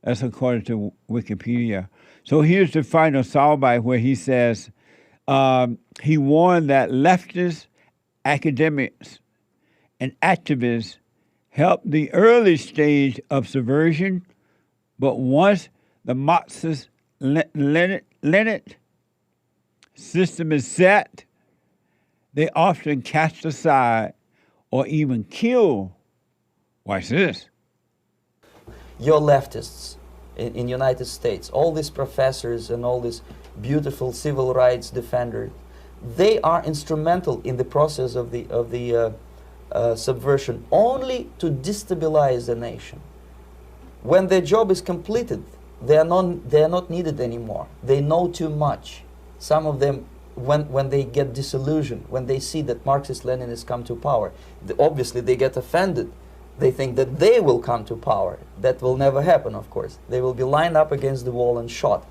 That's according to Wikipedia. So here's the final soundbite where he says he warned that leftist academics and activists helped the early stage of subversion, but once the Marxist-Lenin system is set, they often cast aside or even kill. Watch this. Your leftists in United States, all these professors and all these beautiful civil rights defenders, they are instrumental in the process of the subversion only to destabilize the nation. When their job is completed, they are not needed anymore. They know too much. Some of them, when they get disillusioned, when they see that Marxist-Leninists come to power, obviously they get offended. They think that they will come to power. That will never happen, of course. They will be lined up against the wall and shot.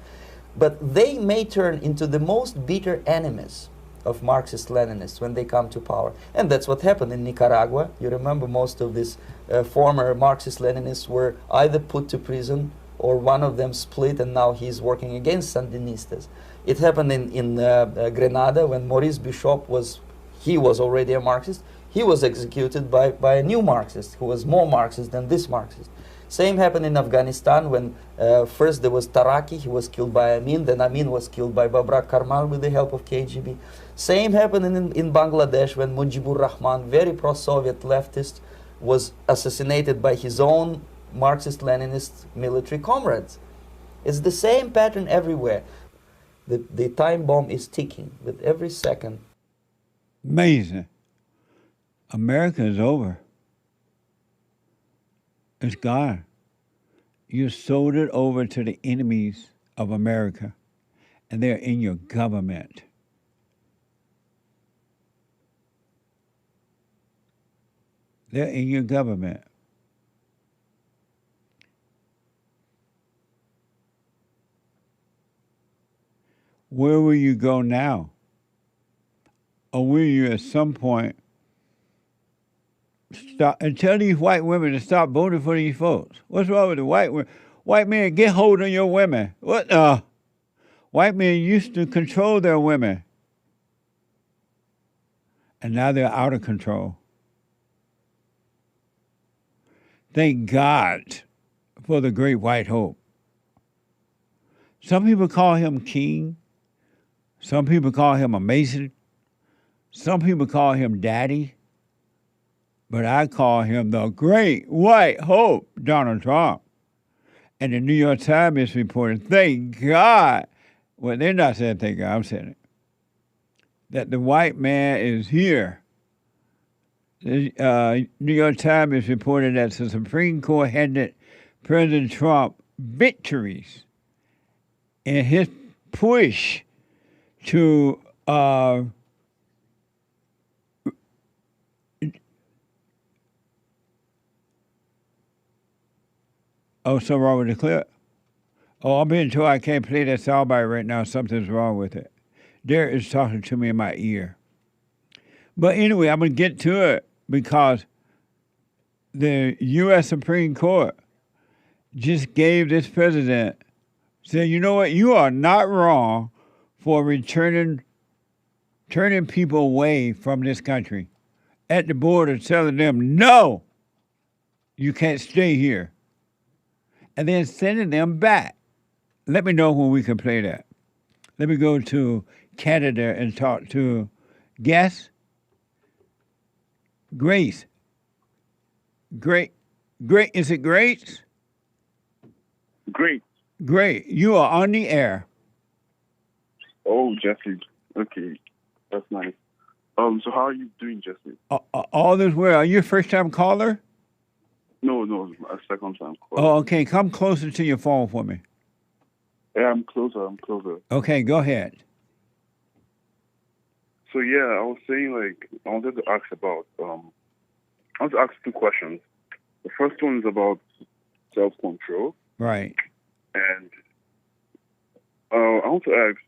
But they may turn into the most bitter enemies of Marxist-Leninists when they come to power. And that's what happened in Nicaragua. You remember most of these former Marxist-Leninists were either put to prison or one of them split, and now he's working against Sandinistas. It happened in Grenada when Maurice Bishop was already a Marxist. He was executed by a new Marxist who was more Marxist than this Marxist. Same happened in Afghanistan when first there was Taraki, he was killed by Amin, then Amin was killed by Babrak Karmal with the help of KGB. Same happened in Bangladesh when Mujibur Rahman, very pro-Soviet leftist, was assassinated by his own Marxist-Leninist military comrades. It's the same pattern everywhere. The time bomb is ticking with every second. Amazing. America is over. It's gone. You sold it over to the enemies of America, and they're in your government. They're in your government. Where will you go now? Or will you at some point stop and tell these white women to stop voting for these folks. What's wrong with the white women? White men, get hold of your women. What? White men used to control their women, and now they're out of control. Thank God for the great white hope. Some people call him king. Some people call him a Mason. Some people call him daddy. But I call him the great white hope, Donald Trump. And the New York Times is reporting, thank God. Well, they're not saying thank God, I'm saying it. That the white man is here. The New York Times is reporting that the Supreme Court handed President Trump victories in his push to something wrong with the clip? Oh, I'm being told I can't play that soundbite right now. Something's wrong with it. Derek is talking to me in my ear. But anyway, I'm going to get to it because the U.S. Supreme Court just gave this president, said, you know what, you are not wrong for turning people away from this country at the border, telling them, no, you can't stay here. And then sending them back. Let me know when we can play that. Let me go to Canada and talk to guest Grace. Great. Is it Grace? Great. Great. You are on the air. Oh, Jesse. Okay. That's nice. So how are you doing, Jesse? All this well. Are you a first-time caller? No, a second-time caller. Oh, okay. Come closer to your phone for me. Yeah, I'm closer. Okay, go ahead. So, yeah, I was saying, I wanted to ask about, I want to ask two questions. The first one is about self-control. Right. And I want to ask,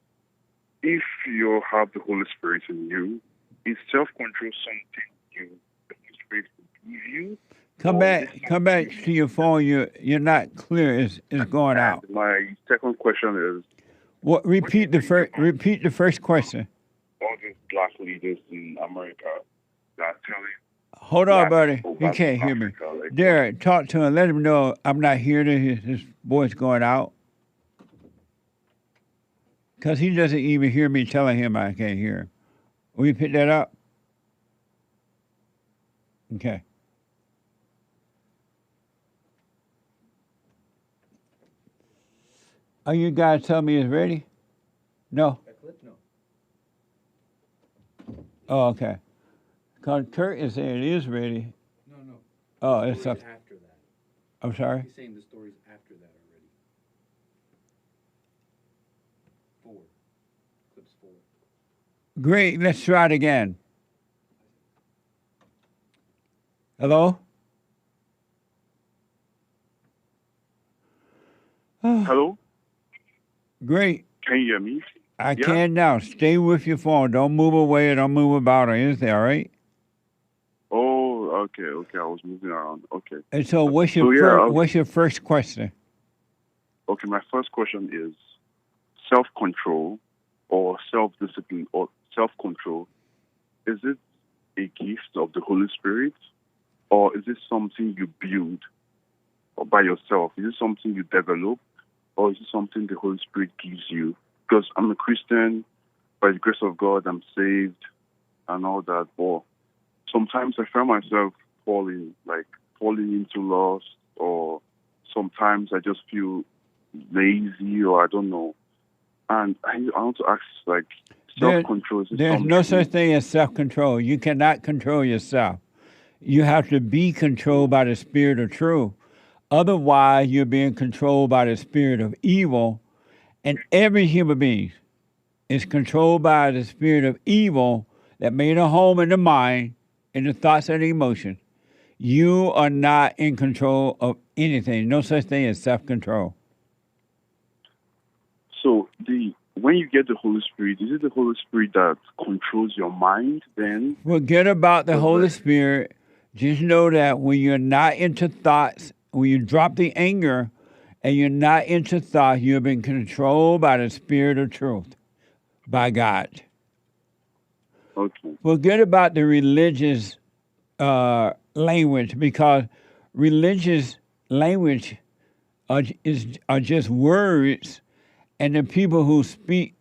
if you have the Holy Spirit in you, is self-control something the Holy Spirit will give you? Come back to your phone. You're not clear. It's going out. My second question is, What? Repeat the first question. All these black leaders in America that are telling. Hold on, buddy. You can't hear me. Derek, talk to him. Let him know I'm not hearing his voice going out. Because he doesn't even hear me telling him I can't hear him. Will you pick that up? Okay. Are you guys telling me it's ready? No? No. Oh, okay. Because Kurt is saying it is ready. No. Oh, it's up. After that. I'm sorry? He's saying the story's after that already. 4. Clip's 4. Great. Let's try it again. Hello? Hello? Great. Can you hear me? I can now. Stay with your phone. Don't move away. Don't move about or anything, all right? Oh, okay. I was moving around. Okay. And so what's your first question? Okay, my first question is self-control or self-discipline or self-control. Is it a gift of the Holy Spirit or is it something you build by yourself? Is it something you develop or is it something the Holy Spirit gives you? Because I'm a Christian, by the grace of God, I'm saved and all that. But sometimes I find myself falling into lust, or sometimes I just feel lazy, or I don't know. And I want to ask, self-control. There's no such thing as self-control. You cannot control yourself. You have to be controlled by the Spirit of truth. Otherwise, you're being controlled by the spirit of evil. And every human being is controlled by the spirit of evil that made a home in the mind, in the thoughts and the emotions. You are not in control of anything. No such thing as self-control. So when you get the Holy Spirit, is it the Holy Spirit that controls your mind then? Forget about the Holy Spirit. Just know that when you're not into thoughts, when you drop the anger and you're not into thought, you've been controlled by the spirit of truth, by God. Okay. Forget about the religious language, because religious language are just words, and the people who speak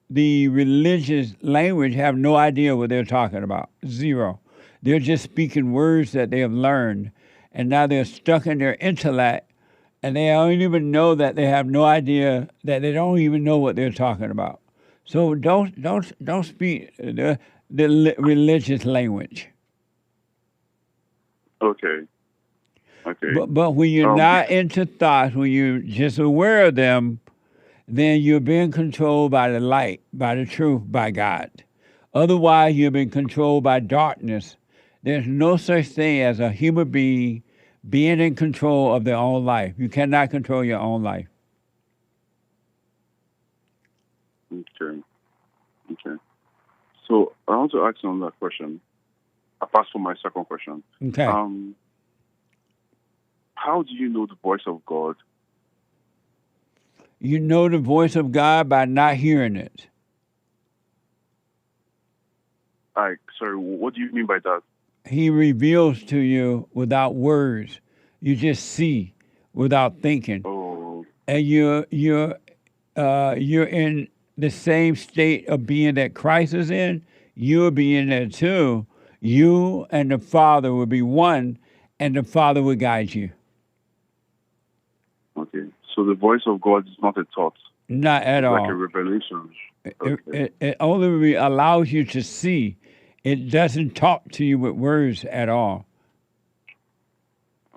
the religious language have no idea what they're talking about. Zero. They're just speaking words that they have learned, and now they're stuck in their intellect, and they don't even know that they have no idea, that they don't even know what they're talking about. So don't speak the religious language. Okay. Okay. But when you're not into thoughts, when you're just aware of them, then you're being controlled by the light, by the truth, by God. Otherwise, you're being controlled by darkness. There's no such thing as a human being being in control of their own life. You cannot control your own life. Okay. Okay. So I want to ask you another question, apart from my second question. Okay. How do you know the voice of God? You know the voice of God by not hearing it. Sorry, what do you mean by that? He reveals to you without words. You just see without thinking. Oh. And you're in the same state of being that Christ is in. You'll be in there too. You and the Father will be one, and the Father will guide you. Okay. So the voice of God is not a thought. Not at all. Like a revelation. Okay. It only allows you to see. It doesn't talk to you with words at all.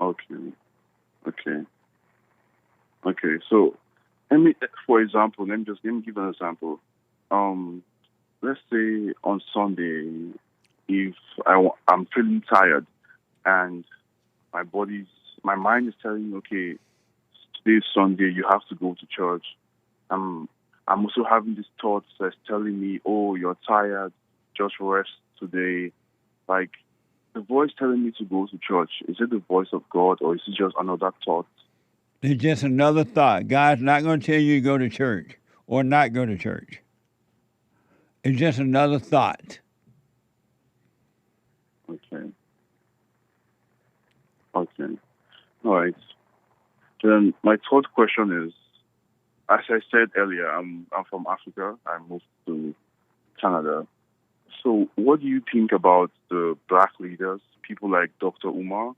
Okay. Okay. Okay. So, for example, let me give an example. Let's say on Sunday, if I'm feeling tired and my mind is telling me, okay, today is Sunday, you have to go to church. I'm also having these thoughts that's telling me, oh, you're tired, just rest today. Like, the voice telling me to go to church, is it the voice of God or is it just another thought? It's just another thought. God's not going to tell you to go to church or not go to church. It's just another thought. Okay. Okay. All right. Then my third question is, as I said earlier, I'm from Africa. I moved to Canada. So what do you think about the black leaders, people like Dr. Umar?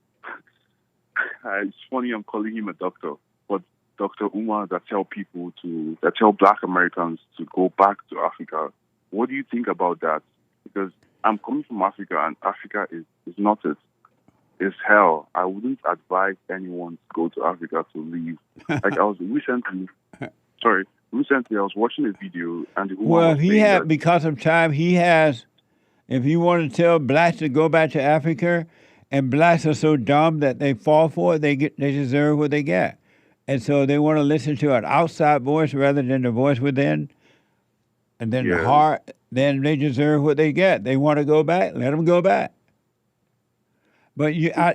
It's funny I'm calling him a doctor, but Dr. Umar that tell black Americans to go back to Africa. What do you think about that? Because I'm coming from Africa, and Africa is not it. It's hell. I wouldn't advise anyone to go to Africa to leave. Like I was recently I was watching a video, and the woman was because of time, he has. If you want to tell blacks to go back to Africa, and blacks are so dumb that they fall for it, they deserve what they get, and so they want to listen to an outside voice rather than the voice within, and then the heart. Then they deserve what they get. They want to go back. Let them go back. But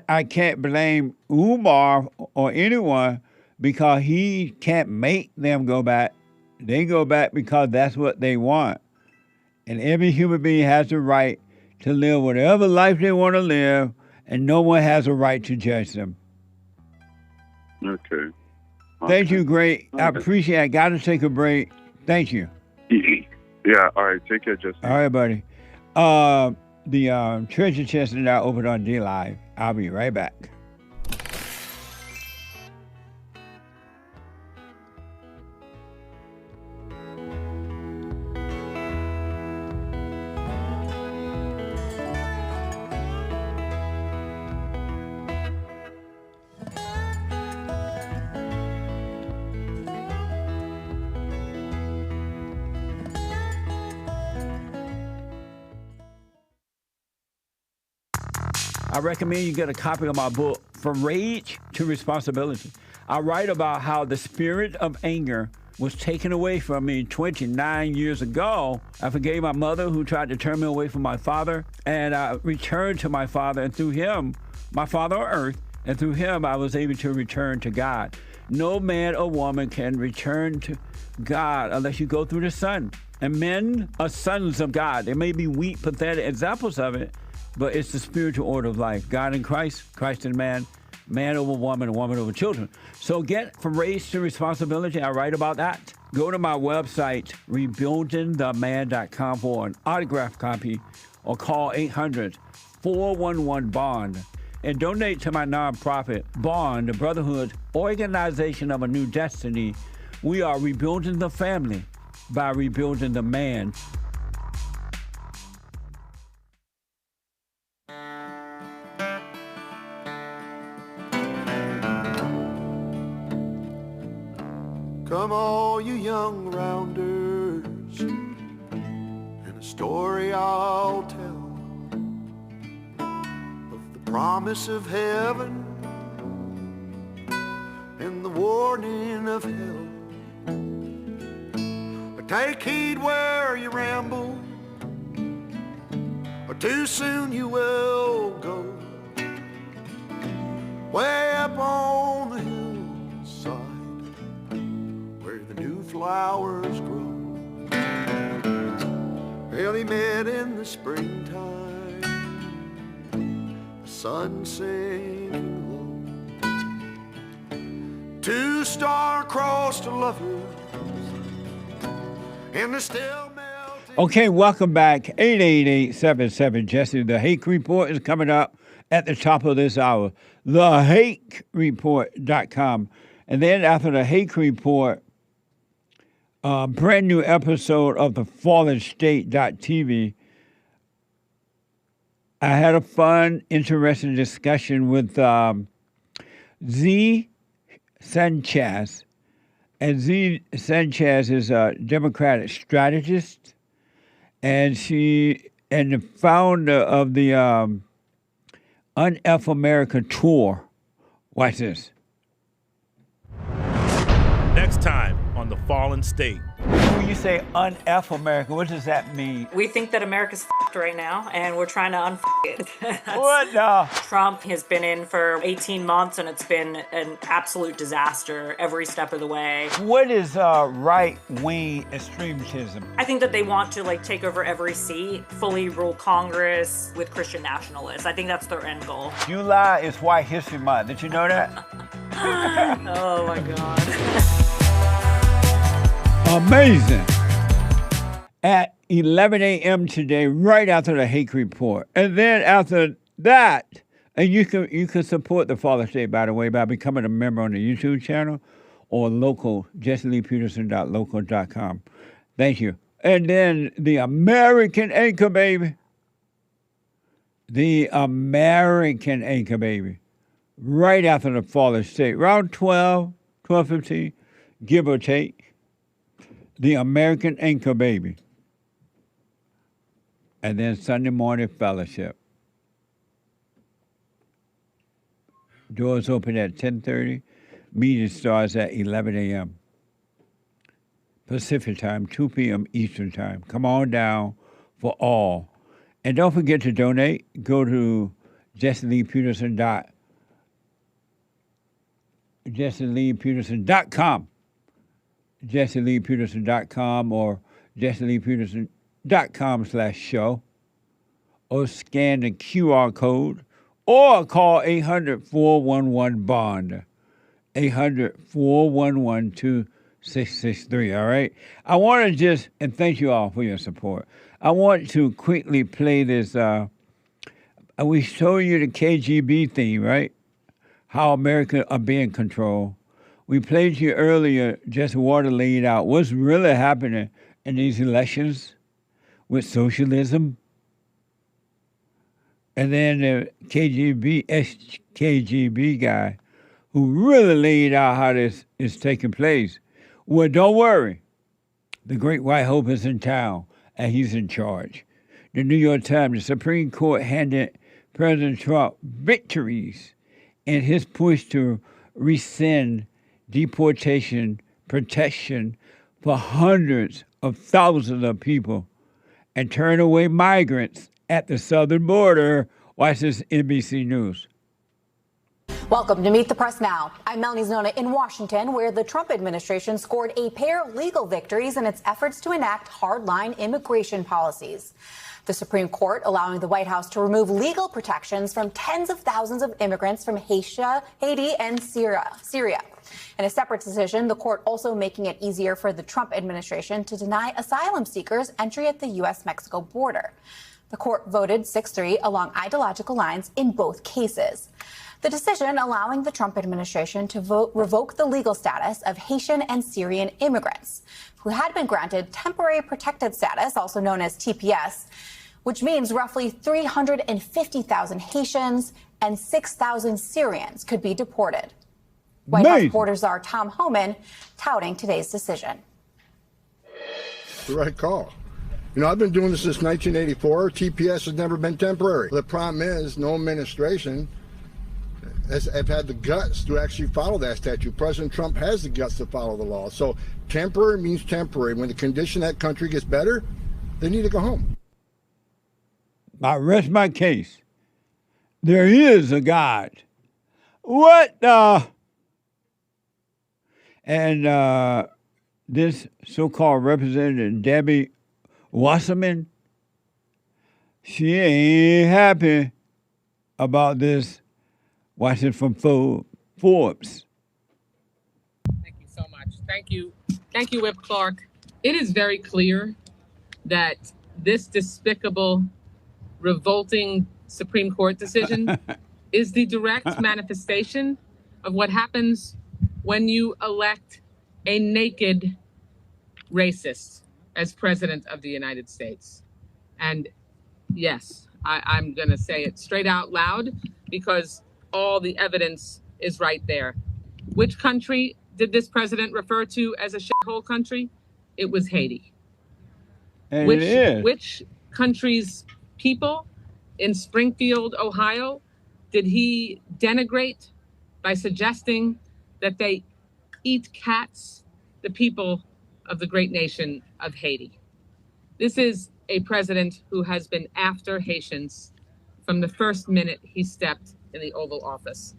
I can't blame Umar or anyone because he can't make them go back. They go back because that's what they want. And every human being has the right to live whatever life they want to live, and no one has a right to judge them. Okay. Thank you, great. I appreciate it. I got to take a break. Thank you. Yeah, all right. Take care, Jesse. All right, buddy. The treasure chest is now open on D-Live. I'll be right back. I recommend you get a copy of my book, From Rage to Responsibility. I write about how the spirit of anger was taken away from me 29 years ago. I forgave my mother who tried to turn me away from my father, and I returned to my father, and through him, my father on earth, and through him I was able to return to God. No man or woman can return to God unless you go through the Son. And men are sons of God. There may be weak, pathetic examples of it, but it's the spiritual order of life. God in Christ, Christ in man, man over woman, and woman over children. So get From Rage to Responsibility. I write about that. Go to my website, rebuildingtheman.com for an autographed copy, or call 800-411-BOND. And donate to my nonprofit, Bond, the Brotherhood Organization of a New Destiny. We are rebuilding the family by rebuilding the man. Come all you young rounders, and a story I'll tell of the promise of heaven and the warning of hell. But take heed where you ramble, or too soon you will go way up on the hillside where the new flowers grow. Well, he met in the springtime, the sun singing low, two star-crossed lovers, and they're still melting. Okay, welcome back. 888-77-JESSE. The Hake Report is coming up at the top of this hour. TheHakeReport.com. And then after the Hake Report, a brand new episode of the FallenState.tv. I had a fun, interesting discussion with Z. Sanchez. And Z. Sanchez is a Democratic strategist, and the founder of the Un-F America tour. Watch this. Next time on The Fallen State. When you say Un-F America, what does that mean? We think that America's f***ed right now, and we're trying to un-f*** it. What the? Trump has been in for 18 months, and it's been an absolute disaster every step of the way. What is right-wing extremism? I think that they want to take over every seat, fully rule Congress with Christian nationalists. I think that's their end goal. July is White History Month. Did you know that? Oh my God. Amazing. At 11 a.m. today, right after the Hake Report. And then after that, and you can support the Fallen State, by the way, by becoming a member on the YouTube channel or local, JesseLeePeterson.local.com. Thank you. And then the American Anchor Baby. The American Anchor Baby. Right after the Fallen State. Around 12:15, give or take. The American Anchor Baby. And then Sunday morning fellowship. Doors open at 10:30. Meeting starts at 11 a.m. Pacific time, 2 p.m. Eastern time. Come on down for all. And don't forget to donate. Go to JesseLeePeterson.com. JesseLeePeterson.com or JesseLeePeterson.com/show, or scan the QR code, or call 800-411-BOND, 800-411-2663, all right? I want to just, and thank you all for your support, I want to quickly play this, we showed you the KGB theme, right? How America are being controlled. We played you earlier, just Water laid out what's really happening in these elections with socialism. And then the Ex-KGB guy who really laid out how this is taking place. Well, don't worry. The Great White Hope is in town, and he's in charge. The New York Times, the Supreme Court handed President Trump victories in his push to rescind deportation protection for hundreds of thousands of people and turn away migrants at the southern border. Watch this NBC News. Welcome to Meet the Press Now. I'm Melanie Znona in Washington, where the Trump administration scored a pair of legal victories in its efforts to enact hardline immigration policies. The Supreme Court allowing the White House to remove legal protections from tens of thousands of immigrants from Haiti and Syria. In a separate decision, the court also making it easier for the Trump administration to deny asylum seekers entry at the U.S.-Mexico border. The court voted 6-3 along ideological lines in both cases. The decision allowing the Trump administration to revoke the legal status of Haitian and Syrian immigrants who had been granted temporary protected status, also known as TPS, which means roughly 350,000 Haitians and 6,000 Syrians could be deported. White House reporter czar Tom Homan touting today's decision. The right call. You know, I've been doing this since 1984. TPS has never been temporary. The problem is no administration have had the guts to actually follow that statute. President Trump has the guts to follow the law. So temporary means temporary. When the condition of that country gets better, they need to go home. I rest my case. There is a God. What the? And this so-called Representative Debbie Wasserman, she ain't happy about this. Watch it from Forbes. Thank you so much. Thank you. Thank you, Whip Clark. It is very clear that this despicable, revolting Supreme Court decision is the direct manifestation of what happens when you elect a naked racist as president of the United States. And yes, I'm going to say it straight out loud because all the evidence is right there. Which country did this president refer to as a shithole country? It was Haiti. And which country's people in Springfield, Ohio, did he denigrate by suggesting that they eat cats? The people of the great nation of Haiti. This is a president who has been after Haitians from the first minute he stepped in the Oval Office.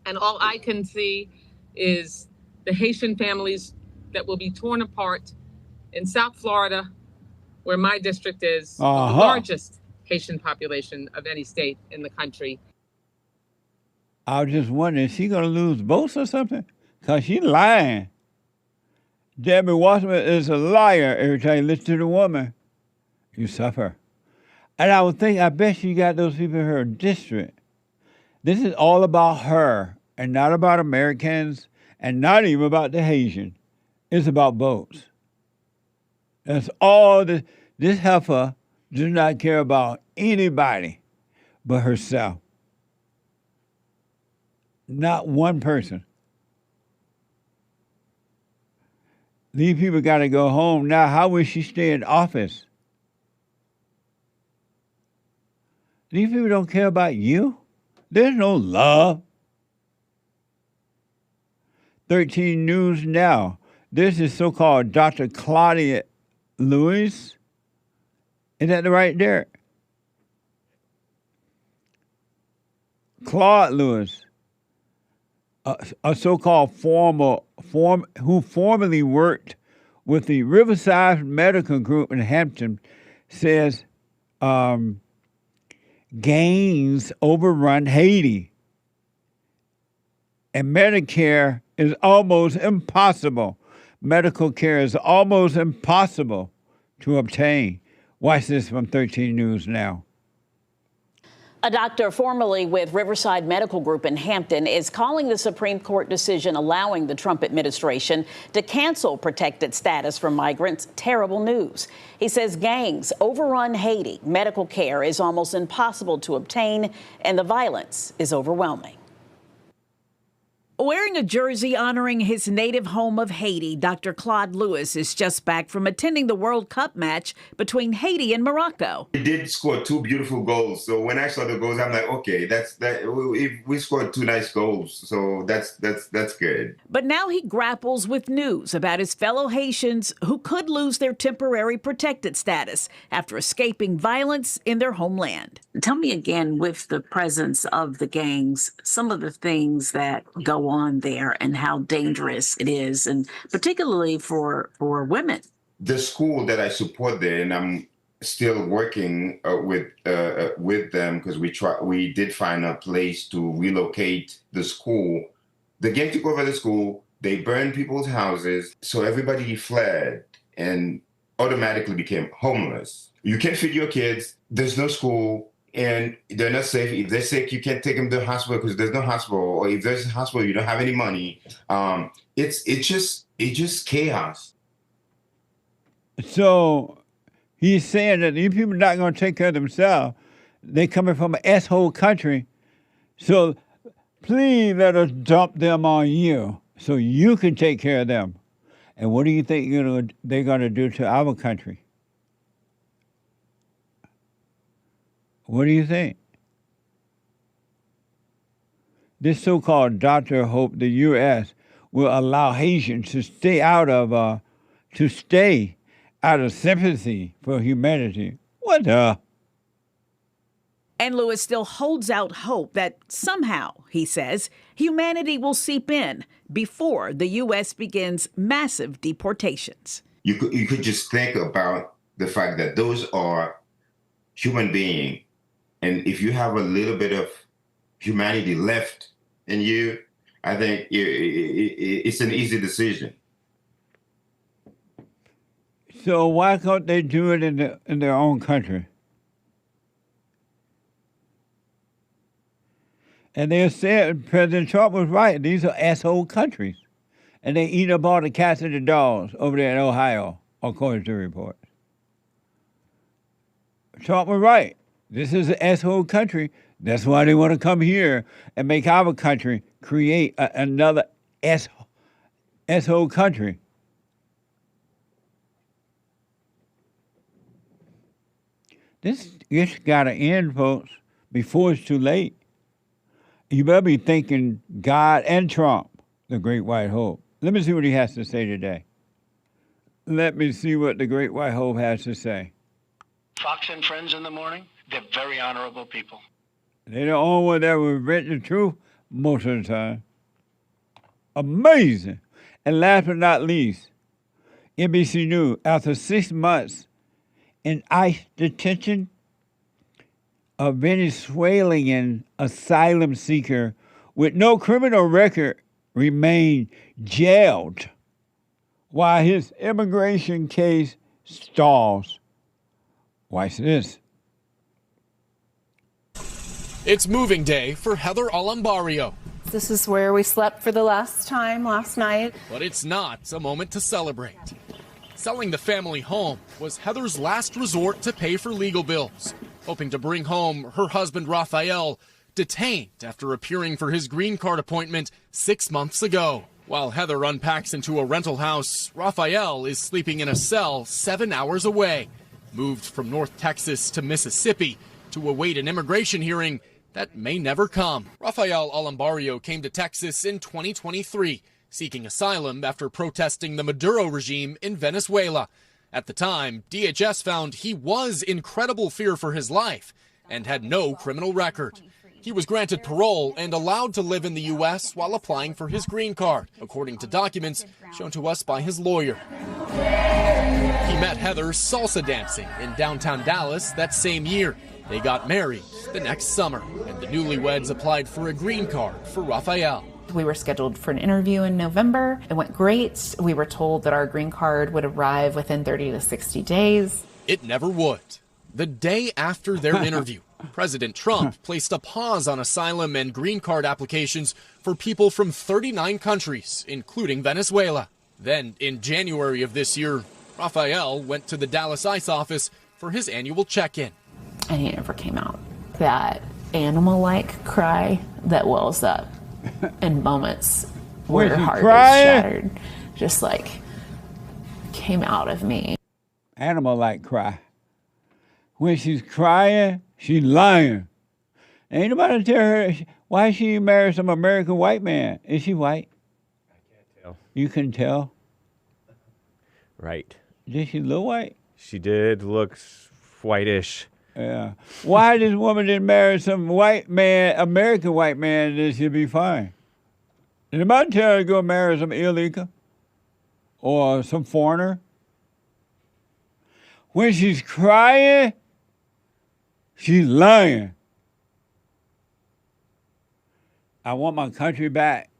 And all I can see is the Haitian families that will be torn apart in South Florida, where my district is, the largest Haitian population of any state in the country. I was just wondering, is she going to lose votes or something? Because she's lying. Debbie Wasserman is a liar. Every time you listen to the woman, you suffer. And I would think, I bet she got those people in her district. This is all about her and not about Americans and not even about the Haitian. It's about votes. That's all. This heifer does not care about anybody but herself. Not one person. These people got to go home. Now, how will she stay in office? These people don't care about you. There's no love. 13 News Now. This is so-called Dr. Claudia Lewis. Is that right there? Claude Lewis, a so-called who formerly worked with the Riverside Medical Group in Hampton, says gangs overrun Haiti, and Medicare is almost impossible. Medical care is almost impossible to obtain. Watch this from 13 News Now. A doctor formerly with Riverside Medical Group in Hampton is calling the Supreme Court decision allowing the Trump administration to cancel protected status for migrants terrible news. He says gangs overrun Haiti, medical care is almost impossible to obtain, and the violence is overwhelming. Wearing a jersey honoring his native home of Haiti, Dr. Claude Lewis is just back from attending the World Cup match between Haiti and Morocco. We did score 2 beautiful goals. So when I saw the goals, I'm like, okay, that's we scored 2 nice goals. So that's good. But now he grapples with news about his fellow Haitians who could lose their temporary protected status after escaping violence in their homeland. Tell me again, with the presence of the gangs, some of the things that go on there and how dangerous it is, and particularly for women. The school that I support there, and I'm still working with them because we did find a place to relocate the school. The gang took over the school. They burned people's houses, so everybody fled and automatically became homeless. You can't feed your kids. There's no school. And they're not safe. If they're sick, you can't take them to the hospital because there's no hospital. Or if there's a hospital, you don't have any money. It's just chaos. So he's saying that these people are not going to take care of themselves. They're coming from an S-hole country. So please let us dump them on you so you can take care of them. And what do you think they're going to do to our country? What do you think? This so-called Dr. Hope, the U.S., will allow Haitians to stay out of sympathy for humanity. What the? And Lewis still holds out hope that somehow, he says, humanity will seep in before the U.S. begins massive deportations. You could just think about the fact that those are human beings. And if you have a little bit of humanity left in you, I think it's an easy decision. So why can't they do it in their own country? And they said President Trump was right. These are asshole countries. And they eat up all the cats and the dogs over there in Ohio, according to reports. Trump was right. This is an asshole country. That's why they want to come here and make our country create another asshole country. This got to end, folks, before it's too late. You better be thanking God and Trump, the Great White Hope. Let me see what he has to say today. Let me see what the Great White Hope has to say. Fox and Friends in the morning, they're very honorable people. They're the only one that will invent the truth most of the time. Amazing. And last but not least, NBC News, after 6 months in ICE detention, a Venezuelan asylum seeker with no criminal record remained jailed while his immigration case stalls. Watch this. It's moving day for Heather Alambario. This is where we slept for the last time last night. But it's not a moment to celebrate. Selling the family home was Heather's last resort to pay for legal bills, hoping to bring home her husband Rafael, detained after appearing for his green card appointment 6 months ago. While Heather unpacks into a rental house, Rafael is sleeping in a cell 7 hours away, moved from North Texas to Mississippi to await an immigration hearing that may never come. Rafael Alambario came to Texas in 2023, seeking asylum after protesting the Maduro regime in Venezuela. At the time, DHS found he was in credible fear for his life and had no criminal record. He was granted parole and allowed to live in the U.S. while applying for his green card, according to documents shown to us by his lawyer. He met Heather salsa dancing in downtown Dallas that same year. They got married the next summer, and the newlyweds applied for a green card for Rafael. We were scheduled for an interview in November. It went great. We were told that our green card would arrive within 30 to 60 days. It never would. The day after their interview, President Trump placed a pause on asylum and green card applications for people from 39 countries, including Venezuela. Then, in January of this year, Rafael went to the Dallas ICE office for his annual check-in. And he never came out. That animal-like cry that wells up in moments Was where she heart is crying? shattered, just like came out of me. Animal like cry. When she's crying, she's lying. Ain't nobody tell her why she married some American white man. Is she white? I can't tell. You can tell. Right. Did she look white? She did look whitish. Yeah. Why this woman didn't marry some white man, American white man, then she'll be fine. Did nobody tell her to go marry some illegal or some foreigner? When she's crying, she's lying. I want my country back.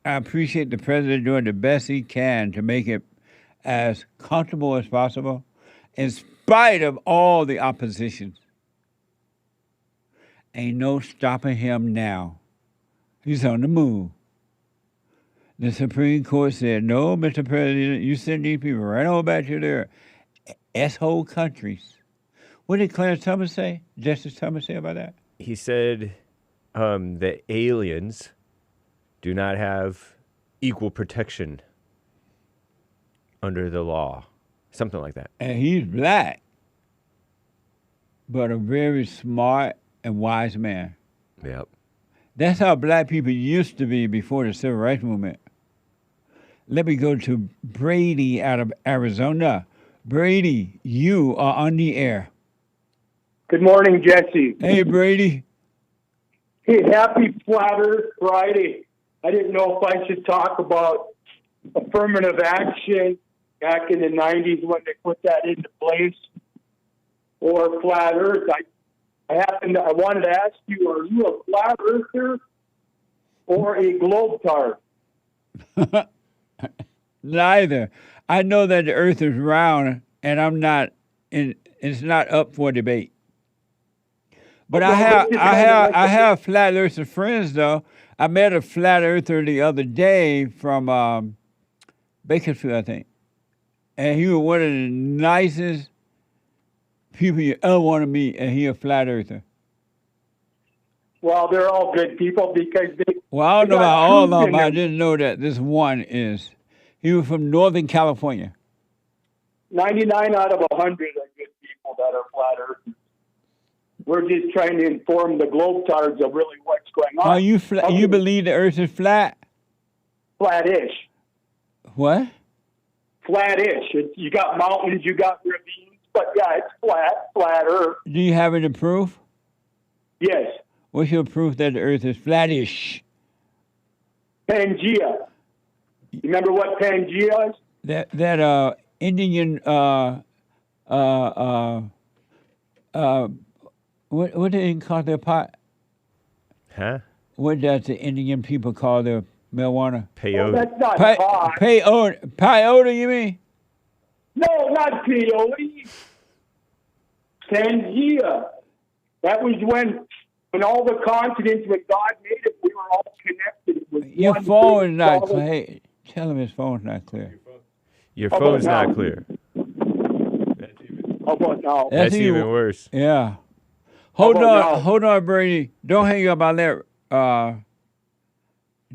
I appreciate the president doing the best he can to make it as comfortable as possible, in spite of all the opposition. Ain't no stopping him now. He's on the move. The Supreme Court said, no, Mr. President, you send these people right on back to their S-hole countries. What did Clarence Thomas say? Justice Thomas say about that? He said that aliens do not have equal protection under the law. Something like that. And he's black, but a very smart and wise man. Yep. That's how black people used to be before the Civil Rights Movement. Let me go to Brady out of Arizona. Brady, you are on the air. Good morning, Jesse. Hey, Brady. Hey, happy Flat Earth Friday. I didn't know if I should talk about affirmative action back in the 90s when they put that into place, or Flat Earth. I wanted to ask you, are you a Flat Earther or a Globe-tard? Neither. I know that the earth is round, and it's not up for debate. But I have flat earther friends though. I met a flat earther the other day from Bakersfield, I think, and he was one of the nicest people you ever want to meet, and he a flat earther. Well, they're all good people because they. Well, I don't know about all of them, but I didn't know that this one is. He was from Northern California. 99 out of 100 are good people that are flat earthers. We're just trying to inform the Globetards of really what's going on. Are you you believe the earth is flat? Flat-ish. What? Flat-ish. You got mountains, you got ravines, but yeah, it's flat earth. Do you have any proof? Yes. What's your proof that the earth is flattish? Pangea. You remember what Pangea is? That Indian what do they call their pot? Huh? What does the Indian people call their marijuana? Peyote. Oh, that's not pot. Peyote, you mean? No, not peyote. Pangea. That was when all the continents, when God made it, we were all connected. With your phone is not clear. Hey, tell him his phone's not clear. Your phone's not clear. How about now? That's even worse. Yeah. Hold on, Brady. Don't hang up. I'll let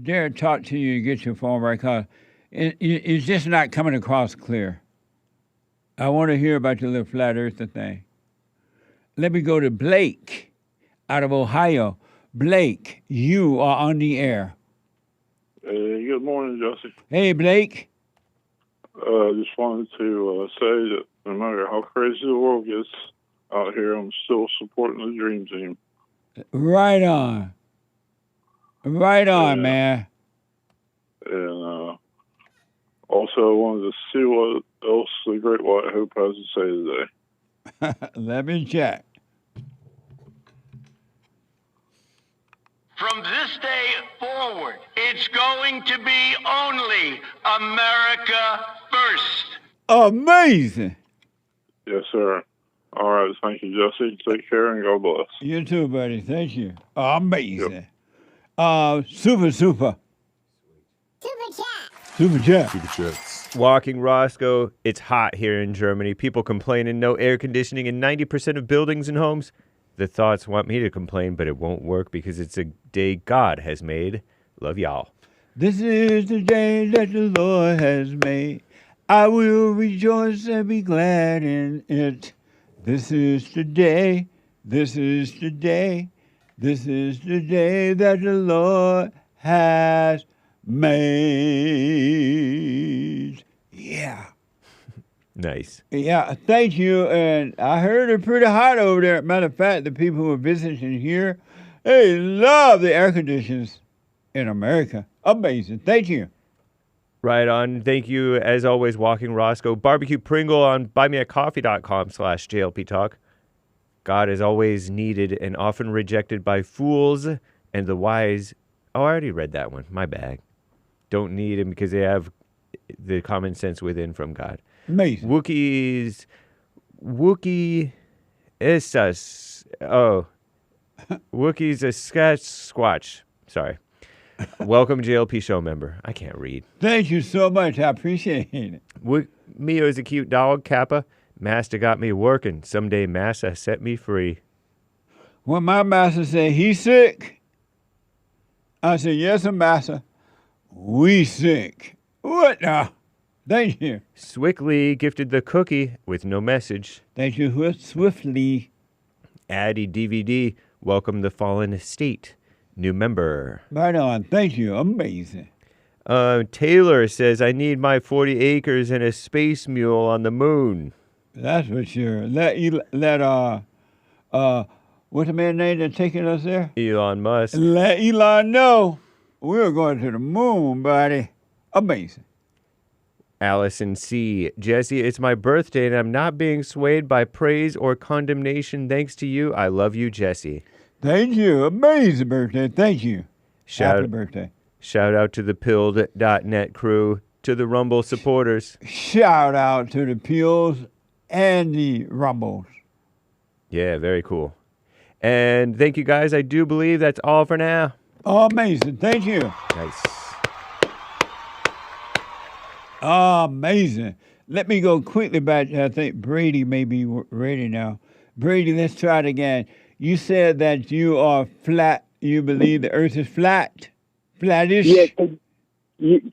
Derek talk to you and get your phone right, because it's just not coming across clear. I want to hear about your little flat earther thing. Let me go to Blake out of Ohio. Blake, you are on the air. Good morning, Jesse. Hey, Blake. Just wanted to say that no matter how crazy the world gets out here, I'm still supporting the Dream Team. Right on. Right on, man. And also, I wanted to see what else the Great White Hope has to say today. Let me check. From this day forward, it's going to be only America first. Amazing. Yes, sir. All right. Thank you, Jesse. Take care and God bless. You too, buddy. Thank you. Amazing. Yep. Super. Super chat. Walking Roscoe, it's hot here in Germany. People complaining, no air conditioning in 90% of buildings and homes. The thoughts want me to complain, but it won't work because it's a day God has made. Love y'all. This is the day that the Lord has made. I will rejoice and be glad in it. This is the day. This is the day. This is the day that the Lord has made. Yeah. Nice. Yeah, thank you. And I heard it pretty hot over there. Matter of fact, the people who are visiting here, they love the air conditions in America. Amazing. Thank you. Right on. Thank you, as always, Walking Roscoe. Barbecue Pringle on buymeacoffee.com/JLP Talk. God is always needed and often rejected by fools and the wise. Oh, I already read that one. My bad. Don't need him because they have the common sense within from God. Amazing. Wookie is a... Oh. Wookie's a squatch. Sorry. Welcome, JLP show member. I can't read. Thank you so much. I appreciate it. Mio is a cute dog. Kappa. Master got me working. Someday Massa set me free. When my master said he's sick, I said, yes, master. We sick. What now? Thank you. Swiftly gifted the cookie with no message. Thank you, Swiftly. Addy DVD. Welcome the fallen state. New member. Right on. Thank you. Amazing. Taylor says, I need my 40 acres and a space mule on the moon. That's for sure. What's the man's name that's taking us there? Elon Musk. Let Elon know we're going to the moon, buddy. Amazing. Allison C. Jesse, it's my birthday and I'm not being swayed by praise or condemnation. Thanks to you. I love you, Jesse. Thank you. Amazing birthday. Thank you. Happy birthday. Shout out to the pilled.net crew, to the Rumble supporters. Shout out to the Pills and the Rumbles. Yeah, very cool. And thank you, guys. I do believe that's all for now. Amazing. Thank you. Nice. Amazing. Let me go quickly back. I think Brady may be ready now. Brady, let's try it again. You said that you are flat. You believe the earth is flat? Flattish? Yes,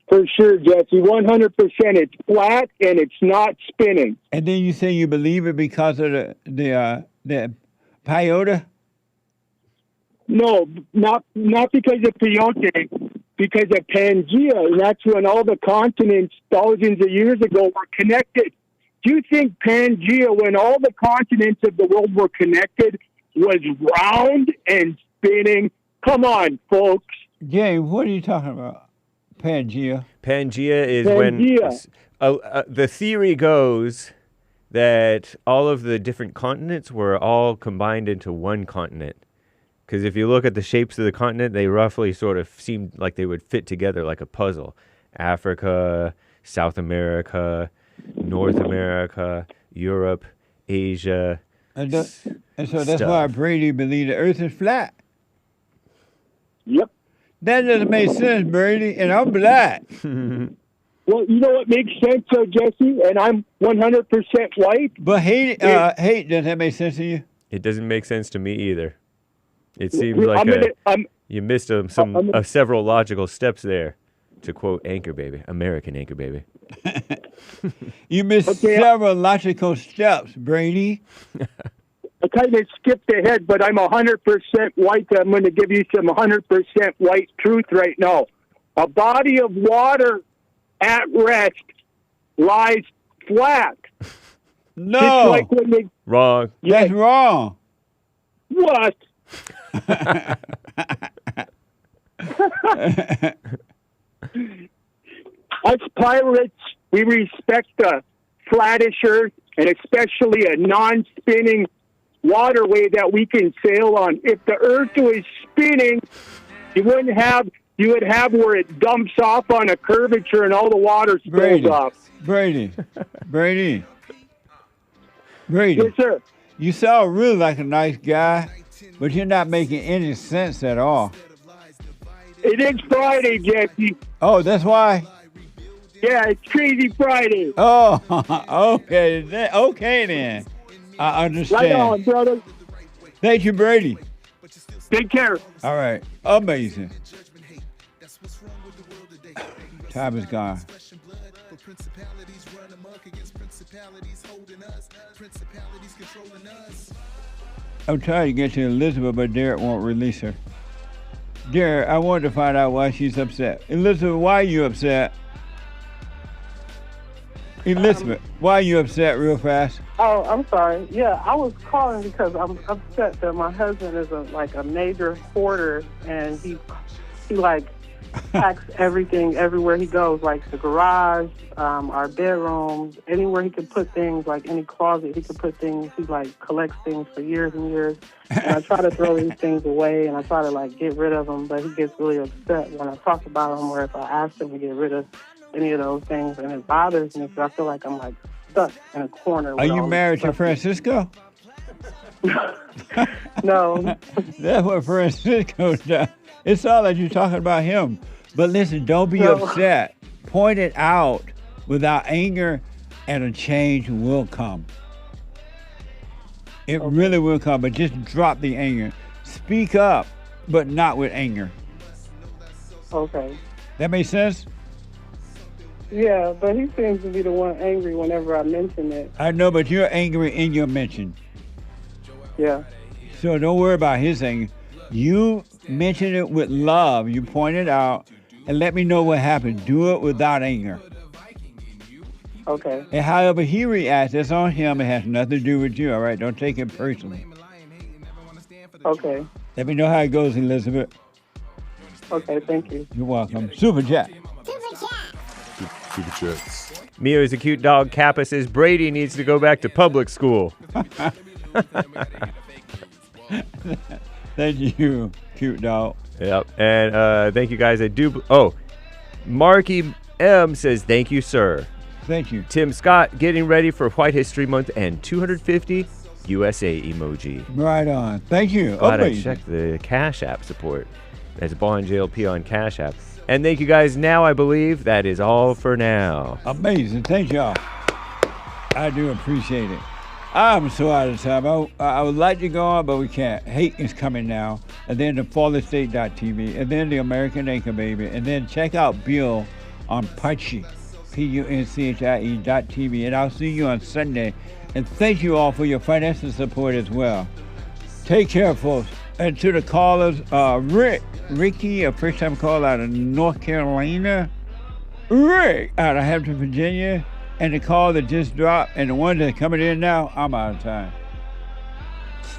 for sure, Jesse. 100%. It's flat and it's not spinning. And then you say you believe it because of the peyote? No, not because of peyote, because of Pangea. And that's when all the continents thousands of years ago were connected. Do you think Pangea, when all the continents of the world were connected, was round and spinning? Come on, folks. James, what are you talking about? Pangea. Pangea is when the theory goes that all of the different continents were all combined into one continent. Because if you look at the shapes of the continent, they roughly sort of seemed like they would fit together like a puzzle. Africa, South America, North America, Europe, Asia. And so that's why Brady believed the earth is flat. Yep. That doesn't make sense, Brady, and I'm black. Well, you know what makes sense, Jesse? And I'm 100% white. But hate, does that make sense to you? It doesn't make sense to me either. It seems like you missed several logical steps there, to quote Anchor Baby, American Anchor Baby. You missed several logical steps, Brady. I kind of skipped ahead, but I'm 100% white. I'm going to give you some 100% white truth right now. A body of water at rest lies flat. No. Like wrong. That's wrong. What? Us pirates, we respect the flattish earth and especially a non-spinning waterway that we can sail on. If the earth was spinning, you would have where it dumps off on a curvature and all the water spills off. Brady. Yes, sir. You sound really like a nice guy, but you're not making any sense at all. It is Friday, Jesse. Oh, that's why? Yeah, it's Crazy Friday. Oh, okay. Okay, then. I understand. Right on, brother. Thank you, Brady. Take care. All right. Amazing. Time is gone. I'm trying to get to Elizabeth, but Derek won't release her. Derek, I wanted to find out why she's upset. Elizabeth, why are you upset? Elizabeth, why are you upset real fast? Oh, I'm sorry. Yeah, I was calling because I'm upset that my husband is a major hoarder, and he packs everything everywhere he goes, like the garage, our bedroom, anywhere he could put things, like any closet he could put things. He collects things for years and years. And I try to throw these things away, and I try to get rid of them, but he gets really upset when I talk about them, or if I ask him to get rid of any of those things, and it bothers me because I feel like I'm stuck in a corner. Are you married to Francisco? No. That's what Francisco does. It's all that you're talking about him. But listen, don't be upset. Point it out without anger, and a change will come. It really will come, but just drop the anger. Speak up, but not with anger. Okay. That makes sense? Yeah, but he seems to be the one angry whenever I mention it. I know, but you're angry in your mention. Yeah. So don't worry about his anger. You mention it with love. You point it out and let me know what happened. Do it without anger. Okay. And however he reacts, that's on him. It has nothing to do with you, all right? Don't take it personally. Okay. Let me know how it goes, Elizabeth. Okay, thank you. You're welcome. Superchat. Superchats. Mio is a cute dog. Kappa says Brady needs to go back to public school. Thank you, cute dog. Yep. And thank you guys. Marky M says thank you, sir. Thank you. Tim Scott getting ready for White History Month and 250 USA emoji. Right on. Thank you. Glad I Amazing. checked the Cash App support. That's Bond JLP on Cash App. And thank you guys. Now I believe that is all for now. Amazing. Thank y'all. I do appreciate it. I'm so out of time. I would like to go on, but we can't. Hate is coming now. And then the fallerstate.tv. And then the American Anchor Baby. And then check out Bill on Punchie. PUNCHIE.TV. And I'll see you on Sunday. And thank you all for your financial support as well. Take care, folks. And to the callers, Ricky, a first-time call out of North Carolina. Rick out of Hampton, Virginia. And the call that just dropped, and the one that's coming in now, I'm out of time.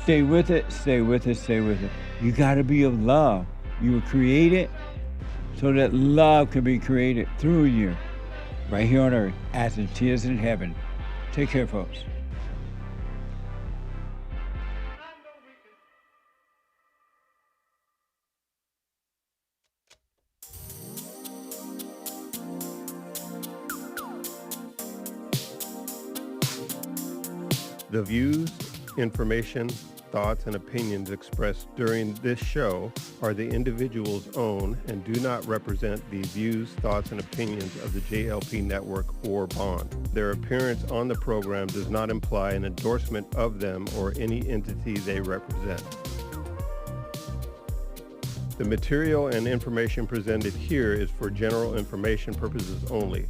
Stay with it, stay with it, stay with it. You got to be of love. You were created so that love can be created through you, right here on earth, as it is in heaven. Take care, folks. The views, information, thoughts, and opinions expressed during this show are the individual's own and do not represent the views, thoughts, and opinions of the JLP Network or Bond. Their appearance on the program does not imply an endorsement of them or any entity they represent. The material and information presented here is for general information purposes only.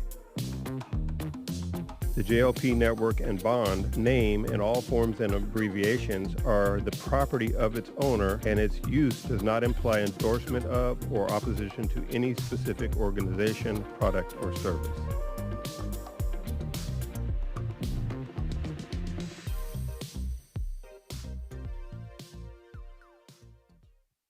The JLP Network and Bond name and all forms and abbreviations are the property of its owner, and its use does not imply endorsement of or opposition to any specific organization, product, or service.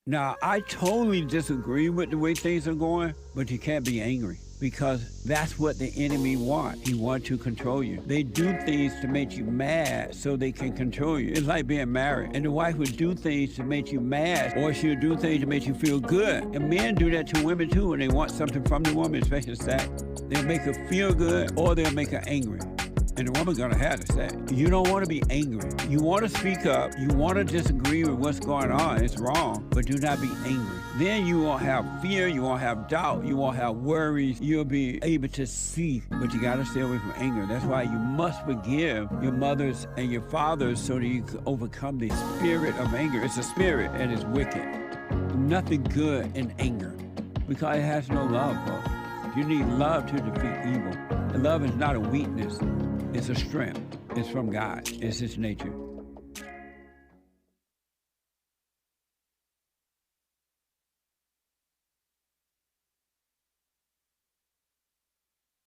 Now, I totally disagree with the way things are going, but you can't be angry. Because that's what the enemy wants. He wants to control you. They do things to make you mad so they can control you. It's like being married. And the wife would do things to make you mad, or she'll do things to make you feel good. And men do that to women too when they want something from the woman, especially sex. They'll make her feel good, or they'll make her angry. And the woman's gonna have the sex. You don't wanna be angry. You wanna speak up. You wanna disagree with what's going on. It's wrong, but do not be angry. Then you won't have fear, you won't have doubt, you won't have worries. You'll be able to see, but you gotta stay away from anger. That's why you must forgive your mothers and your fathers so that you can overcome the spirit of anger. It's a spirit and it's wicked. Nothing good in anger. because it has no love, folks. You need love to defeat evil. And love is not a weakness, it's a strength. It's from God, it's His nature.